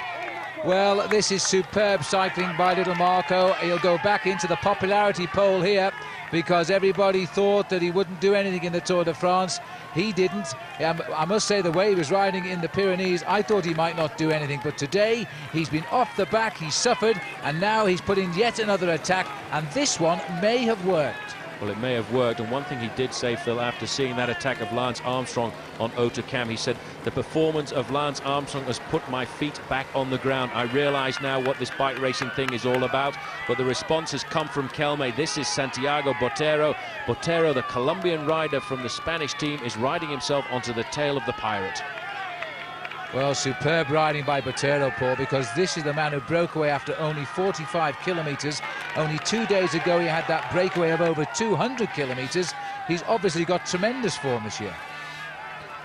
Well, this is superb cycling by little Marco. He'll go back into the popularity poll here because everybody thought that he wouldn't do anything in the Tour de France. He didn't. I must say, the way he was riding in the Pyrenees, I thought he might not do anything. But today, he's been off the back, he's suffered, and now he's put in yet another attack, and this one may have worked. Well, it may have worked, and one thing he did say, Phil, after seeing that attack of Lance Armstrong on Haut-de-Cam, he said, the performance of Lance Armstrong has put my feet back on the ground. I realise now what this bike racing thing is all about, but the response has come from Kelme. This is Santiago Botero. Botero, the Colombian rider from the Spanish team, is riding himself onto the tail of the Pirate. Well, superb riding by Botero, Paul, because this is the man who broke away after only 45 kilometres. Only 2 days ago he had that breakaway of over 200 kilometres. He's obviously got tremendous form this year.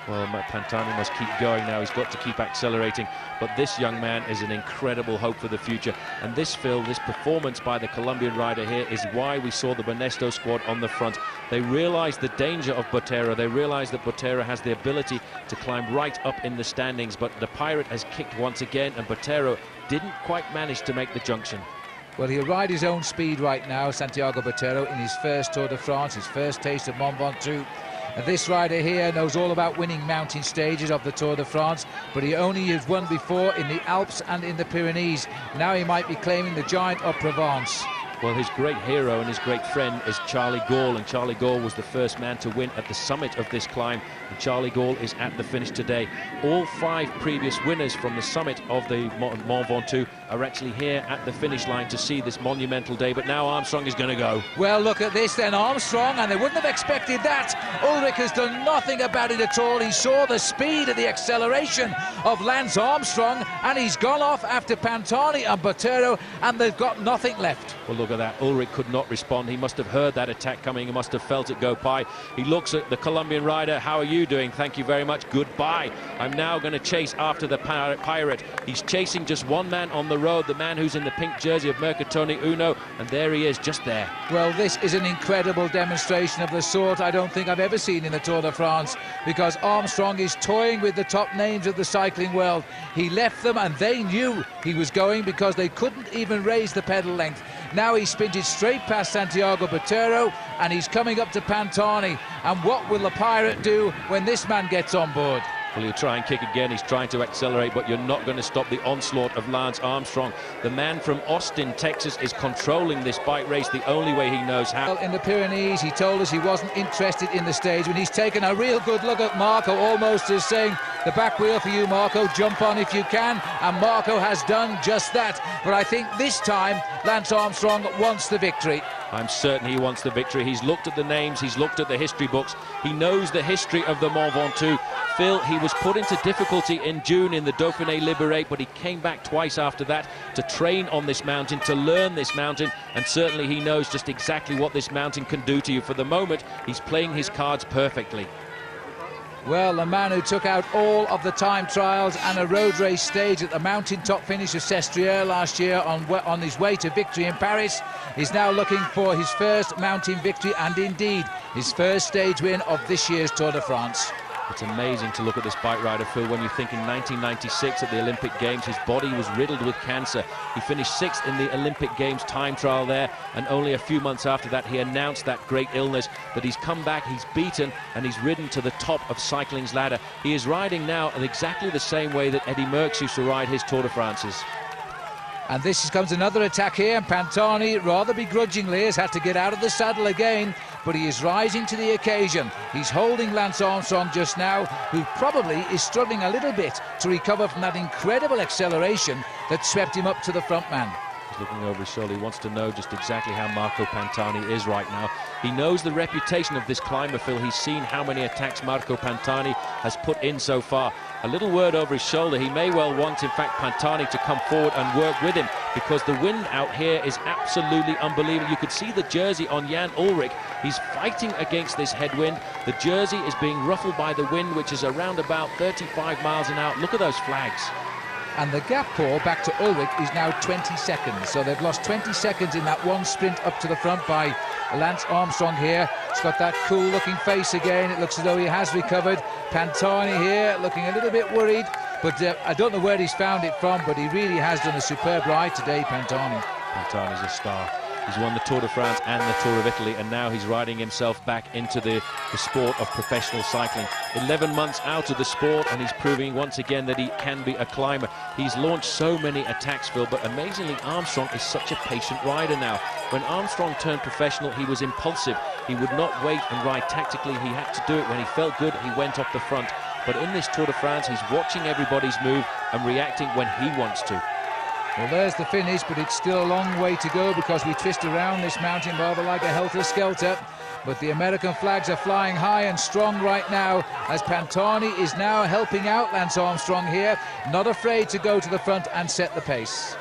Well, Pantani must keep going now. He's got to keep accelerating. But this young man is an incredible hope for the future. And this, Phil, this performance by the Colombian rider here is why we saw the Banesto squad on the front. They realised the danger of Botero. They realised that Botero has the ability to climb right up in the standings. But the Pirate has kicked once again, and Botero didn't quite manage to make the junction. Well, he'll ride his own speed right now, Santiago Botero, in his first Tour de France, his first taste of Mont Ventoux. This rider here knows all about winning mountain stages of the Tour de France, but he only has won before in the Alps and in the Pyrenees. Now he might be claiming the Giant of Provence. Well, his great hero and his great friend is Charlie Gall, and Charlie Gall was the first man to win at the summit of this climb, and Charlie Gall is at the finish today. All 5 previous winners from the summit of the Mont Ventoux are actually here at the finish line to see this monumental day, but now Armstrong is going to go. Well, look at this then, Armstrong, and they wouldn't have expected that. Ullrich has done nothing about it at all. He saw the speed and the acceleration of Lance Armstrong, and he's gone off after Pantani and Botero, and they've got nothing left. Well, look at that. Ullrich could not respond. He must have heard that attack coming. He must have felt it go by. He looks at the Colombian rider. How are you doing? Thank you very much. Goodbye. I'm now going to chase after the Pirate. He's chasing just one man on the road, the man who's in the pink jersey of Mercatoni Uno, and there he is, just there. Well, this is an incredible demonstration of the sort I don't think I've ever seen in the Tour de France, because Armstrong is toying with the top names of the cycling world. He left them and they knew he was going because they couldn't even raise the pedal length. Now he sprinted straight past Santiago Botero and he's coming up to Pantani. And what will the Pirate do when this man gets on board? Well, he'll try and kick again. He's trying to accelerate, but you're not going to stop the onslaught of Lance Armstrong. The man from Austin, Texas, is controlling this bike race the only way he knows how. In the Pyrenees, he told us he wasn't interested in the stage. When he's taken a real good look at Marco, almost as saying, the back wheel for you, Marco, jump on if you can. And Marco has done just that. But I think this time, Lance Armstrong wants the victory. I'm certain he wants the victory. He's looked at the names, he's looked at the history books. He knows the history of the Mont Ventoux. Phil, he was put into difficulty in June in the Dauphiné Libéré, but he came back twice after that to train on this mountain, to learn this mountain, and certainly he knows just exactly what this mountain can do to you. For the moment, he's playing his cards perfectly. Well, the man who took out all of the time trials and a road race stage at the mountaintop finish of Sestriere last year on his way to victory in Paris is now looking for his first mountain victory and indeed his first stage win of this year's Tour de France. It's amazing to look at this bike rider, Phil, when you think in 1996 at the Olympic Games, his body was riddled with cancer. He finished 6th in the Olympic Games time trial there, and only a few months after that he announced that great illness. But he's come back, he's beaten, and he's ridden to the top of cycling's ladder. He is riding now in exactly the same way that Eddy Merckx used to ride his Tour de France's. And this comes another attack here, and Pantani, rather begrudgingly, has had to get out of the saddle again, but he is rising to the occasion. He's holding Lance Armstrong just now, who probably is struggling a little bit to recover from that incredible acceleration that swept him up to the front man. He's looking over his shoulder. He wants to know just exactly how Marco Pantani is right now. He knows the reputation of this climber, Phil. He's seen how many attacks Marco Pantani has put in so far. A little word over his shoulder. He may well want, in fact, Pantani to come forward and work with him, because the wind out here is absolutely unbelievable. You could see the jersey on Jan Ullrich. He's fighting against this headwind. The jersey is being ruffled by the wind, which is around about 35 miles an hour. Look at those flags. And the gap, Paul, back to Ullrich is now 20 seconds. So they've lost 20 seconds in that one sprint up to the front by Lance Armstrong here. He's got that cool-looking face again. It looks as though he has recovered. Pantani here looking a little bit worried. But I don't know where he's found it from, but he really has done a superb ride today, Pantani. Pantani's a star. He's won the Tour de France and the Tour of Italy, and now he's riding himself back into the sport of professional cycling. 11 months out of the sport, and he's proving once again that he can be a climber. He's launched so many attacks, Phil, but amazingly Armstrong is such a patient rider now. When Armstrong turned professional, he was impulsive. He would not wait and ride tactically. He had to do it when he felt good. He went off the front. But in this Tour de France, he's watching everybody's move and reacting when he wants to. Well, there's the finish, but it's still a long way to go because we twist around this mountain rather like a helter-skelter. But the American flags are flying high and strong right now as Pantani is now helping out Lance Armstrong here, not afraid to go to the front and set the pace.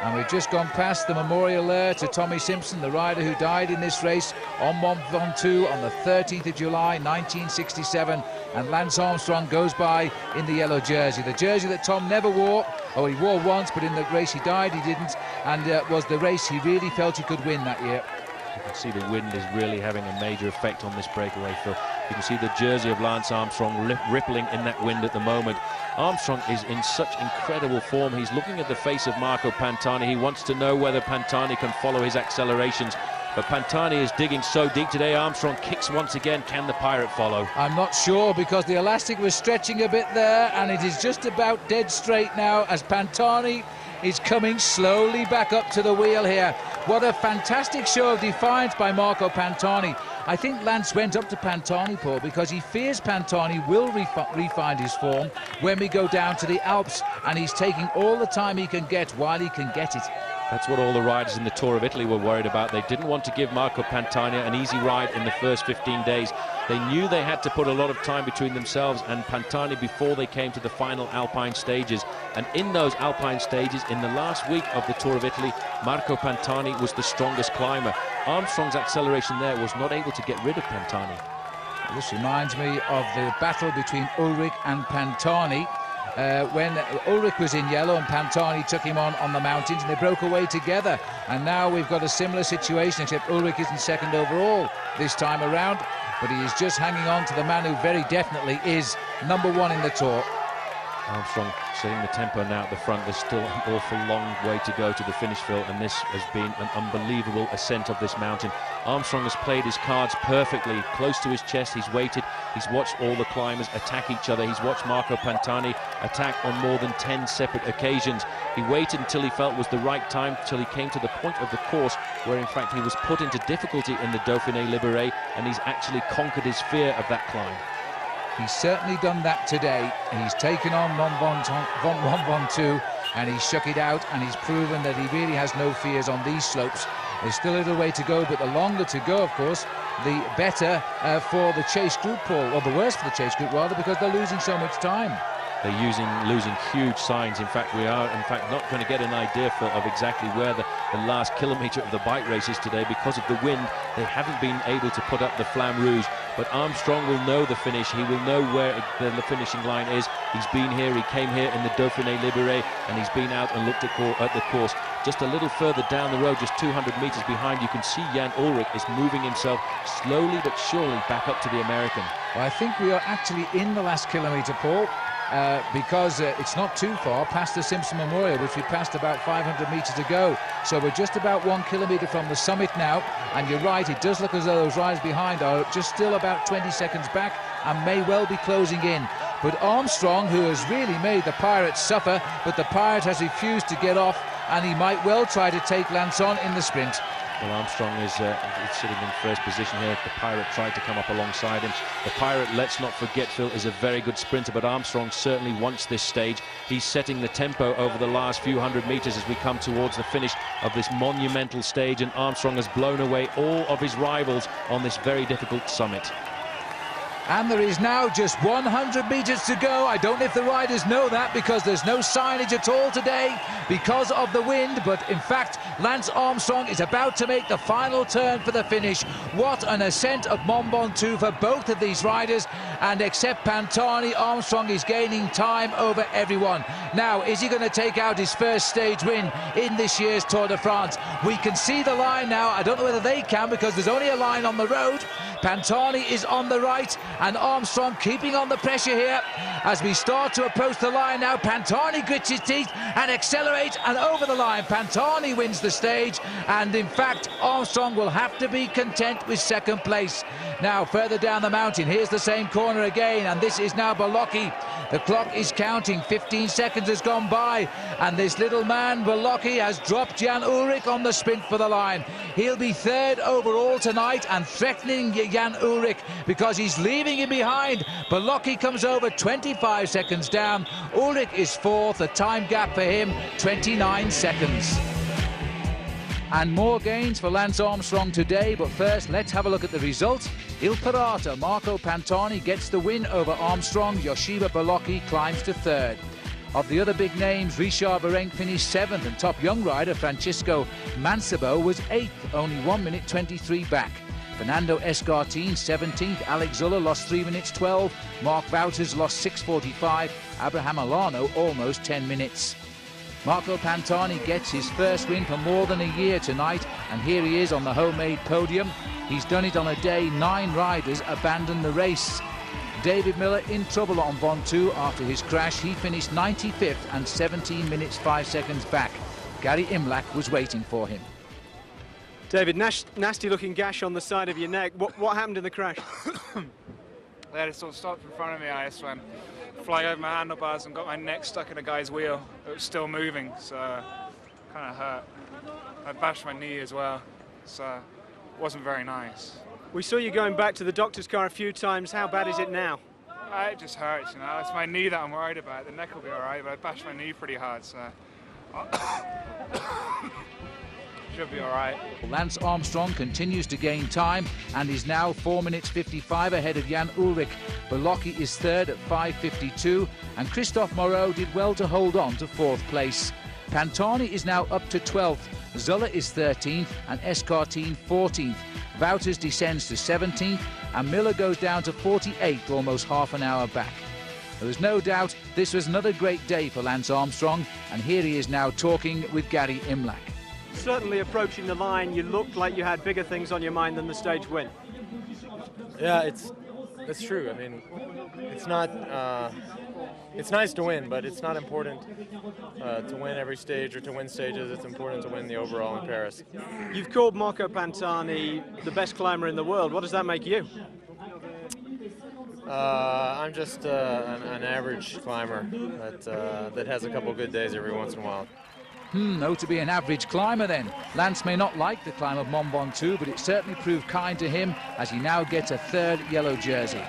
And we've just gone past the memorial there to Tommy Simpson, the rider who died in this race on Mont Ventoux on the 13th of July 1967. And Lance Armstrong goes by in the yellow jersey, the jersey that Tom never wore. Oh, he wore once, but in the race he died he didn't, and was the race he really felt he could win that year. You can see the wind is really having a major effect on this breakaway, Phil. You can see the jersey of Lance Armstrong rippling in that wind at the moment. Armstrong is in such incredible form. He's looking at the face of Marco Pantani. He wants to know whether Pantani can follow his accelerations. But Pantani is digging so deep today. Armstrong kicks once again. Can the Pirate follow? I'm not sure, because the elastic was stretching a bit there, and it is just about dead straight now as Pantani is coming slowly back up to the wheel here. What a fantastic show of defiance by Marco Pantani. I think Lance went up to Pantani, Paul, because he fears Pantani will refine his form when we go down to the Alps, and he's taking all the time he can get while he can get it. That's what all the riders in the Tour of Italy were worried about. They didn't want to give Marco Pantani an easy ride in the first 15 days. They knew they had to put a lot of time between themselves and Pantani before they came to the final Alpine stages. And in those Alpine stages, in the last week of the Tour of Italy, Marco Pantani was the strongest climber. Armstrong's acceleration there was not able to get rid of Pantani. This reminds me of the battle between Ullrich and Pantani. When Ullrich was in yellow and Pantani took him on the mountains, and they broke away together. And now we've got a similar situation, except Ullrich isn't second overall this time around, but he is just hanging on to the man who very definitely is #1 in the Tour. Armstrong setting the tempo now at the front. There's still an awful long way to go to the finish, Phil, and this has been an unbelievable ascent of this mountain. Armstrong has played his cards perfectly, close to his chest. He's waited. He's watched all the climbers attack each other. He's watched Marco Pantani attack on more than 10 separate occasions. He waited until he felt was the right time, till he came to the point of the course where in fact he was put into difficulty in the Dauphiné Libéré, and he's actually conquered his fear of that climb. He's certainly done that today. He's taken on Mont Ventoux and he's shook it out, and he's proven that he really has no fears on these slopes. There's still a little way to go, but the longer to go, of course, the better for the chase group, Paul, or the worse for the chase group rather, because they're losing so much time. They're losing huge signs. In fact, we are not going to get an idea of exactly where the last kilometre of the bike race is today. Because of the wind, they haven't been able to put up the Flamme Rouge. But Armstrong will know the finish. He will know where the finishing line is. He's been here. He came here in the Dauphiné Libéré, and he's been out and looked at the course. Just a little further down the road, just 200 metres behind, you can see Jan Ullrich is moving himself slowly but surely back up to the American. Well, I think we are actually in the last kilometre, Paul. Because it's not too far past the Simpson Memorial, which we passed about 500 metres ago. So we're just about 1 kilometre from the summit now, and you're right, it does look as though those riders behind are just still about 20 seconds back and may well be closing in. But Armstrong, who has really made the Pirate suffer, but the Pirate has refused to get off, and he might well try to take Lance on in the sprint. Well, Armstrong is sitting in first position here. The Pirate tried to come up alongside him. The Pirate, let's not forget, Phil, is a very good sprinter, but Armstrong certainly wants this stage. He's setting the tempo over the last few hundred metres as we come towards the finish of this monumental stage, and Armstrong has blown away all of his rivals on this very difficult summit. And there is now just 100 metres to go. I don't know if the riders know that, because there's no signage at all today because of the wind. But in fact, Lance Armstrong is about to make the final turn for the finish. What an ascent of Mont Ventoux for both of these riders. And except Pantani, Armstrong is gaining time over everyone. Now, is he going to take out his first stage win in this year's Tour de France? We can see the line now. I don't know whether they can, because there's only a line on the road. Pantani is on the right, and Armstrong keeping on the pressure here as we start to approach the line now. Pantani grits his teeth and accelerates, and over the line Pantani wins the stage, and in fact Armstrong will have to be content with second place. Now further down the mountain, here's the same corner again, and this is now Bolocchi. The clock is counting, 15 seconds has gone by, and this little man Bolocchi has dropped Jan Ullrich on the sprint for the line. He'll be third overall tonight and threatening Jan Ullrich because he's leaving him behind. Bolocchi comes over 25 seconds down. Ullrich is fourth, the time gap for him 29 seconds. And more gains for Lance Armstrong today, but first let's have a look at the result. Il Pirata, Marco Pantani gets the win over Armstrong. Yoshiba Bolocchi climbs to third. Of the other big names, Richard Virenque finished seventh, and top young rider Francisco Mancebo was eighth, only 1 minute 23 back. Fernando Escartin 17th, Alex Zuller lost 3 minutes 12, Mark Wouters lost 6:45, Abraham Alano almost 10 minutes. Marco Pantani gets his first win for more than a year tonight, and here he is on the homemade podium. He's done it on a day 9 riders abandoned the race. David Miller in trouble on Ventoux after his crash. He finished 95th and 17 minutes 5 seconds back. Gary Imlach was waiting for him. David, nasty looking gash on the side of your neck. What happened in the crash? They just sort of stopped in front of me. I just went flying over my handlebars and got my neck stuck in a guy's wheel. It was still moving, so kind of hurt. I bashed my knee as well, so it wasn't very nice. We saw you going back to the doctor's car a few times. How bad is it now? It just hurts, you know. It's my knee that I'm worried about. The neck will be all right, but I bashed my knee pretty hard, so should be all right. Lance Armstrong continues to gain time and is now 4 minutes 55 ahead of Jan Ullrich. Bolocchi is third at 5:52, and Christophe Moreau did well to hold on to fourth place. Pantani is now up to 12th. Zuller is 13th and Escartin 14th. Wouters descends to 17th and Miller goes down to 48th, almost half an hour back. There was no doubt this was another great day for Lance Armstrong, and here he is now talking with Gary Imlach. Certainly approaching the line, you looked like you had bigger things on your mind than the stage win. Yeah, that's true. I mean, it's not. It's nice to win, but it's not important to win every stage or to win stages. It's important to win the overall in Paris. You've called Marco Pantani the best climber in the world. What does that make you? I'm just an average climber that has a couple good days every once in a while. Oh, to be an average climber then. Lance may not like the climb of Mont Ventoux, but it certainly proved kind to him as he now gets a third yellow jersey.